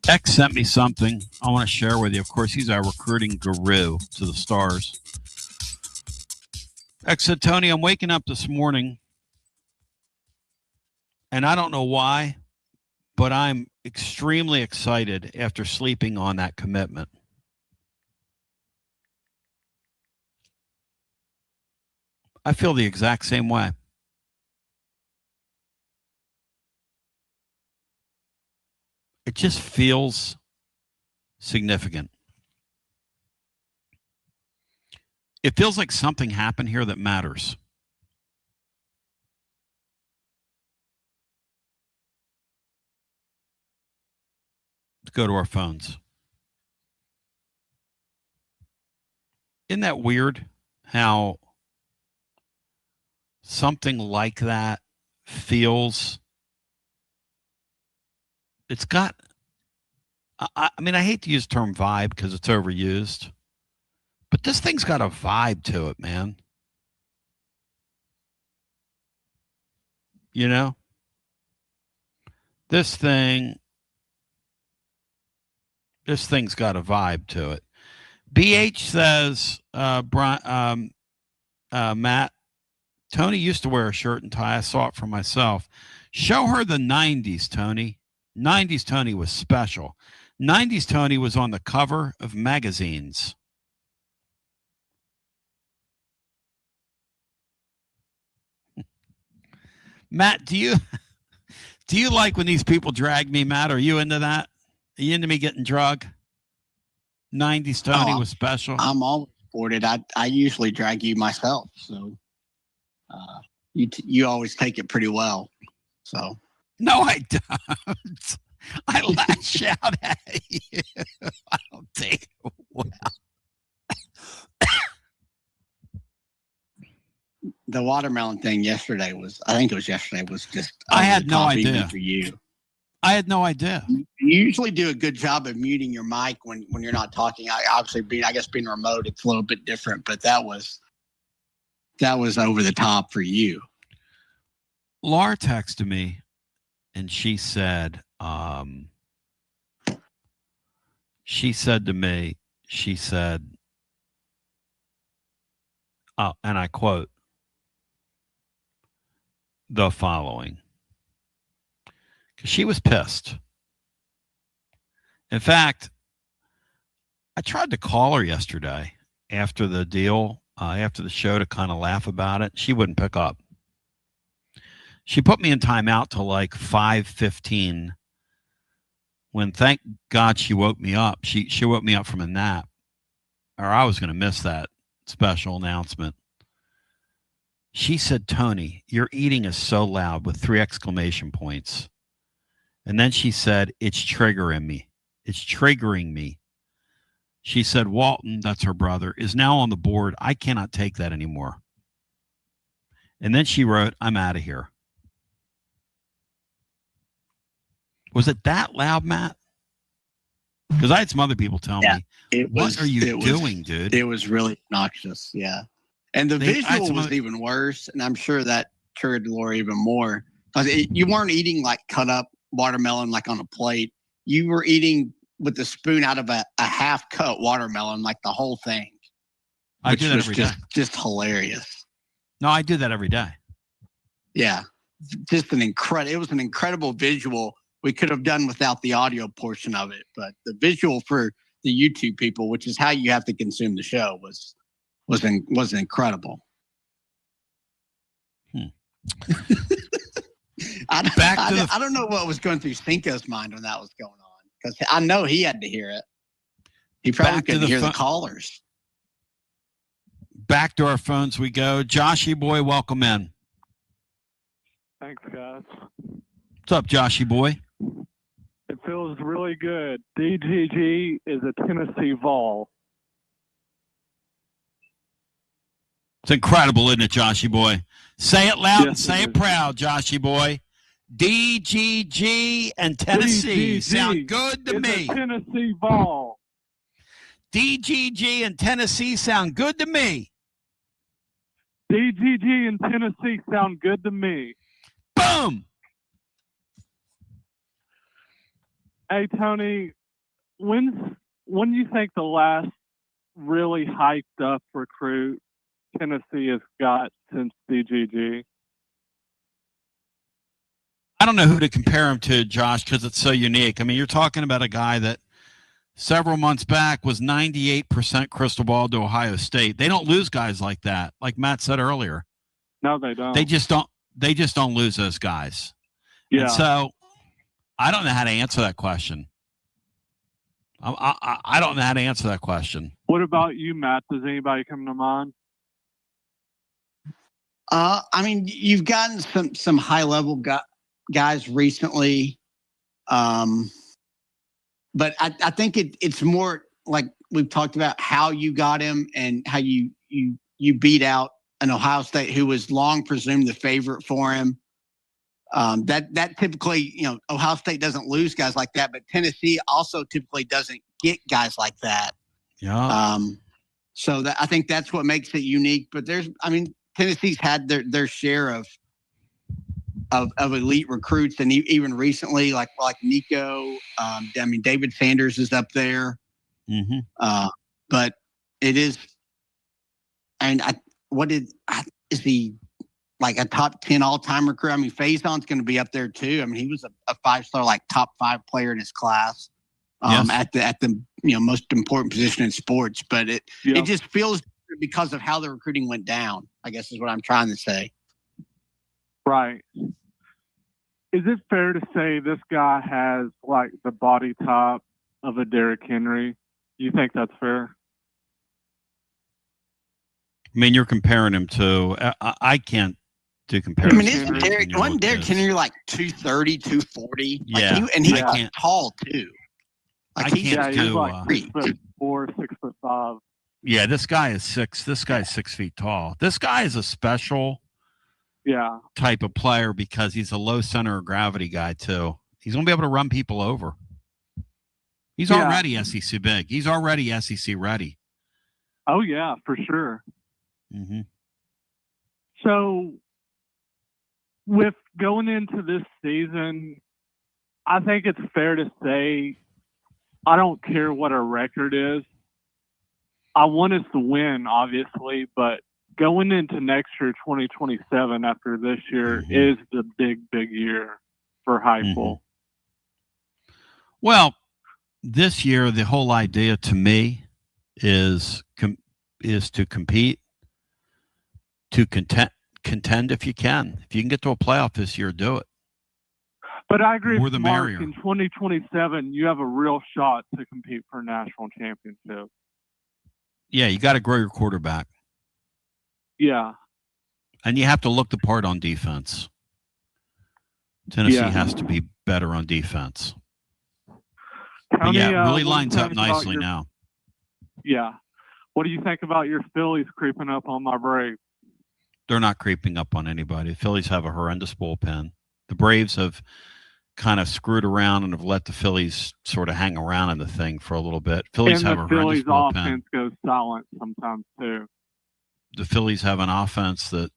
X sent me something I want to share with you. Of course, he's our recruiting guru to the stars. X said, Tony, I'm waking up this morning, and I don't know why, but I'm extremely excited after sleeping on that commitment. I feel the exact same way. It just feels significant. It feels like something happened here that matters. Let's go to our phones. Isn't that weird how something like that feels? It's got, I mean, I hate to use the term vibe because it's overused, but this thing's got a vibe to it, man. You know? This thing's got a vibe to it. BH says, Matt, Tony used to wear a shirt and tie. I saw it for myself. Show her the 90s, Tony. 90s Tony was special. 90s Tony was on the cover of magazines. Matt, do you like when these people drag me, Matt? Are you into that? Are you into me getting drug? 90s Tony was special. I'm always for it. I usually drag you myself, so you always take it pretty well. So no, I don't. I lash out at you. I don't take it well. The watermelon thing yesterday was just. I had no idea. For you. I had no idea. You usually do a good job of muting your mic when you're not talking. Obviously, being remote, it's a little bit different, but that was over the top for you. Laura texted me, and she said, and I quote, the following. Because she was pissed. In fact, I tried to call her yesterday, after the deal, after the show, to kind of laugh about it. She wouldn't pick up. She put me in timeout till like 5:15. When, thank God, she woke me up. She woke me up from a nap, or I was going to miss that special announcement. She said, "Tony, your eating is so loud," with 3 exclamation points. And then she said, "It's triggering me. It's triggering me." She said, "Walton," that's her brother, "is now on the board. I cannot take that anymore." And then she wrote, "I'm out of here." Was it that loud, Matt? Because I had some other people tell me, "What are you doing, dude?" It was really obnoxious, yeah. And the visual was even worse, and I'm sure that triggered Laura even more. Because you weren't eating like cut up watermelon like on a plate. You were eating with the spoon out of a half-cut watermelon, like the whole thing. I do that every day. Just hilarious. No, I do that every day. Yeah, just it was an incredible visual. We could have done without the audio portion of it, but the visual for the YouTube people, which is how you have to consume the show, was incredible. I don't know what was going through Cinco's mind when that was going on, because I know he had to hear it. He probably couldn't hear the callers. Back to our phones we go. Joshy boy, welcome in. Thanks, guys. What's up, Joshy boy? It feels really good. DGG is a Tennessee Vol. It's incredible, isn't it, Joshy boy? Say it loud and say it proud, Joshy boy. DGG and Tennessee DGG sound good to me. A Tennessee Vol. DGG and Tennessee sound good to me. DGG and Tennessee sound good to me. Boom! Hey, Tony, when do you think the last really hyped up recruit Tennessee has got since DGG? I don't know who to compare him to, Josh, because it's so unique. I mean, you're talking about a guy that several months back was 98% crystal ball to Ohio State. They don't lose guys like that, like Matt said earlier. No, they don't. They just don't lose those guys. Yeah. And so I don't know how to answer that question. I don't know how to answer that question. What about you, Matt? Does anybody come to mind? I mean, you've gotten some high level guys recently, but I think it's more like we've talked about how you got him and how you beat out an Ohio State who was long presumed the favorite for him. That typically, Ohio State doesn't lose guys like that, but Tennessee also typically doesn't get guys like that. Yeah. So I think that's what makes it unique. But Tennessee's had their share of elite recruits, and even recently, like Nico. David Sanders is up there. Mm-hmm. But it is, and is he like a top 10 all-time recruit? I mean, Faison's going to be up there too. I mean, he was a 5-star, like top 5 player in his class, at the most important position in sports. But it just feels because of how the recruiting went down, I guess is what I'm trying to say. Right. Is it fair to say this guy has like the body type of a Derrick Henry? Do you think that's fair? I mean, you're comparing him to. I can't do comparisons. I mean, wasn't Derrick Henry like 230, 240? Yeah, he was like tall too. Like he was like 6'4", 6'5". Yeah, this guy is 6. This guy's 6 feet tall. This guy is a special type of player because he's a low center of gravity guy too. He's going to be able to run people over. He's already SEC big. He's already SEC ready. Oh yeah, for sure. Mm-hmm. So, with going into this season, I think it's fair to say I don't care what our record is. I want us to win, obviously, but going into next year, 2027, after this year, is the big year for Heupel. Well, this year, the whole idea to me is to compete, to contend if you can. If you can get to a playoff this year, do it. But I agree More with the Mark. merrier. In 2027, you have a real shot to compete for a national championship. Yeah, you got to grow your quarterback. Yeah. And you have to look the part on defense. Tennessee has to be better on defense. Tony, but yeah, it really what do you lines up think about nicely your- now. Yeah. What do you think about your Phillies creeping up on my Braves? They're not creeping up on anybody. The Phillies have a horrendous bullpen. The Braves have kind of screwed around and have let the Phillies sort of hang around in the thing for a little bit. Phillies And have the a horrendous Phillies bullpen. offense goes silent sometimes too. The Phillies have an offense that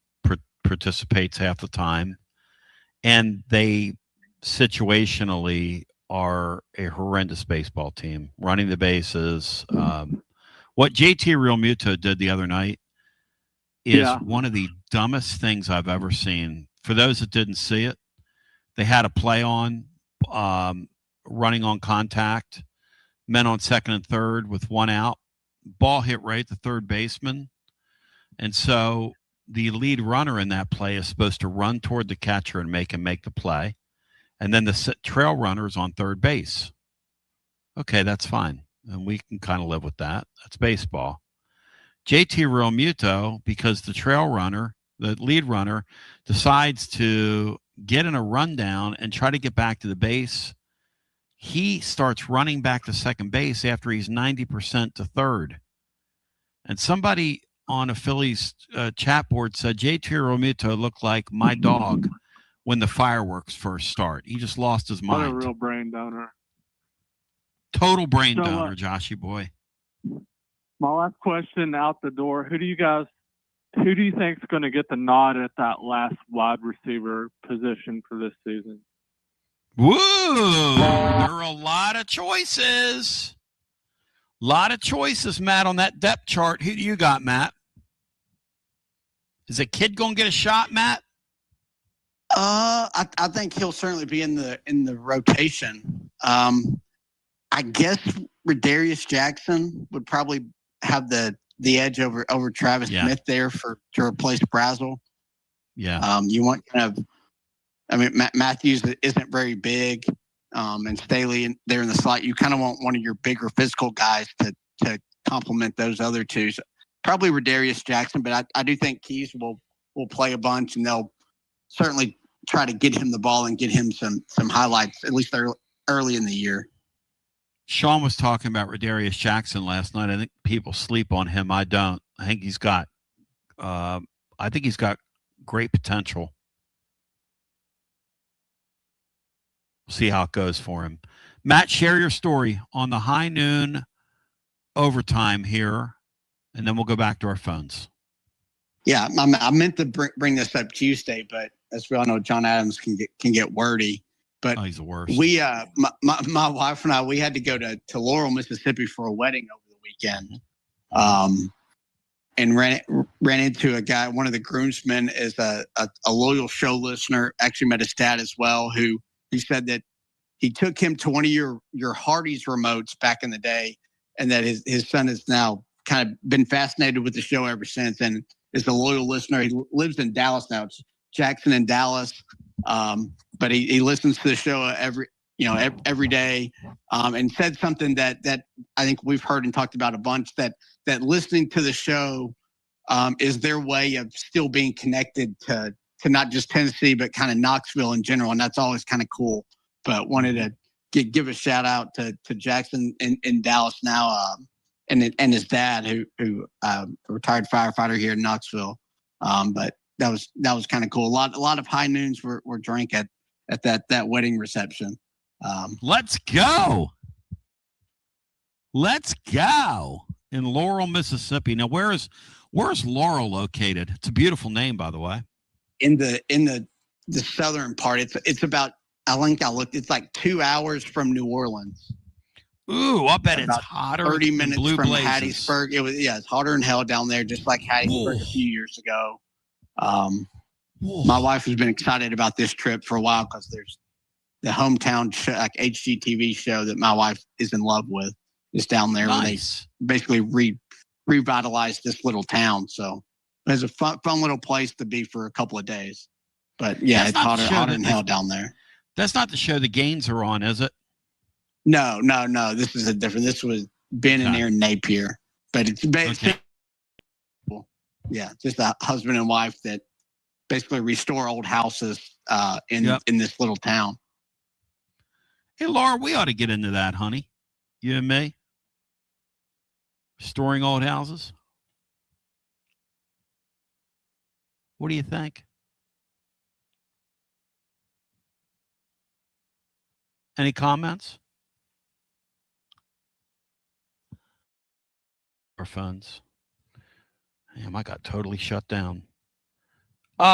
participates half the time, and they situationally are a horrendous baseball team, running the bases. What JT Realmuto did the other night is one of the dumbest things I've ever seen. For those that didn't see it, they had a play on running on contact, men on second and third with one out. Ball hit right at the third baseman. And so the lead runner in that play is supposed to run toward the catcher and make him make the play. And then the trail runner is on third base. Okay, that's fine. And we can kind of live with that. That's baseball. JT Realmuto, because the trail runner, the lead runner, decides to get in a rundown and try to get back to the base, he starts running back to second base after he's 90% to third. And somebody on a Phillies chat board said JT Realmuto looked like my dog when the fireworks first start. He just lost his What a mind. real brain donor. Total brain So, donor, Joshy boy. My last question out the door: Who do you think is going to get the nod at that last wide receiver position for this season? Woo! There are a lot of choices. Matt, on that depth chart. Who do you got, Matt? Is a kid going to get a shot, Matt? I think he'll certainly be in the rotation. I guess Redarius Jackson would probably have the edge over Travis Smith there to replace Brazel. Yeah. You want kind of, I mean, Matthews isn't very big, and Staley there in the slot. You kind of want one of your bigger physical guys to complement those other two. So probably Redarius Jackson, but I do think Keys will play a bunch, and they'll certainly try to get him the ball and get him some highlights, at least early in the year. Sean was talking about Redarius Jackson last night. I think people sleep on him. I don't. I think he's got great potential. We'll see how it goes for him. Matt, share your story on the high noon overtime here, and then we'll go back to our phones. Yeah, I meant to bring this up Tuesday, but as we all know, John Adams can get wordy. But he's the worst. We, my wife and I, we had to go to Laurel, Mississippi for a wedding over the weekend, and ran into a guy. One of the groomsmen is a loyal show listener. Actually met his dad as well, who he said that he took him to one of your Hardee's remotes back in the day, and that his son has now kind of been fascinated with the show ever since, and is a loyal listener. He lives in Dallas now. It's Jackson in Dallas. But he listens to the show every day, and said something that I think we've heard and talked about a bunch, that listening to the show is their way of still being connected to not just Tennessee, but kind of Knoxville in general. And that's always kind of cool. But wanted to give a shout out to Jackson in Dallas now, and his dad, who a retired firefighter here in Knoxville. But that was kind of cool. A lot of high noons were drank at that wedding reception. Let's go in Laurel, Mississippi. Now, where's Laurel located? It's a beautiful name, by the way. In the southern part, it's about, I looked. It's like 2 hours from New Orleans. Ooh, I bet it's hotter. 30 minutes Blue from Blazes. Hattiesburg. It's hotter than hell down there, just like Hattiesburg a few years ago. My wife has been excited about this trip for a while because there's the hometown show, like HGTV show that my wife is in love with, is down there. Nice. Where they basically revitalize this little town. So it's a fun little place to be for a couple of days. But yeah, it's hotter than hell down there. That's not the show the Gaines are on, is it? No. This is a different. This was Ben and Aaron Napier, but it's basically, yeah, just a husband and wife that basically restore old houses in this little town. Hey, Laura, we ought to get into that, honey. You and me. Restoring old houses. What do you think? Any comments? Our phones. Damn, I got totally shut down. Back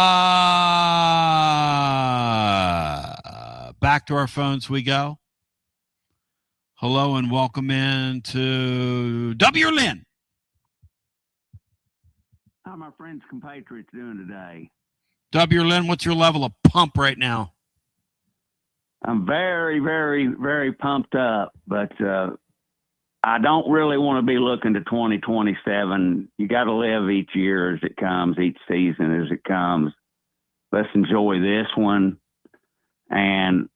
to our phones we go. Hello and welcome in to W. Lynn. How are my friends compatriots doing today? W. Lynn, what's your level of pump right now? I'm very, very, very pumped up, but I don't really want to be looking to 2027. You got to live each year as it comes, each season as it comes. Let's enjoy this one. And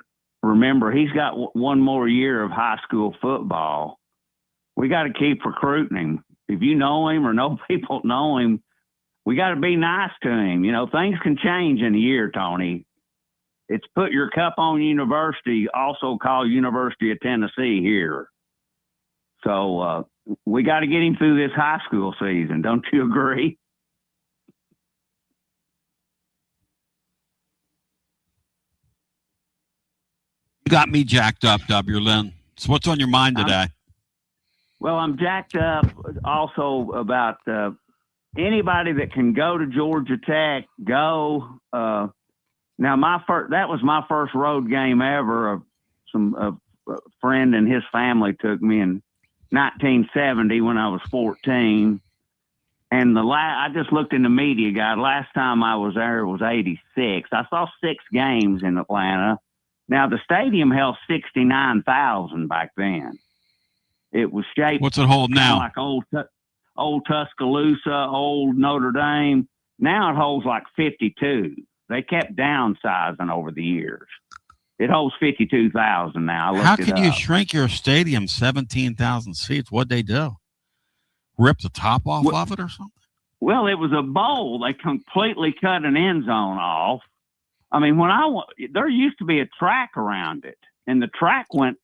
remember, he's got one more year of high school football. We got to keep recruiting him. If you know him or know people know him, we got to be nice to him. You know, things can change in a year, Tony. It's put your cup on university, also called University of Tennessee here. So we got to get him through this high school season. Don't you agree? You got me jacked up, W. Lynn. So what's on your mind today? Well, I'm jacked up also about anybody that can go to Georgia Tech, go. Now, that was my first road game ever. A friend and his family took me in 1970 when I was 14. And I just looked in the media guide. Last time I was there was 86. I saw 6 games in Atlanta. Now, the stadium held 69,000 back then. It was shaped. What's it hold now? Like old Tuscaloosa, old Notre Dame. Now it holds like 52. They kept downsizing over the years. It holds 52,000 now. How can you shrink your stadium 17,000 seats? What'd they do? Rip the top off of it or something? Well, it was a bowl. They completely cut an end zone off. I mean, there used to be a track around it, and the track went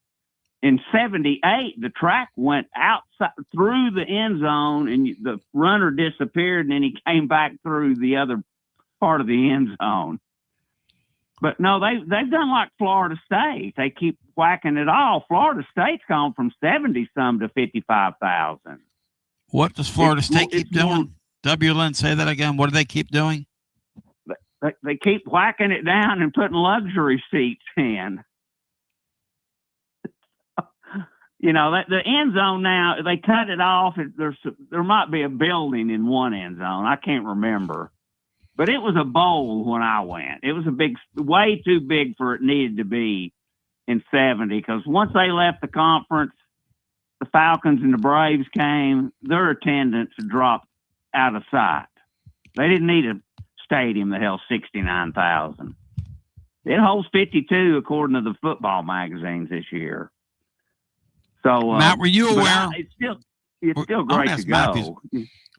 in 78. The track went outside through the end zone, and the runner disappeared, and then he came back through the other part of the end zone. But no, they've done like Florida State. They keep whacking it all. Florida State's gone from 70-some to 55,000. What does Florida State keep doing? W. Lynn, say that again. What do they keep doing? They keep whacking it down and putting luxury seats in. You know, the end zone now, they cut it off. There might be a building in one end zone. I can't remember. But it was a bowl when I went. It was way too big for it needed to be in 70, because once they left the conference, the Falcons and the Braves came, their attendance dropped out of sight. They didn't need a stadium that held 69,000. It holds 52 according to the football magazines this year. So Matt, were you aware? It's still great to go.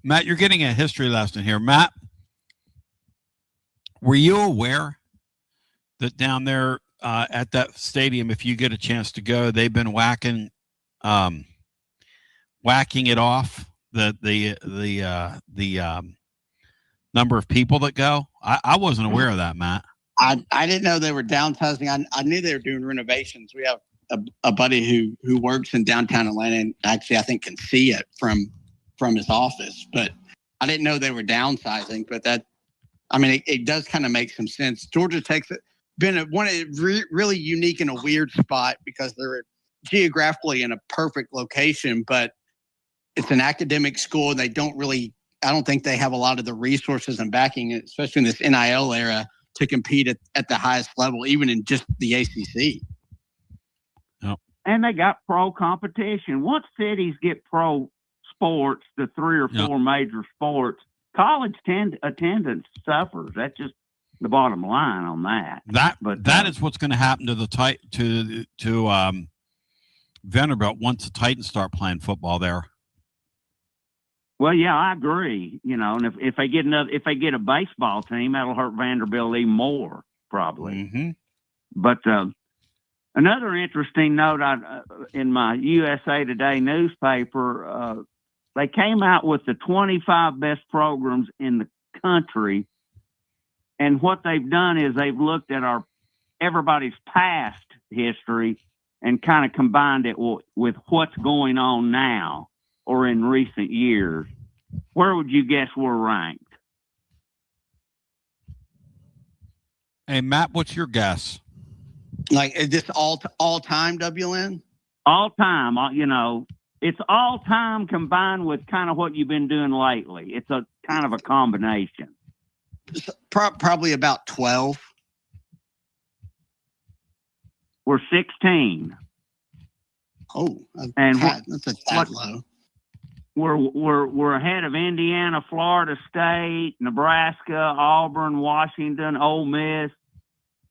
Matt, you're getting a history lesson here. Matt, were you aware that down there at that stadium, if you get a chance to go, they've been whacking it off, the number of people that go? I wasn't aware of that, Matt. I didn't know they were downsizing. I knew they were doing renovations. We have a buddy who works in downtown Atlanta, and actually I think can see it from his office. But I didn't know they were downsizing. But it does kind of make some sense. Georgia Tech's been really unique in a weird spot because they're geographically in a perfect location, but it's an academic school, and they don't really. I don't think they have a lot of the resources and backing, especially in this NIL era, to compete at the highest level, even in just the ACC. And they got pro competition. Once cities get pro sports, the 3 or 4 major sports, college attendance suffers. That's just the bottom line on that. That is what's going to happen to the Vanderbilt once the Titans start playing football there. Well, yeah, I agree. You know, and if they get a baseball team, that'll hurt Vanderbilt even more, probably. Mm-hmm. But another interesting note, in my USA Today newspaper, they came out with the 25 best programs in the country, and what they've done is they've looked at everybody's past history and kind of combined it with what's going on now or in recent years. Where would you guess we're ranked? Hey, Matt, what's your guess? Like, is this all time, WLN? All time, you know, it's all time combined with kind of what you've been doing lately. It's a kind of a combination. Probably about 12. We're 16. Oh, that's a tad low. We're ahead of Indiana, Florida State, Nebraska, Auburn, Washington, Ole Miss.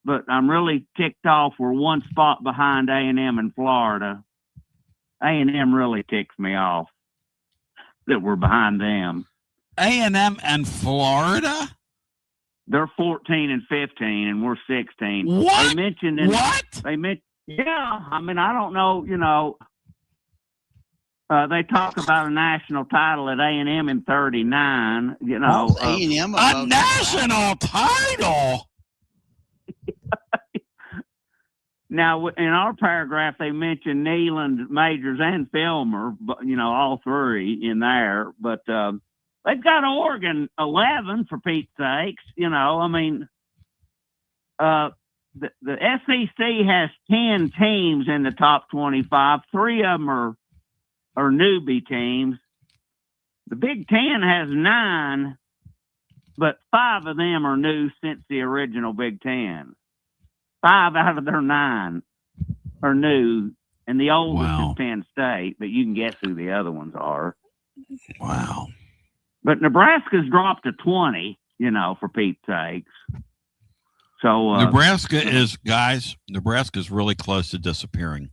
But I'm really ticked off. We're one spot behind A&M and Florida. A&M really ticks me off that we're behind them. A&M and Florida? They're 14 and 15, and we're 16. What? They mentioned yeah. I mean, I don't know. You know, they talk about a national title at A&M in 39. You know, A&M a national title. Now, in our paragraph, they mentioned Neyland, Majors, and Filmer, you know, all three in there. But they've got Oregon 11, for Pete's sakes. You know, I mean, the SEC has 10 teams in the top 25. 3 of them are newbie teams. The Big Ten has 9, but 5 of them are new since the original Big Ten. 5 out of their 9 are new, and the oldest is Penn State, but you can guess who the other ones are. Wow. But Nebraska's dropped to 20, you know, for Pete's sakes. So Nebraska is really close to disappearing.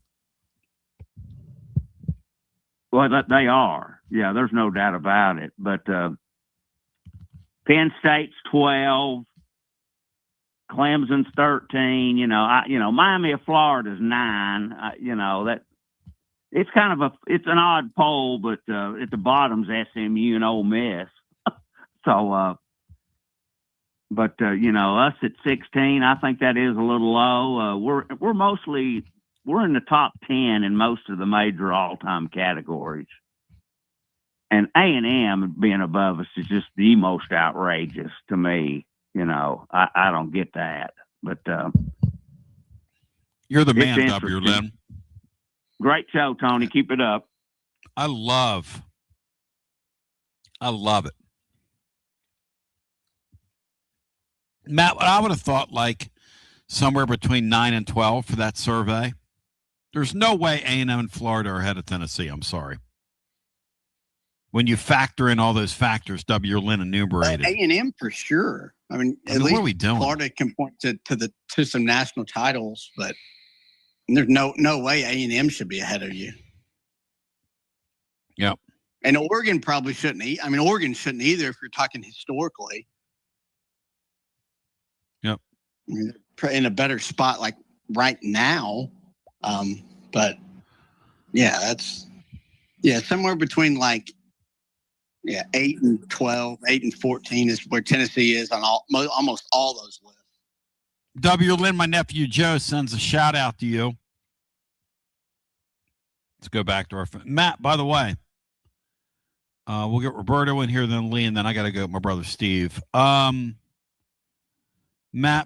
Well, they are. Yeah, there's no doubt about it. But Penn State's 12. Clemson's 13, you know, Miami of Florida's 9, you know, that it's kind of it's an odd poll, but at the bottom's SMU and Ole Miss. So, you know, us at 16, I think that is a little low. We're in the top 10 in most of the major all-time categories. And A&M being above us is just the most outrageous to me. You know, I don't get that, but you're the man, WLN. Great show, Tony. Keep it up. I love it. Matt, I would have thought like somewhere between 9 and 12 for that survey. There's no way A&M and Florida are ahead of Tennessee. I'm sorry. When you factor in all those factors WLN enumerated. A&M for sure. I mean, at least what are we doing? Florida can point to some national titles, but there's no way A&M should be ahead of you. Yep. And Oregon probably shouldn't. Oregon shouldn't either if you're talking historically. Yep. I mean, they're in a better spot like right now. But yeah, somewhere between like 8 and 12, 8 and 14 is where Tennessee is on almost all those lists. WLN, my nephew Joe sends a shout out to you. Let's go back to our Matt. By the way, we'll get Roberto in here, then Lee, and then I got to go with my brother Steve. Matt,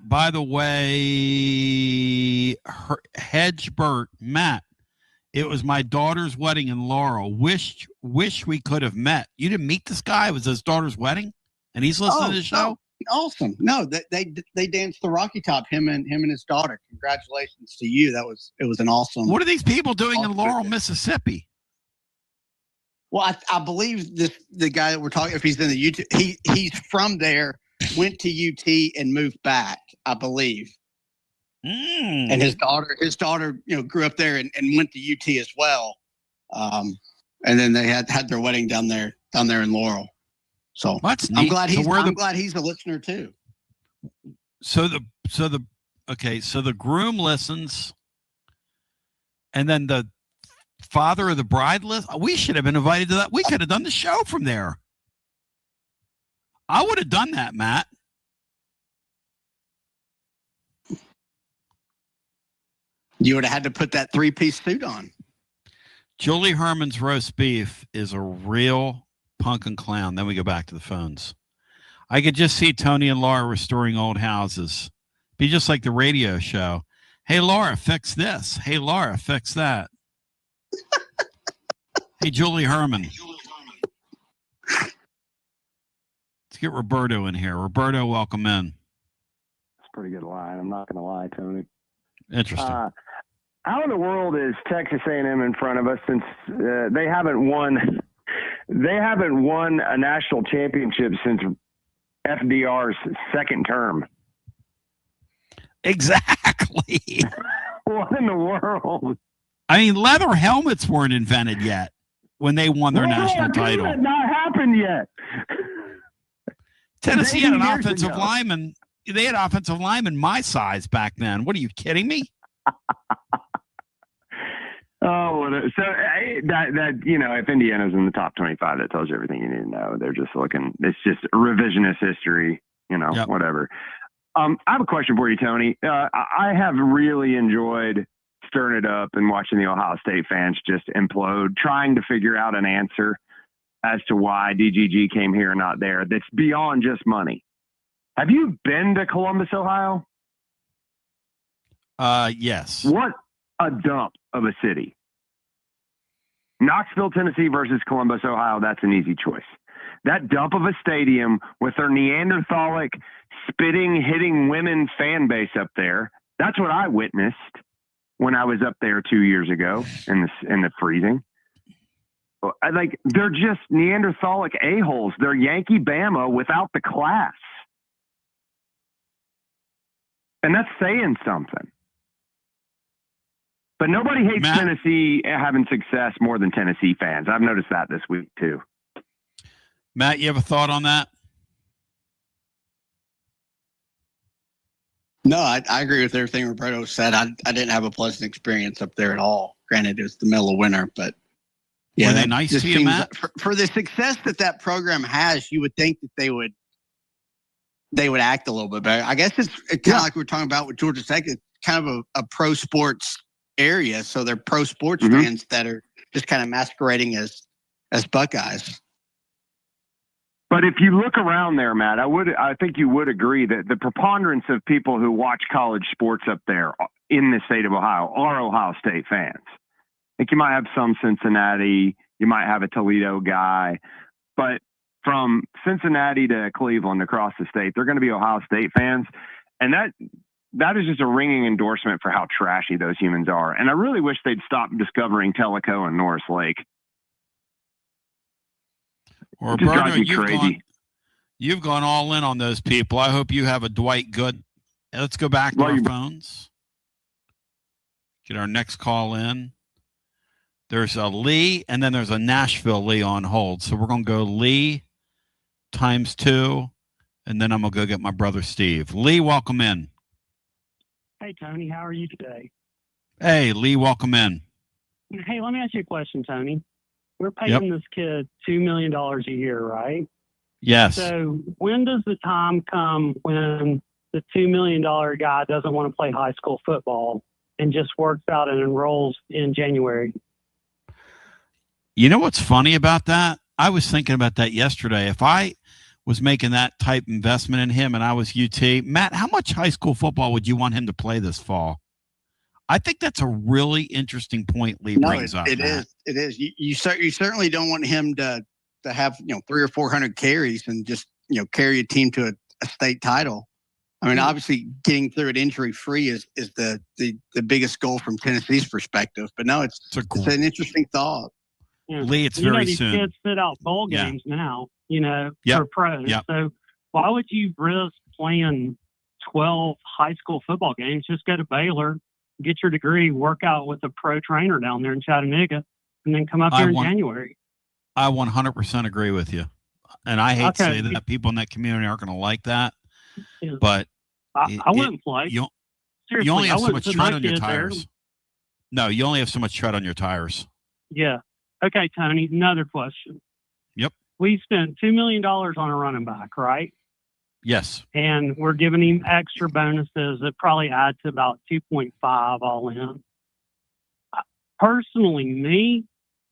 by the way, Hedgebert, Matt. It was my daughter's wedding in Laurel. Wish we could have met. You didn't meet this guy? It was his daughter's wedding, and he's listening to the show. Awesome. No, they danced the Rocky Top. Him and his daughter. Congratulations to you. It was an awesome. What are these people doing in Laurel, Mississippi? Well, I believe the guy that we're talking, if he's in the UT, he's from there, went to UT and moved back, I believe. And his daughter, grew up there and went to UT as well. And then they had their wedding down there in Laurel. So that's I'm neat. glad he's a listener too. So the groom listens, and then the father of the bride list. We should have been invited to that. We could have done the show from there. I would have done that, Matt. You would have had to put that 3-piece suit on. Julie Herman's roast beef is a real punk and clown. Then we go back to the phones. I could just see Tony and Laura restoring old houses. Be just like the radio show. Hey, Laura, fix this. Hey, Laura, fix that. Hey, Julie Herman. Let's get Roberto in here. Roberto, welcome in. That's a pretty good line. I'm not going to lie, Tony. Interesting. How in the world is Texas A&M in front of us since they haven't won? They haven't won a national championship since FDR's second term. Exactly. What in the world? I mean, leather helmets weren't invented yet when they won their national title. That not happened yet. Tennessee had an offensive lineman. They had offensive linemen my size back then. What are you kidding me? So that if Indiana's in the top 25, that tells you everything you need to know. They're just looking. It's just revisionist history. Whatever. I have a question for you, Tony. I have really enjoyed stirring it up and watching the Ohio State fans just implode, trying to figure out an answer as to why DGG came here and not there. That's beyond just money. Have you been to Columbus, Ohio? Yes. What a dump of a city. Knoxville, Tennessee versus Columbus, Ohio. That's an easy choice. That dump of a stadium with their Neanderthalic spitting, hitting women fan base up there. That's what I witnessed when I was up there 2 years ago in the freezing. They're just Neanderthalic a-holes. They're Yankee Bama without the class. And that's saying something. But nobody hates Tennessee having success more than Tennessee fans. I've noticed that this week too. Matt, you have a thought on that? No, I agree with everything Roberto said. I didn't have a pleasant experience up there at all. Granted, it was the middle of winter, but yeah, were they nice to you, Matt? For the success that program has, you would think that they would act a little bit better. I guess it's kind of like we were talking about with Georgia Tech. It's kind of a pro sports area, so they're pro sports fans that are just kind of masquerading as Buckeyes. But if you look around there, Matt, I think you would agree that the preponderance of people who watch college sports up there in the state of Ohio are Ohio State fans. I think you might have some Cincinnati, you might have a Toledo guy, but from Cincinnati to Cleveland across the state, they're going to be Ohio State fans. And that is just a ringing endorsement for how trashy those humans are. And I really wish they'd stop discovering Tellico and Norris Lake. Or Roberto, you've gone all in on those people. I hope you have a Dwight Good. Let's go back to our phones. Get our next call in. There's a Lee, and then there's a Nashville Lee on hold. So we're going to go Lee times 2, and then I'm going to go get my brother Steve. Lee, welcome in. Hey, Tony. How are you today? Hey, Lee, welcome in. Hey, let me ask you a question, Tony. We're paying this kid $2 million a year, right? Yes. So when does the time come when the $2 million guy doesn't want to play high school football and just works out and enrolls in January? You know what's funny about that? I was thinking about that yesterday. If I was making that type investment in him and I was UT, Matt, how much high school football would you want him to play this fall? I think that's a really interesting point Lee brings up. It is. You certainly don't want him to have 300 or 400 carries and just carry a team to a state title. I mean, obviously, getting through it injury free is the biggest goal from Tennessee's perspective. But no, it's an interesting thought. Lee, it's you know, very these soon. kids sit out bowl Yeah. games now, you know, Yep. for pros. Yep. So why would you risk playing 12 high school football games? Just go to Baylor, get your degree, work out with a pro trainer down there in Chattanooga, and then come up here in January. I 100% agree with you. And I hate to Okay. say that people in that community aren't going to like that, Yeah. but I wouldn't play. you Seriously, only I have so wouldn't much put my tread on your kid there. tires. No, you only have so much tread on your tires. Yeah. Okay, Tony, another question. Yep. We spent $2 million on a running back, right? Yes. And we're giving him extra bonuses that probably add to about 2.5 all in. Personally, me,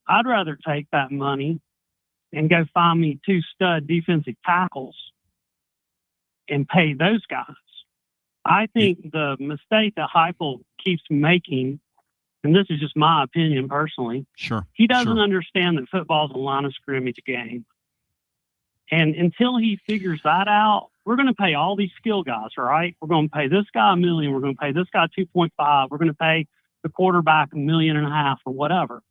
I'd rather take that money and go find me 2 stud defensive tackles and pay those guys. I think the mistake that Heupel keeps making, and this is just my opinion personally, Sure. he doesn't understand that football is a line of scrimmage game. And until he figures that out, we're going to pay all these skill guys, right? We're going to pay this guy $1 million. We're going to pay this guy 2.5. We're going to pay the quarterback $1.5 million or whatever.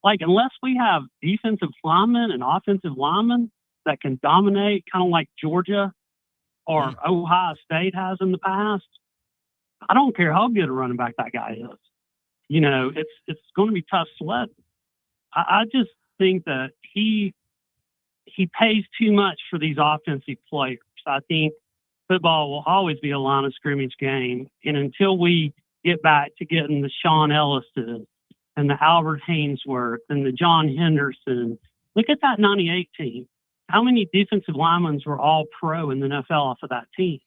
Like, unless we have defensive linemen and offensive linemen that can dominate, kind of like Georgia or Ohio State has in the past, I don't care how good a running back that guy is. You know, it's going to be tough sledding. I just think that he pays too much for these offensive players. I think football will always be a line of scrimmage game. And until we get back to getting the Sean Ellises and the Albert Hainsworth and the John Henderson, look at that 98 team. How many defensive linemen were all pro in the NFL off of that team?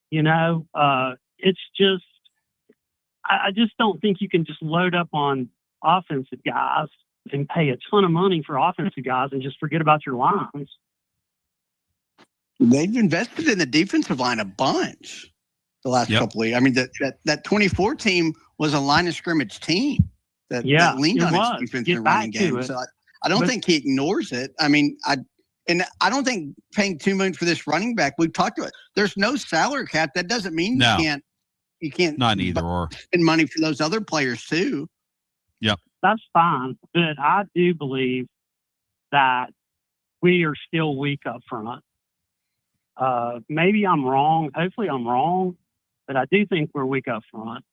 You know, it's just, I just don't think you can just load up on offensive guys and pay a ton of money for offensive guys and just forget about your lines. They've invested in the defensive line a bunch the last couple of years. I mean, that 24 team was a line of scrimmage team that leaned on its defense and running game. So I don't think he ignores it. I mean, I don't think paying $2 million for this running back, we've talked about it. There's no salary cap. That doesn't mean you can't not either or spend money for those other players too. Yep. That's fine. But I do believe that we are still weak up front. Maybe I'm wrong. Hopefully I'm wrong, but I do think we're weak up front.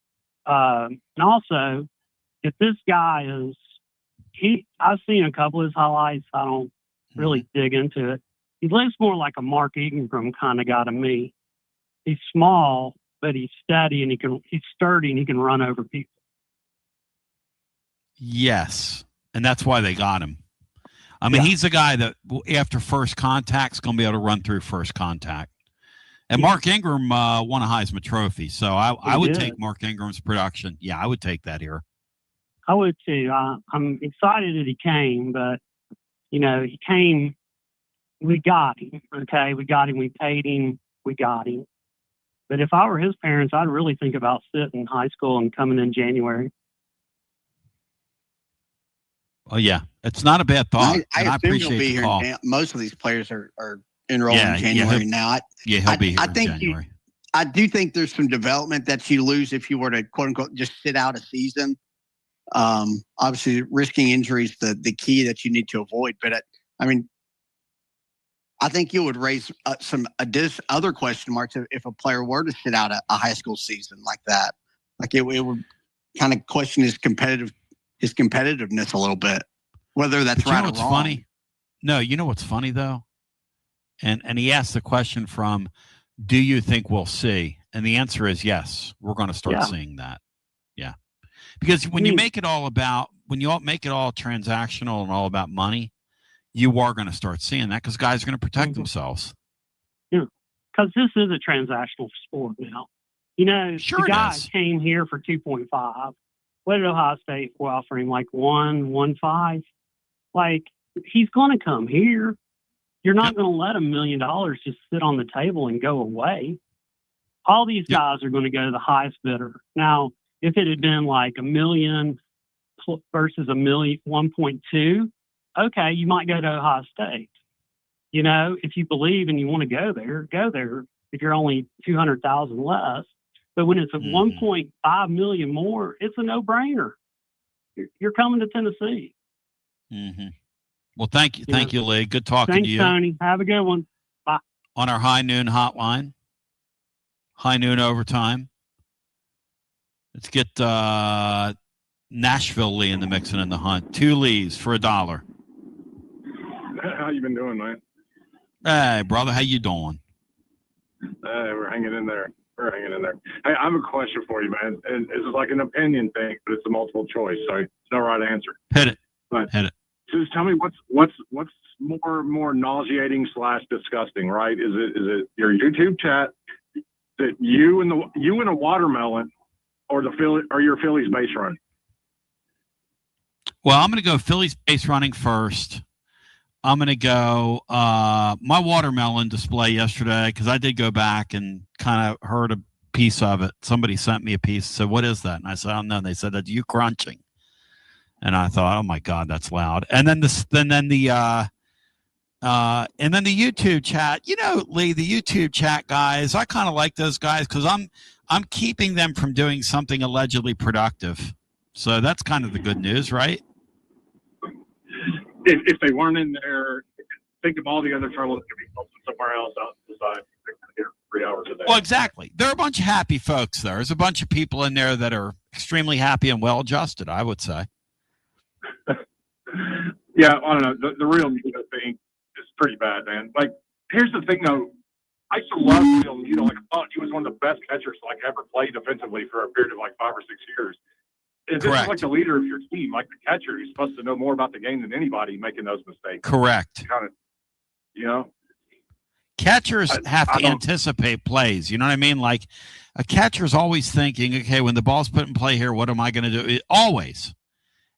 And also, if this guy I've seen a couple of his highlights. I don't really dig into it. He looks more like a Mark Ingram kind of guy to me. He's small, but he's steady and he's sturdy and he can run over people. Yes. And that's why they got him. I mean, he's a guy that after first contact is going to be able to run through first contact. And Mark Ingram won a Heisman Trophy. So I would take Mark Ingram's production. Yeah, I would take that here. I would too. I'm excited that he came, but, you know, he came, we got him, okay? We got him, we paid him, we got him. But if I were his parents, I'd really think about sitting in high school and coming in January. Oh, yeah. It's not a bad thought. I appreciate he'll be here. call. Most of these players are enrolled in January now. He'll be here in January. I do think there's some development that you lose if you were to, quote unquote, just sit out a season. Obviously, risking injuries the key that you need to avoid. But I mean, I think you would raise some other question marks if a player were to sit out a high school season like that. Like it would kind of question his competitiveness a little bit, whether that's right or wrong. Funny? No, you know what's funny though, and he asked the question from, "Do you think we'll see?" And the answer is yes. We're going to start seeing that. Yeah. Because when you make it all transactional and all about money, you are going to start seeing that because guys are going to protect themselves. Yeah, because this is a transactional sport now. You know, the guy came here for 2.5. What did Ohio State offer him? Like 1.5? Like, he's going to come here. You're not going to let $1 million just sit on the table and go away. All these guys are going to go to the highest bidder. Now, if it had been like $1 million versus $1.2, okay, you might go to Ohio State. You know, if you believe and you want to go there, go there. If you're only 200,000 less, but when it's a 1.5 million more, it's a no-brainer. You're coming to Tennessee. Mm-hmm. Well, thank you, Lee. Good talking Thanks, to you. Tony. Have a good one. Bye. On our high noon hotline, high noon overtime. Let's get Nashville Lee in the mix and in the hunt. 2 Lees for $1. How you been doing, man? Hey, brother, how you doing? We're hanging in there. Hey, I have a question for you, man. And this is like an opinion thing, but it's a multiple choice, so it's no right answer. Hit it. But Hit it. Just tell me what's more nauseating / disgusting, right? Is it your YouTube chat? Is it you and a watermelon, or your Phillies base run? Well, I'm going to go Phillies base running first. I'm going to go my watermelon display yesterday, because I did go back and kind of heard a piece of it. Somebody sent me a piece, said, "What is that?" And I said, "I don't know." And they said, "That's you crunching." And I thought, "Oh my God, that's loud." And then the YouTube chat. You know, Lee, the YouTube chat guys, I kind of like those guys because I'm keeping them from doing something allegedly productive. So that's kind of the good news, right? If they weren't in there, think of all the other trouble that could be posted somewhere else out beside here 3 hours a day. Well, exactly. There are a bunch of happy folks there. There's a bunch of people in there that are extremely happy and well adjusted, I would say. Yeah, I don't know. The real Muto thing is pretty bad, man. Like, here's the thing, though. I used to love Real Muto. Like, I thought he was one of the best catchers ever played defensively for a period of 5 or 6 years. And this is like the leader of your team, like the catcher. He's supposed to know more about the game than anybody making those mistakes. Correct. Kind of, Catchers have to anticipate plays. You know what I mean? Like, a catcher's always thinking, okay, when the ball's put in play here, what am I going to do? Always.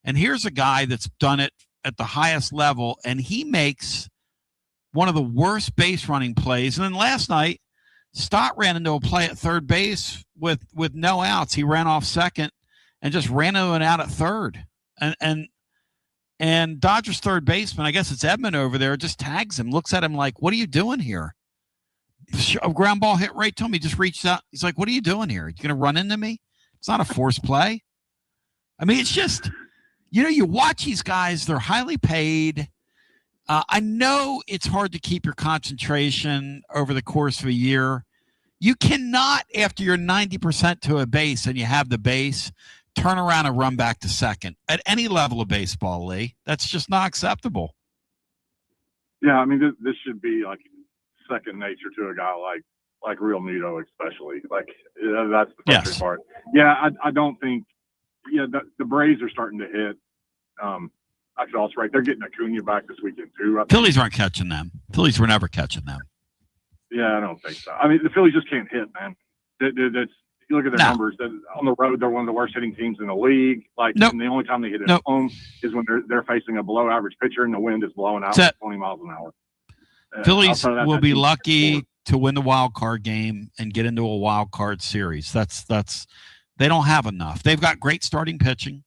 And here's a guy that's done it at the highest level, and he makes one of the worst base running plays. And then last night, Stott ran into a play at third base with no outs. He ran off second and just ran into an out at third. And Dodgers third baseman, I guess it's Edman over there, just tags him, looks at him like, "What are you doing here?" A ground ball hit right to him. He just reached out. He's like, "What are you doing here? You going to run into me?" It's not a forced play. I mean, it's just, you watch these guys, they're highly paid. I know it's hard to keep your concentration over the course of a year. You cannot, after you're 90% to a base and you have the base, turn around and run back to second at any level of baseball, Lee. That's just not acceptable. Yeah, I mean, this should be like second nature to a guy like Real Muto, especially. Like, that's the frustrating part. Yeah, I don't think. Yeah, the Braves are starting to hit. Actually, also right, they're getting Acuna back this weekend too. Phillies aren't catching them. Phillies were never catching them. Yeah, I don't think so. I mean, the Phillies just can't hit, man. You look at their numbers. On the road, they're one of the worst hitting teams in the league. And the only time they hit at home is when they're facing a below average pitcher and the wind is blowing out 20 miles an hour. Phillies will be lucky to win the wild card game and get into a wild card series. That's they don't have enough. They've got great starting pitching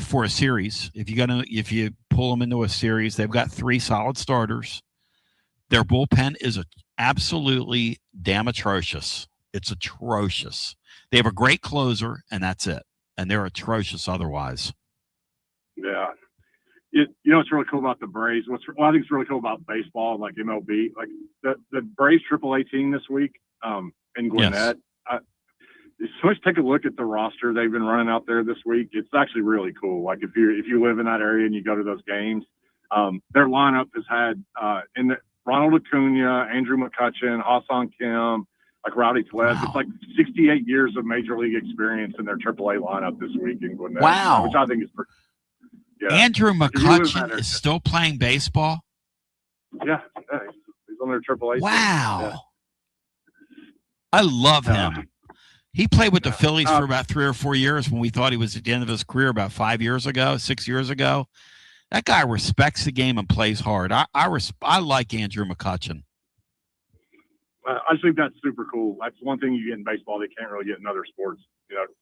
for a series. If you pull them into a series, they've got 3 solid starters. Their bullpen is absolutely damn atrocious. It's atrocious. They have a great closer, and that's it. And they're atrocious otherwise. Yeah. What's really cool about the Braves? I think it's really cool about baseball, like MLB. Like the Braves AAA team this week in Gwinnett. So let's take a look at the roster they've been running out there this week. It's actually really cool. Like if you live in that area and you go to those games, their lineup has had Ronald Acuna, Andrew McCutchen, Ha-Seong Kim, like Rowdy Tellez. Wow. It's like 68 years of major league experience in their AAA lineup this week in Gwinnett. Wow. Which I think is pretty. Yeah. Andrew McCutchen is still playing baseball? Yeah. He's on their AAA team. Wow. Yeah. I love him. He played with the Phillies for about 3 or 4 years when we thought he was at the end of his career about 6 years ago. That guy respects the game and plays hard. I like Andrew McCutchen. I just think that's super cool. That's one thing you get in baseball that you can't really get in other sports.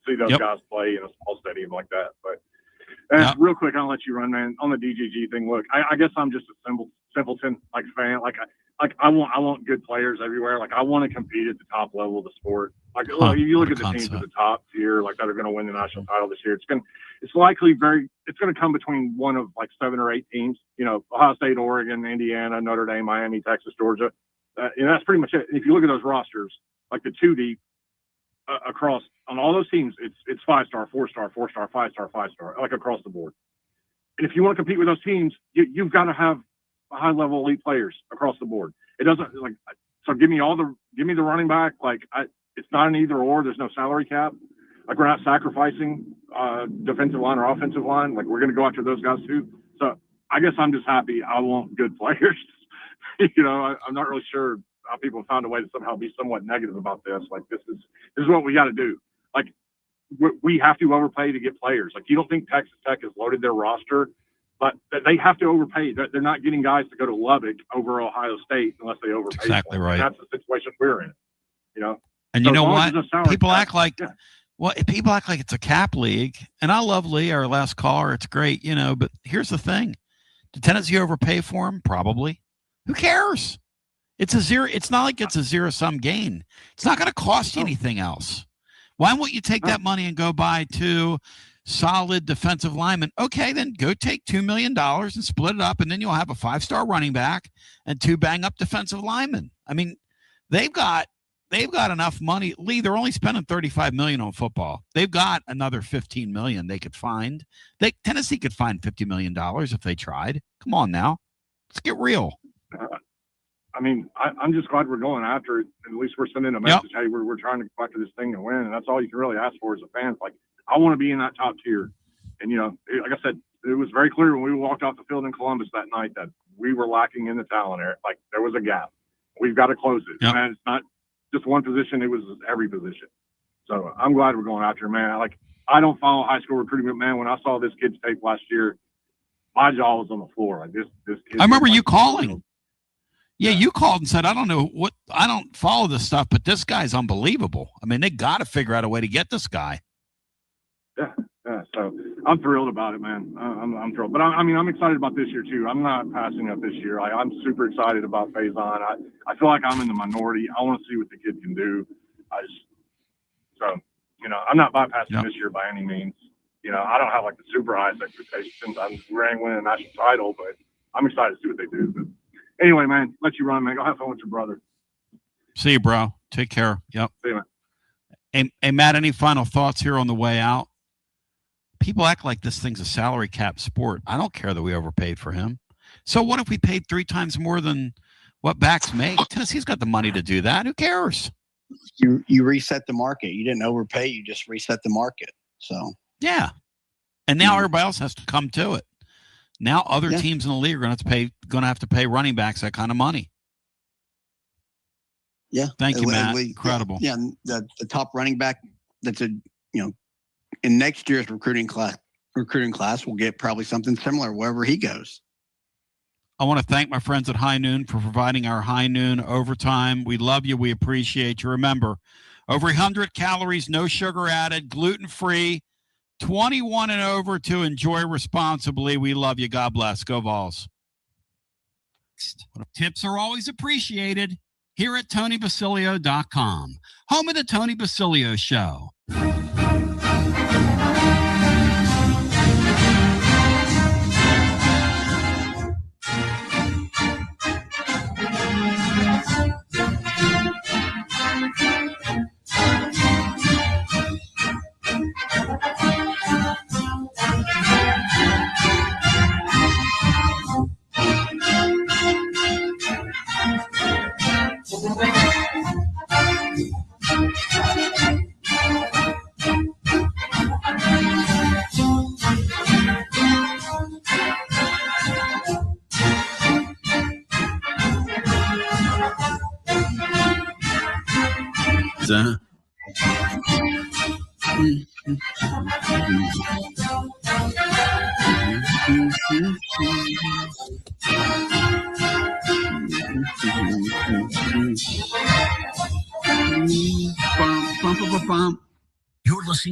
See those guys play in a small stadium like that. But real quick, I'll let you run, man. On the DGG thing, look, I guess I'm just a simpleton, like fan. Like like I want good players everywhere. Like I want to compete at the top level of the sport. Like look, if you look at the teams at the top tier, like that are going to win the national title this year, it's going to come between one of like 7 or 8 teams. You know, Ohio State, Oregon, Indiana, Notre Dame, Miami, Texas, Georgia. That's pretty much it. If you look at those rosters, like the 2 deep across on all those teams, it's 5-star, 4-star, 4-star, 5-star, 5-star, like across the board. And if you want to compete with those teams, you've got to have high level elite players across the board. It doesn't like so. Give me the running back. Like it's not an either or. There's no salary cap. Like we're not sacrificing defensive line or offensive line. Like we're going to go after those guys too. So I guess I'm just happy. I want good players. You know, I'm not really sure how people found a way to somehow be somewhat negative about this. Like this is what we got to do. Like we have to overpay to get players. Like you don't think Texas Tech has loaded their roster, but they have to overpay. They're not getting guys to go to Lubbock over Ohio State unless they overpay. Exactly right. And that's the situation we're in. You know. And you know what? People act like people act like it's a cap league, and I love Lee, our last caller. It's great, you know. But here's the thing: did Tennessee overpay for him? Probably. Who cares? It's a zero. It's not like it's a zero-sum gain. It's not going to cost you anything else. Why won't you take that money and go buy 2 solid defensive linemen? Okay, then go take $2 million and split it up, and then you'll have a 5-star running back and 2 bang-up defensive linemen. I mean, they've got enough money. Lee, they're only spending $35 million on football. They've got another $15 million they could find. Tennessee could find $50 million if they tried. Come on now, let's get real. I mean, I'm just glad we're going after it. At least we're sending a message. Hey, we're trying to go after this thing and win, and that's all you can really ask for as a fan. Like, I want to be in that top tier. And, you know, like I said, it was very clear when we walked off the field in Columbus that night that we were lacking in the talent area. Like, there was a gap. We've got to close it. Yep. And it's not just one position. It was every position. So I'm glad we're going after it, man. Like, I don't follow high school recruiting, but, man, when I saw this kid's tape last year, my jaw was on the floor. Like, this kid. I remember you calling. Yeah, you called and said, I don't follow this stuff, but this guy's unbelievable. I mean, they got to figure out a way to get this guy. Yeah. So I'm thrilled about it, man. I'm thrilled. But I'm excited about this year too. I'm not passing up this year. I'm super excited about Faison. I feel like I'm in the minority. I want to see what the kid can do. I'm not bypassing this year by any means. You know, I don't have like the super high expectations. We're going to win a national title, but I'm excited to see what they do. But anyway, man, let you run, man. Go have fun with your brother. See you, bro. Take care. Yep. See you, man. Hey, Matt, any final thoughts here on the way out? People act like this thing's a salary cap sport. I don't care that we overpaid for him. So what if we paid 3 times more than what backs make? Tennessee's got the money to do that. Who cares? You reset the market. You didn't overpay. You just reset the market. So yeah. And now everybody else has to come to it. Now other teams in the league are going to have to pay running backs that kind of money. Yeah. Thank you, Matt. Incredible. Yeah. The top running back that's in next year's recruiting class will get probably something similar wherever he goes. I want to thank my friends at High Noon for providing our High Noon overtime. We love you. We appreciate you. Remember, over 100 calories, no sugar added, gluten-free, 21 and over to enjoy responsibly. We love you. God bless. Go Vols. Tips are always appreciated here at TonyBasilio.com, home of the Tony Basilio Show. You're listening